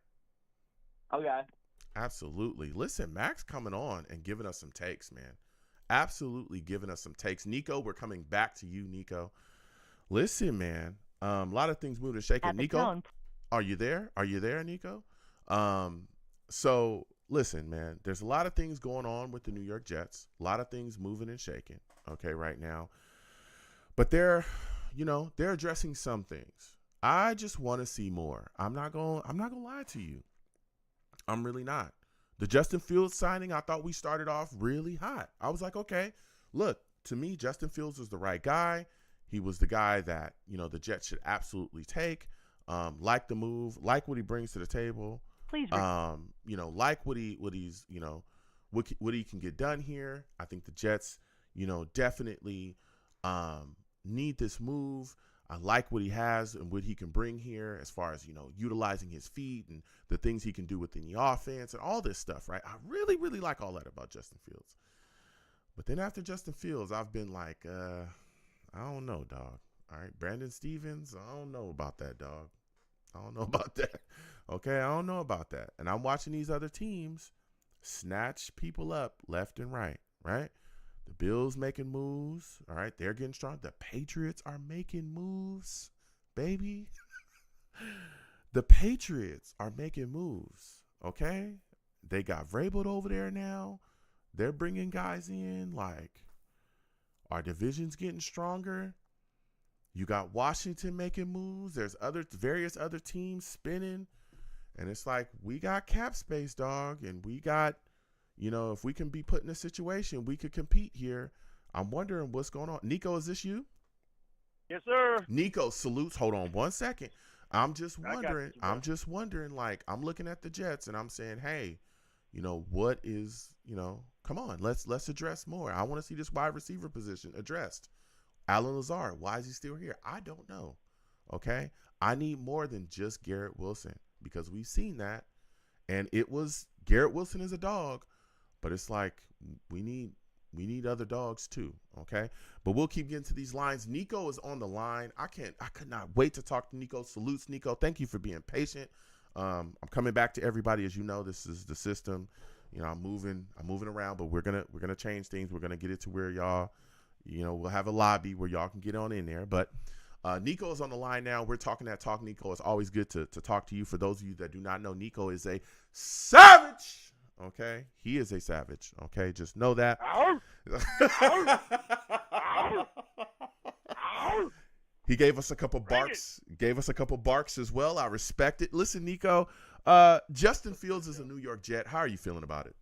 Okay. Absolutely. Listen, Max coming on and giving us some takes, man. Absolutely giving us some takes. Nico, we're coming back to you, Nico. Listen, man, a lot of things moving and shaking. Nico, are you there? Are you there, Nico? So, listen, man, there's a lot of things going on with the New York Jets. A lot of things moving and shaking, okay, right now. But they're addressing some things. I just want to see more. I'm not going to lie to you. I'm really not. The Justin Fields signing, I thought we started off really hot. I was like, okay, look, to me, Justin Fields was the right guy. He was the guy that, you know, the Jets should absolutely take. Like the move, like what he brings to the table. Please. You know, like what he's, you know, what he can get done here. I think the Jets, you know, definitely need this move. I like what he has and what he can bring here as far as, utilizing his feet and the things he can do within the offense and all this stuff, right? I really, really like all that about Justin Fields. But then after Justin Fields, I've been like, I don't know, dog. All right, Brandon Stevens, I don't know about that, dog. I don't know about that. Okay, I don't know about that. And I'm watching these other teams snatch people up left and right, right? The Bills making moves, all right? They're getting strong. The Patriots are making moves, baby. The Patriots are making moves, okay? They got Vrabel over there now. They're bringing guys in. Like, our division's getting stronger. You got Washington making moves. There's various other teams spinning. And it's like, we got cap space, dog. And we got, if we can be put in a situation, we could compete here. I'm wondering what's going on. Nico, is this you? Yes, sir. Nico, salutes. Hold on one second. I'm just wondering, like, I'm looking at the Jets and I'm saying, hey, what is, come on, let's address more. I want to see this wide receiver position addressed. Allen Lazard, why is he still here? I don't know. Okay. I need more than just Garrett Wilson, because we've seen that. And it was Garrett Wilson is a dog, but it's like we need other dogs too. Okay. But we'll keep getting to these lines. Nico is on the line. I could not wait to talk to Nico. Salutes, Nico. Thank you for being patient. I'm coming back to everybody. As you know, this is the system. I'm moving around, but we're gonna change things. We're gonna get it to where y'all, we'll have a lobby where y'all can get on in there. But Nico is on the line now. We're talking that talk, Nico. It's always good to talk to you. For those of you that do not know, Nico is a savage. Okay, he is a savage. Okay, just know that. He gave us a couple barks as well. I respect it. Listen, Nico, Justin Fields is a New York Jet. How are you feeling about it?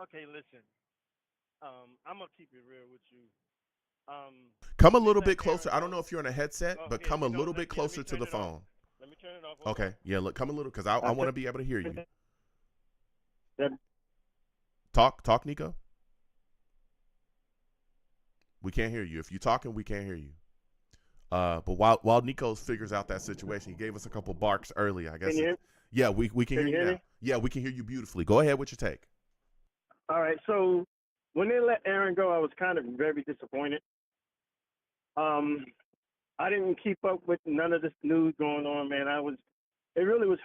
Okay, listen. I'm going to keep it real with you. Come a little bit closer. I don't know if you're on a headset, but come a little bit closer to the phone. Let me turn it off. Okay. Yeah, look, come a little, because I want to be able to hear you. Talk, Nico. We can't hear you. If you're talking, we can't hear you. But while Nico figures out that situation, he gave us a couple barks early, I guess. Yeah, we can hear you now. Yeah, we can hear you beautifully. Go ahead with your take. All right, so when they let Aaron go, I was kind of very disappointed. I didn't keep up with none of this news going on, man. It really was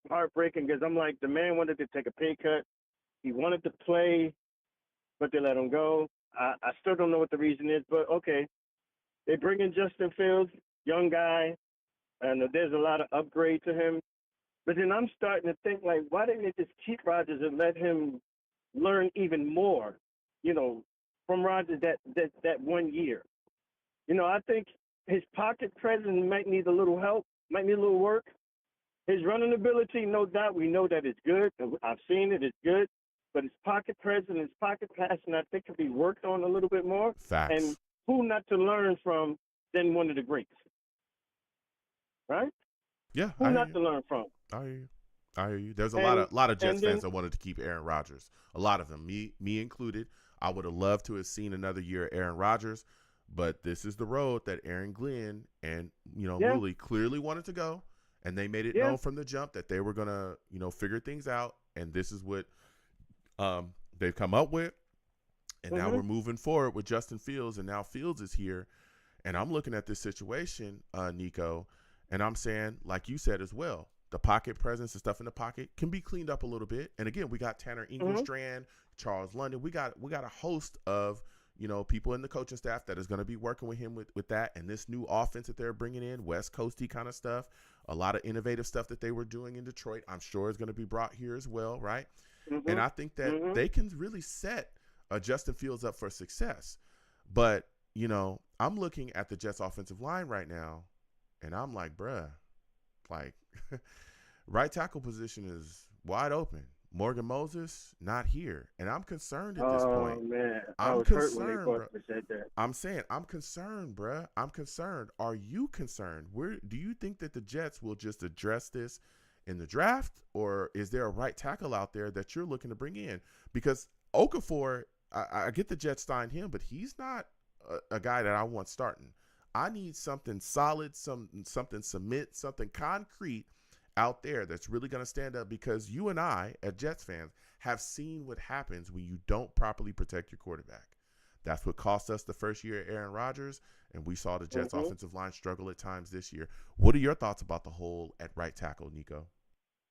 heartbreaking, because I'm like, the man wanted to take a pay cut. He wanted to play, but they let him go. I still don't know what the reason is, but okay. They bring in Justin Fields, young guy, and there's a lot of upgrade to him. But then I'm starting to think, like, why didn't they just keep Rodgers and let him learn even more, from Rodgers that 1 year? I think his pocket presence might need a little help, might need a little work. His running ability, no doubt, we know that it's good. I've seen it, it's good. But his pocket presence, his pocket passing, I think could be worked on a little bit more. Facts. And who not to learn from than one of the greats, right? Yeah. Who not to learn from? I hear you. There's a lot of Jets fans that wanted to keep Aaron Rodgers. A lot of them, me included. I would have loved to have seen another year of Aaron Rodgers, but this is the road that Aaron Glenn and Mooley clearly wanted to go, and they made it known from the jump that they were gonna figure things out, and this is what they've come up with. And now we're moving forward with Justin Fields, and now Fields is here. And I'm looking at this situation, Nico, and I'm saying, like you said as well, the pocket presence and stuff in the pocket can be cleaned up a little bit. And again, we got Tanner Engelstrand, Charles London. We got a host of, people in the coaching staff that is going to be working with him with that. And this new offense that they're bringing in, West Coasty kind of stuff, a lot of innovative stuff that they were doing in Detroit, I'm sure is going to be brought here as well, right? And I think that they can really set Justin Fields up for success. But, I'm looking at the Jets offensive line right now, and I'm like, bruh, like, right tackle position is wide open. Morgan Moses, not here. And I'm concerned at this point. Oh, man. I'm concerned, bro. I'm saying, I'm concerned, bruh. I'm concerned. Are you concerned? Do you think that the Jets will just address this in the draft, or is there a right tackle out there that you're looking to bring in? Because Okafor, I get the Jets signed him, but he's not a guy that I want starting. I need something solid, something something concrete out there that's really going to stand up, because you and I, as Jets fans, have seen what happens when you don't properly protect your quarterback. That's what cost us the first year of Aaron Rodgers, and we saw the Jets offensive line struggle at times this year. What are your thoughts about the hole at right tackle, Nico?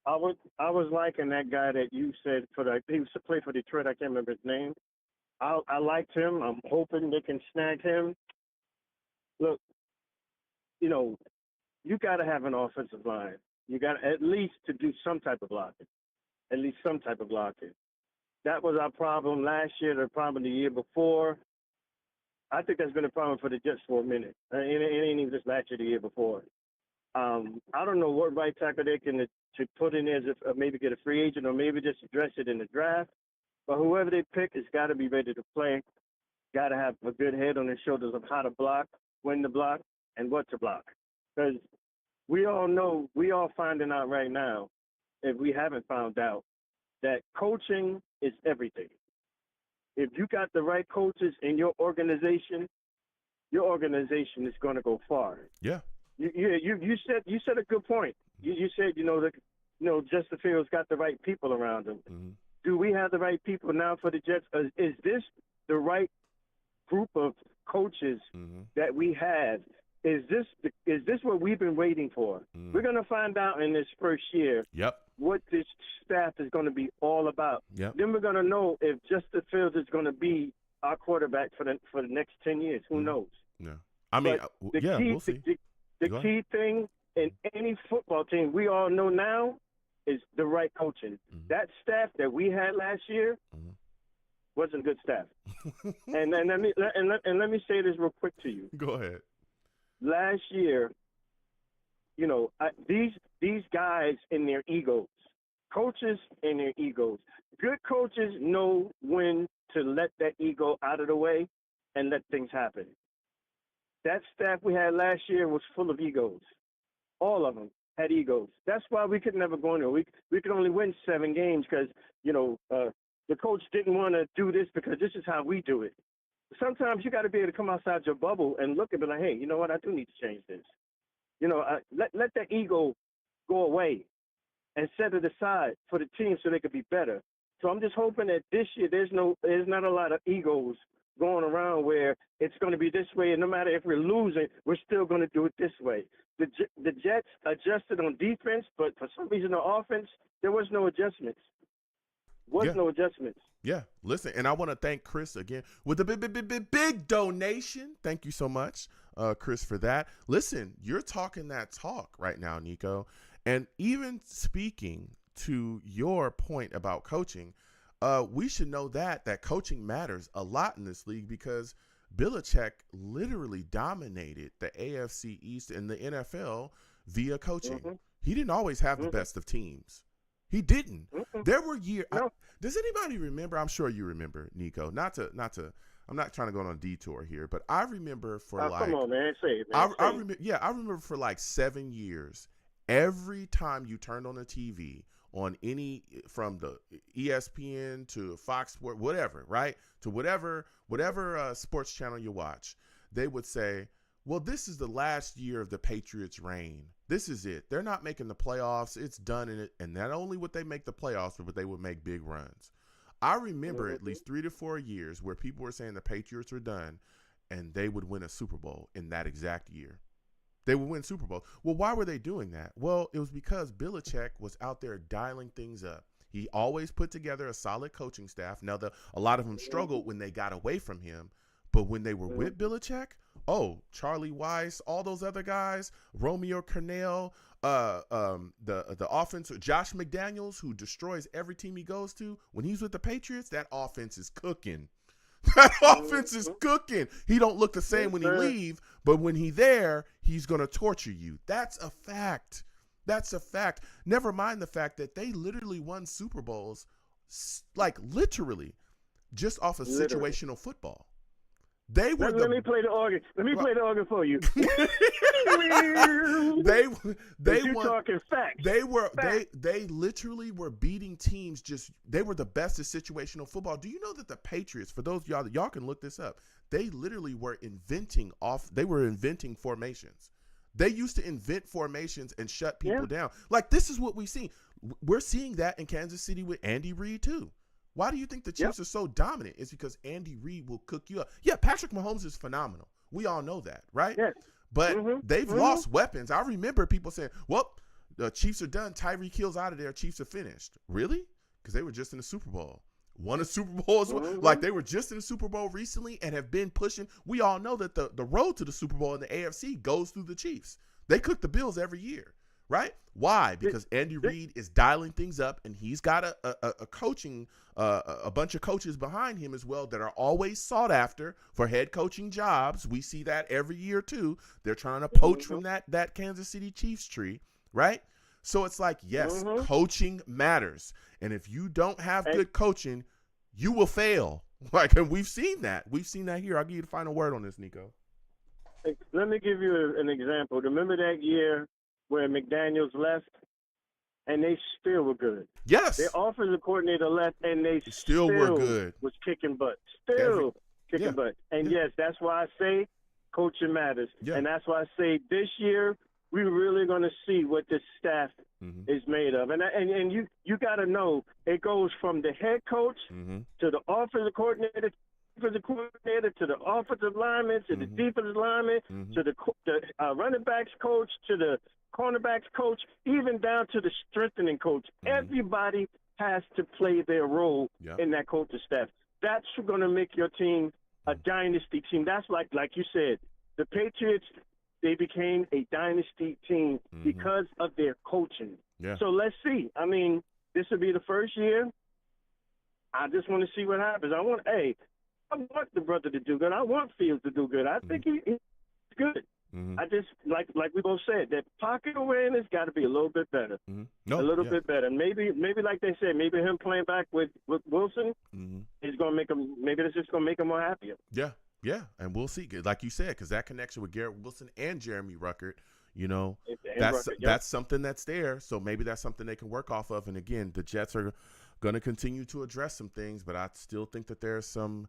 I was liking that guy that you said he used to play for Detroit. I can't remember his name. I liked him. I'm hoping they can snag him. Look, you got to have an offensive line. You got at least to do some type of blocking. At least some type of blocking. That was our problem last year, the problem the year before. I think that's been a problem for the Jets for a minute. It ain't even just last year, the year before. I don't know what right tackle they can to put in there, maybe get a free agent or maybe just address it in the draft. But whoever they pick has got to be ready to play. Got to have a good head on their shoulders of how to block, when to block, and what to block. Because we all finding out right now, if we haven't found out, that coaching is everything. If you got the right coaches in your organization is going to go far. Yeah. You said a good point. You said Justin Fields got the right people around him. Mm-hmm. Do we have the right people now for the Jets? Is this the right group of coaches that we have? Is this what we've been waiting for? We're going to find out in this first year what this staff is going to be all about. Yep. Then we're going to know if Justin Fields is going to be our quarterback for the next 10 years. Who knows? Yeah. I mean, we'll see. The key thing in any football team, we all know now, is the right coaching. That staff that we had last year wasn't good staff. and let me say this real quick to you. Go ahead. Last year, these guys in their egos, coaches in their egos. Good coaches know when to let that ego out of the way and let things happen. That staff we had last year was full of egos. All of them had egos. That's why we could never go in there. We could only win 7 games because, the coach didn't want to do this because this is how we do it. Sometimes you got to be able to come outside your bubble and look and be like, hey, you know what? I do need to change this. Let that ego go away and set it aside for the team so they could be better. So I'm just hoping that this year there's not a lot of egos going around where it's going to be this way, and no matter if we're losing, we're still going to do it this way. The Jets adjusted on defense, but for some reason on offense, there was no adjustments. No adjustments. Yeah, listen, and I want to thank Chris again with a big donation. Thank you so much, Chris, for that. Listen, you're talking that talk right now, Nico, and even speaking to your point about coaching, we should know that coaching matters a lot in this league, because Belichick literally dominated the AFC East and the NFL via coaching. He didn't always have the best of teams. He didn't. There were years. Does anybody remember? I'm sure you remember, Nico. Not to. I'm not trying to go on a detour here, but I remember for come on, man. Say it, man. I remember for like 7 years, every time you turned on the TV on any, from the ESPN to Fox Sports, whatever, right, to whatever sports channel you watch, they would say, well, this is the last year of the Patriots' reign. This is it. They're not making the playoffs. It's done in it. And not only would they make the playoffs, but they would make big runs. I remember at least 3 to 4 years where people were saying the Patriots were done and they would win a Super Bowl in that exact year. They would win Super Bowl. Well, why were they doing that? Well, it was because Belichick was out there dialing things up. He always put together a solid coaching staff. Now, a lot of them struggled when they got away from him. But when they were with Belichick, Charlie Weiss, all those other guys, Romeo Cornell, the offense, Josh McDaniels, who destroys every team he goes to. When he's with the Patriots, that offense is cooking. That offense is cooking. He don't look the same when he leave, but when he's there, he's going to torture you. That's a fact. That's a fact. Never mind the fact that they literally won Super Bowls, like literally, just off of situational football. They were. Let me play the organ. Let me play the organ for you. They won. Talking facts. They literally were beating teams. They were the best at situational football. Do you know that the Patriots, for those y'all can look this up, they literally were inventing formations. They used to invent formations and shut people down. Like, this is what we've seen. We're seeing that in Kansas City with Andy Reid too. Why do you think the Chiefs are so dominant? It's because Andy Reid will cook you up. Yeah, Patrick Mahomes is phenomenal. We all know that, right? Yeah. But they've lost weapons. I remember people saying, well, the Chiefs are done. Tyreek Hill's out of there. Chiefs are finished. Really? Because they were just in the Super Bowl. Won a Super Bowl as well. Like, they were just in the Super Bowl recently and have been pushing. We all know that the road to the Super Bowl in the AFC goes through the Chiefs. They cook the Bills every year, right? Why? Because Andy Reid is dialing things up, and he's got a coaching, a bunch of coaches behind him as well that are always sought after for head coaching jobs. We see that every year too. They're trying to poach from that Kansas City Chiefs tree, right? So it's like, yes, coaching matters. And if you don't have good coaching, you will fail. Like, and we've seen that. We've seen that here. I'll give you the final word on this, Nico. Let me give you an example. Remember that year where McDaniels left and they still were good? Yes. Their offensive coordinator left and they still were good. Was kicking butt. Still kicking butt. And yes, that's why I say coaching matters. Yeah. And that's why I say this year we're really going to see what this staff is made of. And you got to know it goes from the head coach to the offensive coordinator to the offensive lineman to the defensive lineman to the running backs coach to the cornerbacks coach, even down to the strengthening coach. Everybody has to play their role in that coaching staff. That's going to make your team a dynasty team. That's like you said, the Patriots, they became a dynasty team because of their coaching. Yeah. So let's see. I mean, this will be the first year. I just want to see what happens. I want the brother to do good. I want Fields to do good. I think he's good. I just, like we both said, that pocket awareness got to be a little bit better. A little bit better. Maybe like they said, maybe him playing back with Wilson is going to make him, maybe it's just going to make him more happier. Yeah. Yeah, and we'll see. Like you said, because that connection with Garrett Wilson and Jeremy Ruckert, that's something that's there. So maybe that's something they can work off of. And again, the Jets are going to continue to address some things, but I still think that there's some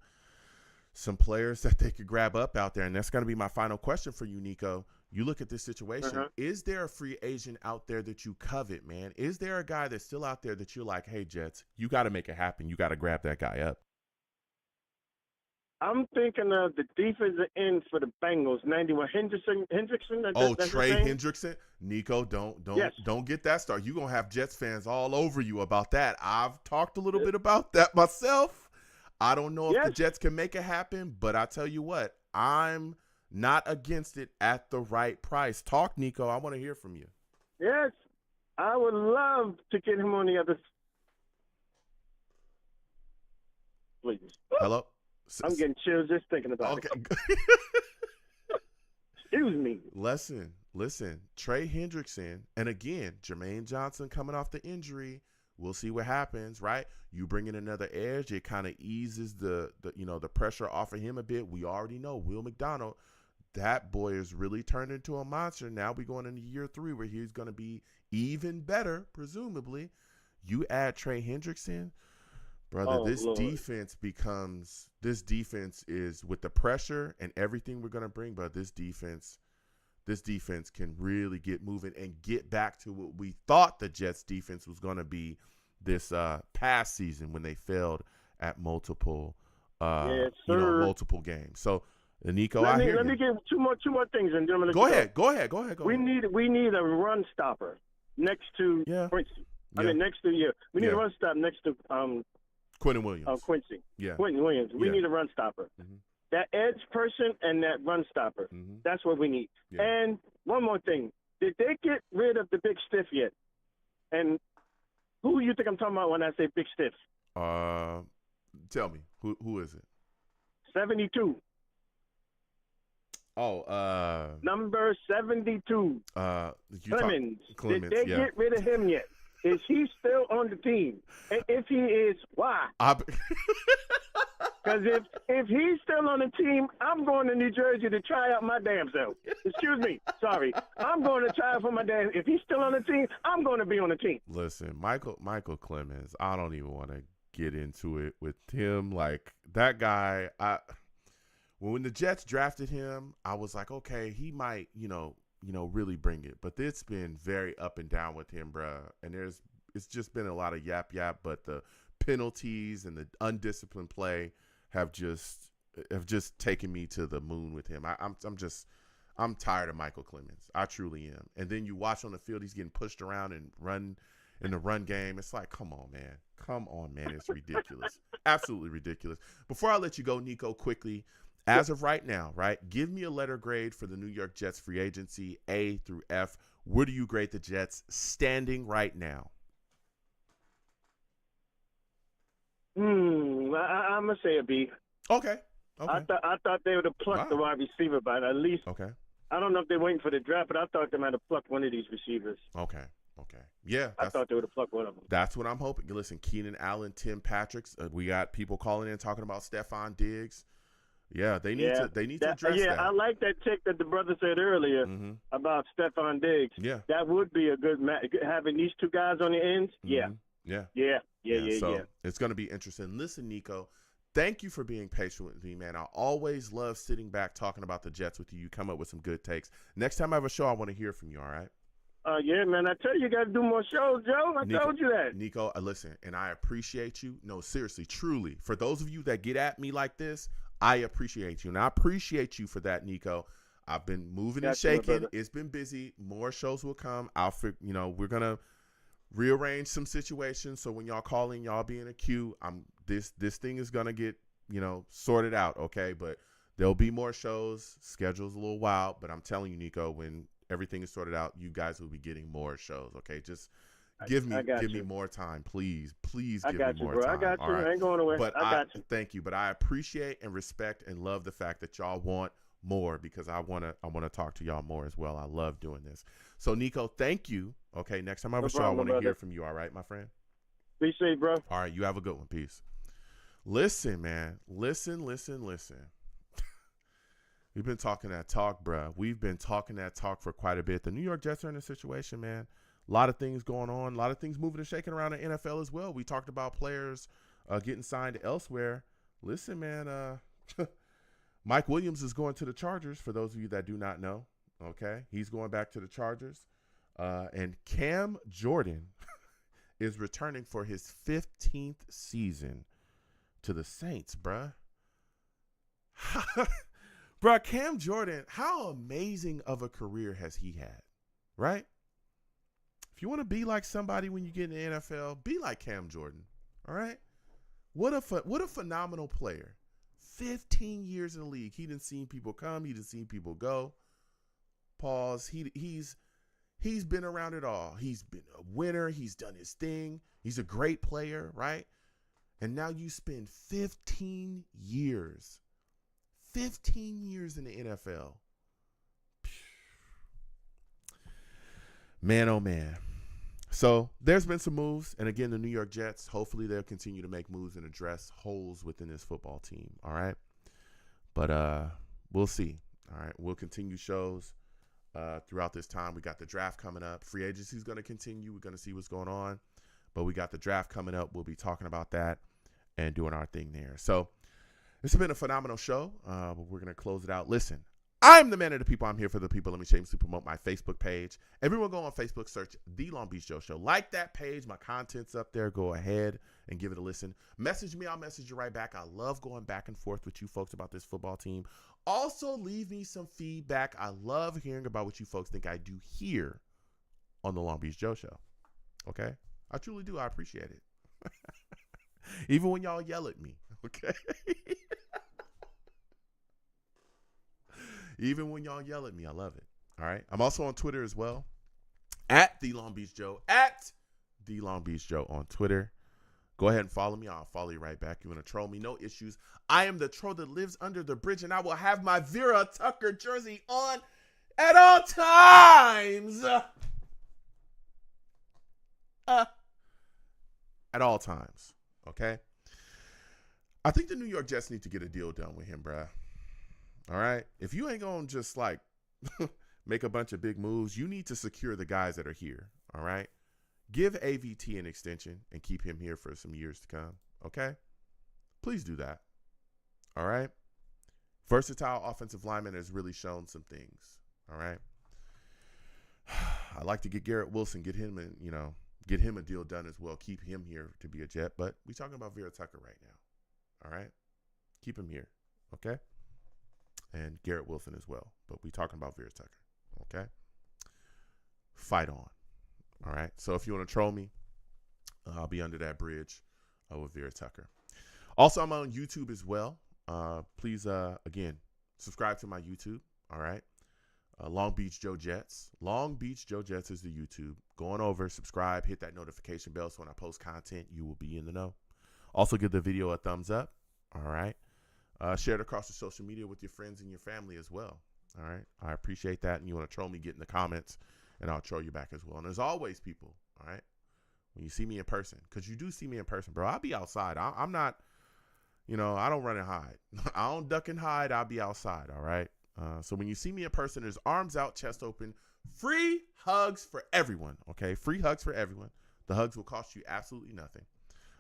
players that they could grab up out there. And that's going to be my final question for you, Nico. You look at this situation. Is there a free agent out there that you covet, man? Is there a guy that's still out there that you're like, hey, Jets, you got to make it happen. You got to grab that guy up? I'm thinking of the defensive end for the Bengals, 91 Hendrickson. Trey Hendrickson. Nico, don't get that started. You're going to have Jets fans all over you about that. I've talked a little bit about that myself. I don't know if the Jets can make it happen, but I tell you what, I'm not against it at the right price. Talk, Nico. I want to hear from you. Yes, I would love to get him on the other. Please. Hello? I'm getting chills just thinking about it. Excuse me. Listen. Trey Hendrickson, and again, Jermaine Johnson coming off the injury. We'll see what happens, right? You bring in another edge, it kind of eases the pressure off of him a bit. We already know Will McDonald, that boy is really turned into a monster. Now we're going into year 3 where he's going to be even better, presumably. You add Trey Hendrickson. Brother, this defense is with the pressure and everything we're going to bring, but this defense can really get moving and get back to what we thought the Jets defense was going to be this past season when they failed at multiple games. So, Nico, let me give two more things, and then I'm going to go ahead. We need a run stopper next to Quincy. Next to we need a run stopper next to Quentin Williams. Quincy. Yeah. Quentin Williams. We need a run stopper. That edge person and that run stopper. That's what we need. Yeah. And one more thing. Did they get rid of the big stiff yet? And who you think I'm talking about when I say big stiff? Tell me. Who is it? 72. Number 72. Clemens. Did they get rid of him yet? Is he still on the team? And if he is, why? Because if he's still on the team, I'm going to New Jersey to try out my damn self. Excuse me. Sorry. I'm going to try out for my damn. If he's still on the team, I'm going to be on the team. Listen, Michael Clemens, I don't even want to get into it with him. Like, that guy, when the Jets drafted him, I was like, okay, he might, really bring it. But it's been very up and down with him, bruh. And it's just been a lot of yap, but the penalties and the undisciplined play have just taken me to the moon with him. I'm tired of Michael Clemens. I truly am. And then you watch on the field, he's getting pushed around and run in the run game. It's like, come on, man. It's ridiculous. Absolutely ridiculous. Before I let you go, Nico, quickly, as of right now, right, give me a letter grade for the New York Jets free agency, A through F. Where do you grade the Jets standing right now? I'm going to say a B. Okay. I thought they would have plucked the wide receiver, but at least. Okay. I don't know if they're waiting for the draft, but I thought they might have plucked one of these receivers. Okay. Yeah. I thought they would have plucked one of them. That's what I'm hoping. Listen, Keenan Allen, Tim Patricks. We got people calling in talking about Stephon Diggs. Yeah, they need to address that. Yeah, I like that take that the brother said earlier about Stephon Diggs. Yeah. That would be a good match. Having these two guys on the ends. Yeah. So it's going to be interesting. Listen, Nico, thank you for being patient with me, man. I always love sitting back talking about the Jets with you. You come up with some good takes. Next time I have a show, I want to hear from you, all right? Yeah, man. I tell you got to do more shows, Joe. I told you that. Nico, listen, and I appreciate you. No, seriously, truly. For those of you that get at me like this, I appreciate you. And I appreciate you for that, Nico. I've been moving and shaking. It's been busy. More shows will come. We're going to rearrange some situations. So when y'all call in, y'all be in a queue. This thing is going to get, sorted out, okay? But there'll be more shows. Schedule's a little wild. But I'm telling you, Nico, when everything is sorted out, you guys will be getting more shows, okay? Just give me more time, please. Please give me more time. I got you. Right? I ain't going away. But I got you. Thank you. But I appreciate and respect and love the fact that y'all want more, because I wanna talk to y'all more as well. I love doing this. So Nico, thank you. Okay, next time I have a show, I want to hear from you. All right, my friend. Be safe, bro. All right, you have a good one. Peace. Listen, man. Listen. We've been talking that talk, bruh. We've been talking that talk for quite a bit. The New York Jets are in a situation, man. A lot of things going on. A lot of things moving and shaking around the NFL as well. We talked about players getting signed elsewhere. Listen, man, Mike Williams is going to the Chargers, for those of you that do not know. Okay? He's going back to the Chargers. And Cam Jordan is returning for his 15th season to the Saints, bruh. Bruh, Cam Jordan, how amazing of a career has he had, right? If you want to be like somebody when you get in the NFL, be like Cam Jordan, all right? What a phenomenal player. 15 years in the league. He didn't see people come. He didn't see people go. Pause. He's been around it all. He's been a winner. He's done his thing. He's a great player, right? And now you spend 15 years in the NFL. Man, oh man. So there's been some moves. And again, the New York Jets, hopefully they'll continue to make moves and address holes within this football team. All right. But we'll see. All right. We'll continue shows throughout this time. We got the draft coming up. Free agency is going to continue. We're going to see what's going on. But we got the draft coming up. We'll be talking about that and doing our thing there. So this has been a phenomenal show. But we're going to close it out. Listen, I'm the man of the people. I'm here for the people. Let me shamelessly promote my Facebook page. Everyone go on Facebook, search The Long Beach Joe Show. Like that page. My content's up there. Go ahead and give it a listen. Message me. I'll message you right back. I love going back and forth with you folks about this football team. Also, leave me some feedback. I love hearing about what you folks think I do here on The Long Beach Joe Show. Okay? I truly do. I appreciate it. Even when y'all yell at me. Okay? Even when y'all yell at me, I love it. All right. I'm also on Twitter as well. At The Long Beach Joe. At The Long Beach Joe on Twitter. Go ahead and follow me. I'll follow you right back. You want to troll me? No issues. I am the troll that lives under the bridge, and I will have my Vera Tucker jersey on at all times. At all times. Okay? I think the New York Jets need to get a deal done with him, bruh. All right. If you ain't going to just like make a bunch of big moves, you need to secure the guys that are here. All right. Give AVT an extension and keep him here for some years to come. Okay. Please do that. All right. versatile offensive lineman has really shown some things. All right. I'd like to get Garrett Wilson, get him a deal done as well. Keep him here to be a Jet, but we're talking about Vera Tucker right now. All right. Keep him here. Okay. And Garrett Wilson as well. But we're talking about Vera Tucker. Okay. Fight on. All right. So if you want to troll me, I'll be under that bridge with Vera Tucker. Also, I'm on YouTube as well. Please, again, subscribe to my YouTube. All right. Long Beach Joe Jets. Long Beach Joe Jets is the YouTube. Go on over, subscribe, hit that notification bell so when I post content, you will be in the know. Also, give the video a thumbs up. All right. Share it across the social media with your friends and your family as well. All right. I appreciate that. And you want to troll me, get in the comments, and I'll troll you back as well. And as always, people, all right, when you see me in person, because you do see me in person, bro, I'll be outside. I'm not, I don't run and hide. I don't duck and hide. I'll be outside. All right. So when you see me in person, there's arms out, chest open, free hugs for everyone. Okay. Free hugs for everyone. The hugs will cost you absolutely nothing.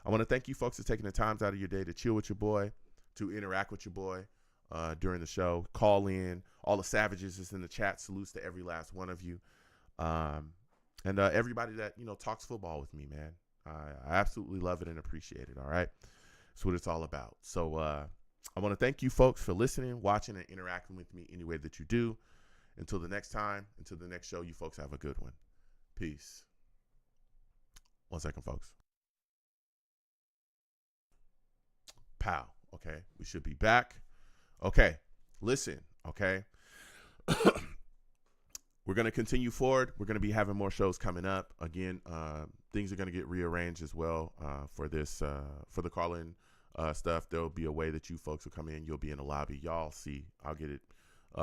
I want to thank you folks for taking the times out of your day to chill with your boy, to interact with your boy during the show. Call in. All the savages is in the chat. Salutes to every last one of you. And everybody that, talks football with me, man. I absolutely love it and appreciate it. All right. That's what it's all about. So I want to thank you folks for listening, watching, and interacting with me any way that you do. Until the next time, until the next show, you folks have a good one. Peace. 1 second, folks. Pow. Okay. We should be back. Okay. Listen. Okay. We're going to continue forward. We're going to be having more shows coming up. Again, things are going to get rearranged as well for this, for the call-in stuff. There'll be a way that you folks will come in. You'll be in the lobby. Y'all see. I'll get it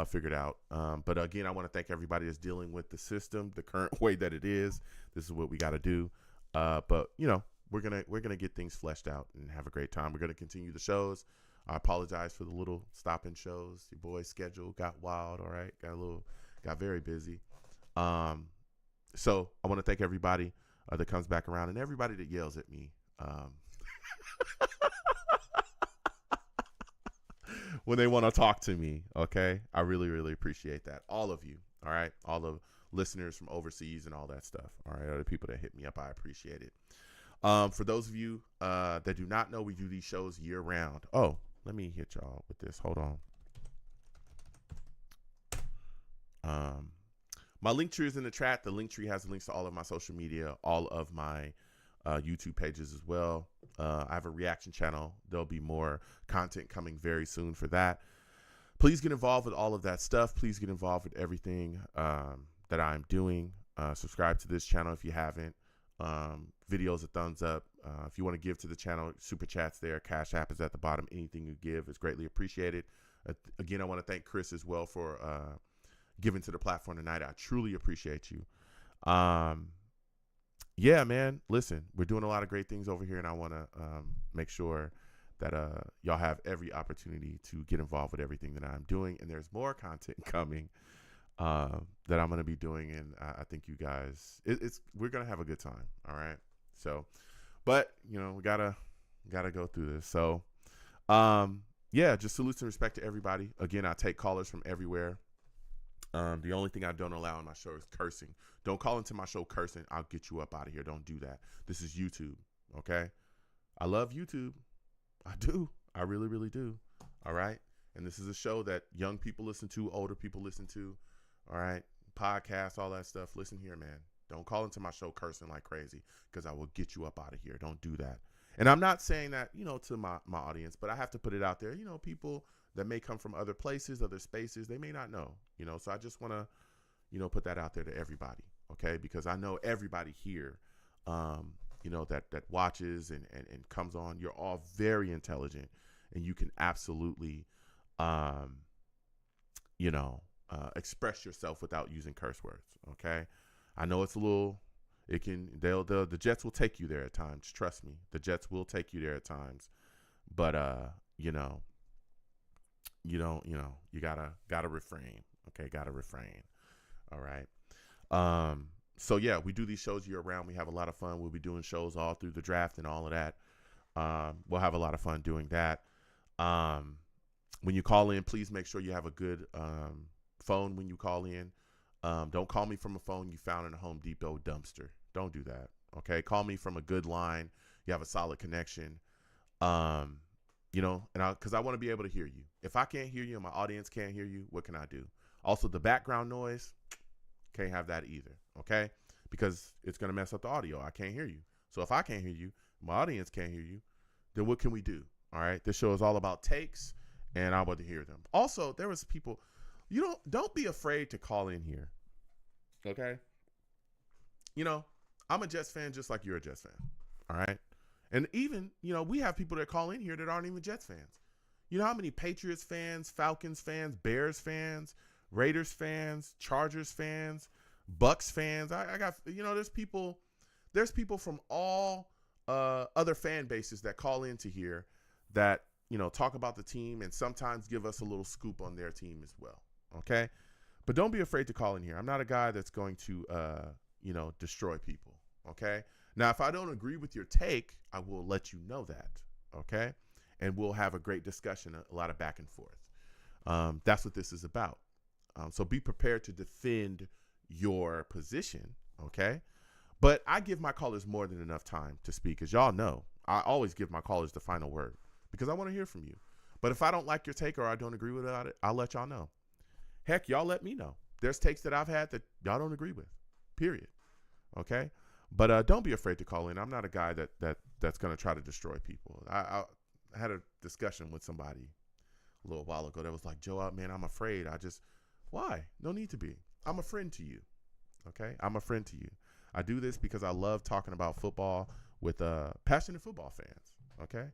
figured out. But again, I want to thank everybody that's dealing with the system, the current way that it is. This is what we got to do. But we're gonna get things fleshed out and have a great time. We're gonna continue the shows. I apologize for the little stop-in shows. Your boy's schedule got wild. All right, got very busy. So I want to thank everybody that comes back around and everybody that yells at me. When they want to talk to me, okay? I really, really appreciate that. All of you, all right? All the listeners from overseas and all that stuff, all right? Other people that hit me up, I appreciate it. For those of you that do not know, we do these shows year-round. Oh, let me hit y'all with this. Hold on. My link tree is in the chat. The link tree has links to all of my social media, all of my YouTube pages as well. I have a reaction channel. There'll be more content coming very soon for that. Please get involved with all of that stuff. Please get involved with everything that I'm doing. Subscribe to this channel if you haven't. Videos a thumbs up. If you want to give to the channel, super chats there. Cash App is at the bottom. Anything you give is greatly appreciated. Again, I want to thank Chris as well for giving to the platform tonight. I truly appreciate you. Yeah, man, listen, we're doing a lot of great things over here, and I want to make sure that y'all have every opportunity to get involved with everything that I'm doing. And there's more content coming that I'm going to be doing, and I think you guys, we're going to have a good time, all right? So, but, we gotta go through this. So, yeah, just salutes and respect to everybody. Again, I take callers from everywhere. The only thing I don't allow on my show is cursing. Don't call into my show cursing. I'll get you up out of here. Don't do that. This is YouTube, okay? I love YouTube. I do. I really, really do. All right? And this is a show that young people listen to, older people listen to, all right? Podcasts, all that stuff. Listen here, man. Don't call into my show cursing like crazy because I will get you up out of here. Don't do that. And I'm not saying that, to my audience, but I have to put it out there. People that may come from other places, other spaces, they may not know, so I just want to, put that out there to everybody, okay? Because I know everybody here, that watches and comes on, you're all very intelligent, and you can absolutely, express yourself without using curse words, okay? I know it's a little, the Jets will take you there at times. Trust me, the Jets will take you there at times, but, you gotta refrain. Okay. Gotta refrain. All right. So yeah, we do these shows year round. We have a lot of fun. We'll be doing shows all through the draft and all of that. We'll have a lot of fun doing that. when you call in, please make sure you have a good phone when you call in. Don't call me from a phone you found in a Home Depot dumpster. Don't do that. Okay, call me from a good line. You have a solid connection. You know, and because I want to be able to hear you. If I can't hear you and my audience can't hear you, what can I do? Also, the background noise, can't have that either. Okay, because it's gonna mess up the audio. I can't hear you. So if I can't hear you, my audience can't hear you, then what can we do? All right, this show is all about takes, and I want to hear them. Also, there was people. Don't be afraid to call in here. Okay. You know, I'm a Jets fan just like you're a Jets fan. All right. And even, you know, we have people that call in here that aren't even Jets fans. You know how many Patriots fans, Falcons fans, Bears fans, Raiders fans, Chargers fans, Bucks fans. I got, you know, there's people from all other fan bases that call into here that, you know, talk about the team and sometimes give us a little scoop on their team as well. Okay. But don't be afraid to call in here. I'm not a guy that's going to, you know, destroy people. Okay. Now, if I don't agree with your take, I will let you know that. Okay. And we'll have a great discussion, a lot of back and forth. That's what this is about. So be prepared to defend your position. Okay. But I give my callers more than enough time to speak. As y'all know, I always give my callers the final word because I want to hear from you. But if I don't like your take or I don't agree with it, I'll let y'all know. Heck, y'all let me know. There's takes that I've had that y'all don't agree with, period. Okay? But don't be afraid to call in. I'm not a guy that's going to try to destroy people. I had a discussion with somebody a little while ago that was like, Joe, man, I'm afraid. Why? No need to be. I'm a friend to you. Okay? I'm a friend to you. I do this because I love talking about football with passionate football fans. Okay?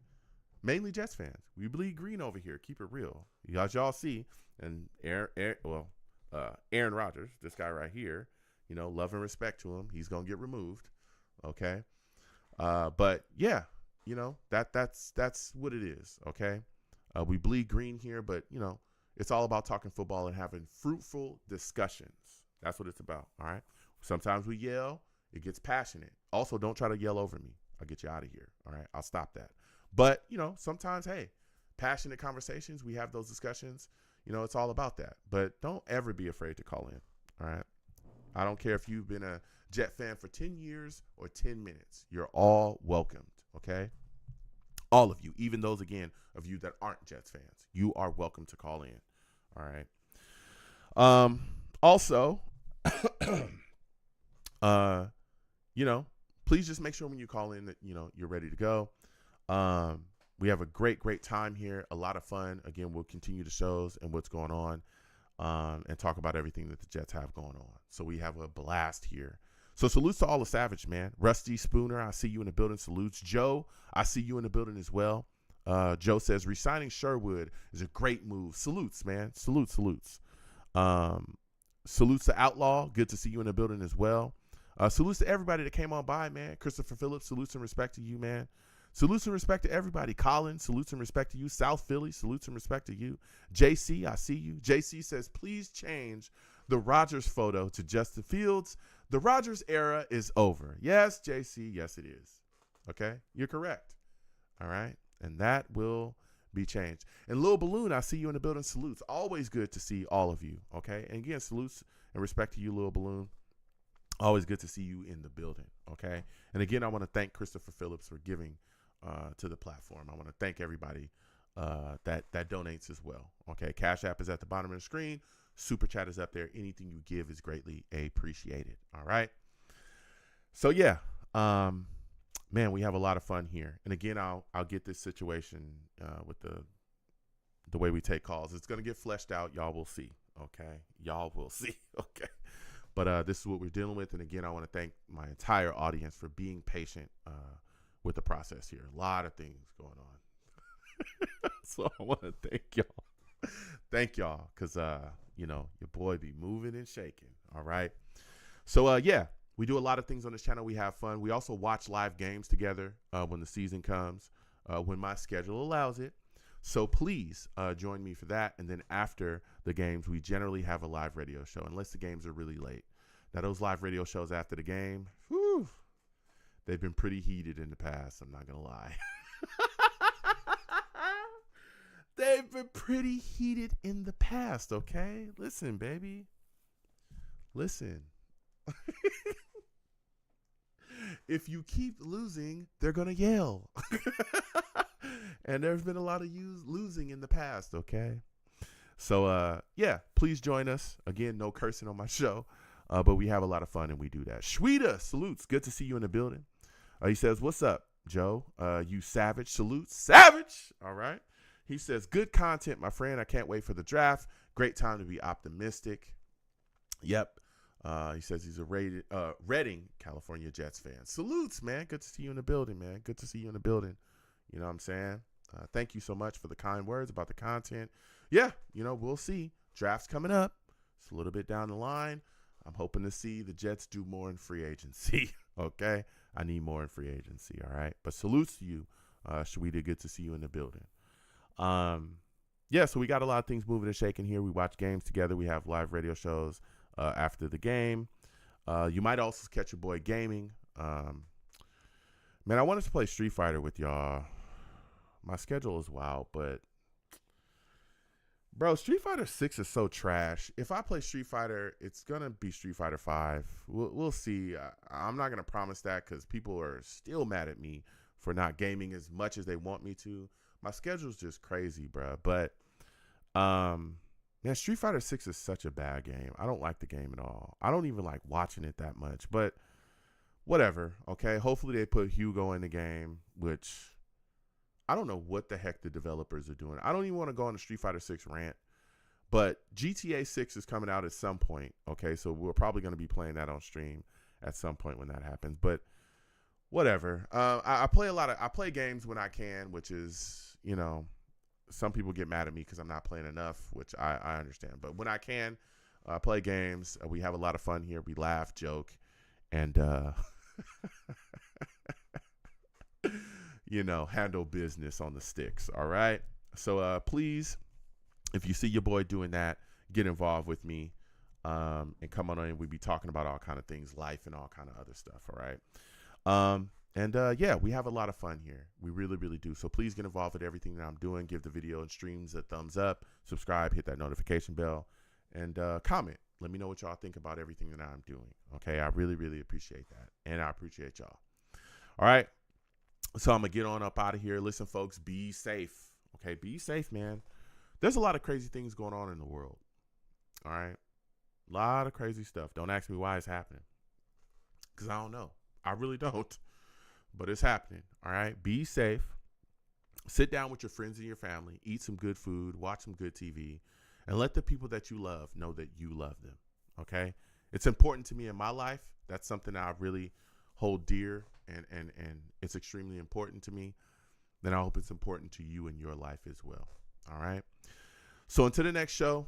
Mainly Jets fans. We bleed green over here. Keep it real. As y'all see, and Aaron Rodgers, this guy right here, you know, love and respect to him. He's gonna get removed. Okay. But yeah, you know, that's what it is. Okay. We bleed green here, but you know, it's all about talking football and having fruitful discussions. That's what it's about. All right. Sometimes we yell, it gets passionate. Also, don't try to yell over me. I'll get you out of here. All right. I'll stop that. But, you know, sometimes, hey, passionate conversations, we have those discussions. You know, it's all about that. But don't ever be afraid to call in. All right. I don't care if you've been a Jet fan for 10 years or 10 minutes. You're all welcomed. Okay. All of you, even those, again, of you that aren't Jets fans, you are welcome to call in. All right. Also, you know, please just make sure when you call in that, you know, you're ready to go. We have a great time here. A lot of fun. Again, we'll continue the shows and what's going on, and talk about everything that the Jets have going on. So we have a blast here. So salutes to all the Savage, man. Rusty Spooner, I see you in the building. Salutes. Joe, I see you in the building as well. Joe says, resigning Sherwood is a great move. Salutes, man. Salutes. Salutes to Outlaw. Good to see you in the building as well. Salutes to everybody that came on by, man. Christopher Phillips, salutes and respect to you, man. Salutes and respect to everybody. Colin, salutes and respect to you. South Philly, salutes and respect to you. JC, I see you. JC says, please change the Rodgers photo to Justin Fields. The Rodgers era is over. Yes, JC, yes it is. Okay, you're correct. All right, and that will be changed. And Lil Balloon, I see you in the building. Salutes. Always good to see all of you. Okay, and again, salutes and respect to you, Lil Balloon. Always good to see you in the building. Okay, and again, I want to thank Christopher Phillips for giving to the platform. I want to thank everybody that donates as well. Okay, Cash App is at the bottom of the screen. Super Chat is up there. Anything you give is greatly appreciated. All right. So yeah, man, we have a lot of fun here. And again, I'll get this situation with the way we take calls. It's gonna get fleshed out. Y'all will see. Okay, y'all will see. Okay. But this is what we're dealing with. And again, I want to thank my entire audience for being patient with the process here. A lot of things going on. So I want to thank y'all. Thank y'all, because, you know, your boy be moving and shaking. All right. So, yeah, we do a lot of things on this channel. We have fun. We also watch live games together when the season comes, when my schedule allows it. So please join me for that. And then after the games, we generally have a live radio show, unless the games are really late. Now, those live radio shows after the game, whew, they've been pretty heated in the past. I'm not going to lie. They've been pretty heated in the past, okay? Listen, baby. Listen. If you keep losing, they're going to yell. And there's been a lot of losing in the past, okay? So, yeah, please join us. Again, no cursing on my show, but we have a lot of fun and we do that. Shweta salutes. Good to see you in the building. He says, what's up, Joe? You savage. Salute. Savage. All right. He says, good content, my friend. I can't wait for the draft. Great time to be optimistic. Yep. He says he's a Reading, California Jets fan. Salutes, man. Good to see you in the building, man. Good to see you in the building. You know what I'm saying? Thank you so much for the kind words about the content. Yeah, we'll see. Draft's coming up. It's a little bit down the line. I'm hoping to see the Jets do more in free agency. Okay? I need more in free agency, all right? But salutes to you, Shweta. Good to see you in the building. Yeah, so we got a lot of things moving and shaking here. We watch games together. We have live radio shows after the game. You might also catch your boy gaming. Man, I wanted to play Street Fighter with y'all. My schedule is wild, but bro, Street Fighter 6 is so trash. If I play Street Fighter, it's gonna be Street Fighter 5. We'll see. I'm not gonna promise that because people are still mad at me for not gaming as much as they want me to. My schedule's just crazy, bro. But man, Street Fighter 6 is such a bad game. I don't like the game at all. I don't even like watching it that much. But whatever. Okay. Hopefully they put Hugo in the game, which I don't know what the heck the developers are doing. I don't even want to go on a Street Fighter 6 rant, but GTA 6 is coming out at some point. Okay, so we're probably going to be playing that on stream at some point when that happens. But whatever. I play games when I can, which is, some people get mad at me because I'm not playing enough, which I understand. But when I can play games, we have a lot of fun here. We laugh, joke, and handle business on the sticks. All right. So please, if you see your boy doing that, get involved with me and come on in. We'll be talking about all kind of things, life and all kind of other stuff. All right. Yeah, we have a lot of fun here. We really, really do. So please get involved with everything that I'm doing. Give the video and streams a thumbs up, subscribe, hit that notification bell, and comment. Let me know what y'all think about everything that I'm doing. Okay. I really, really appreciate that. And I appreciate y'all. All right. So I'm going to get on up out of here. Listen, folks, be safe. Okay, be safe, man. There's a lot of crazy things going on in the world. All right? A lot of crazy stuff. Don't ask me why it's happening. Because I don't know. I really don't. But it's happening. All right? Be safe. Sit down with your friends and your family. Eat some good food. Watch some good TV. And let the people that you love know that you love them. Okay? It's important to me in my life. That's something I really hold dear. And it's extremely important to me. Then I hope it's important to you in your life as well. All right. So until the next show,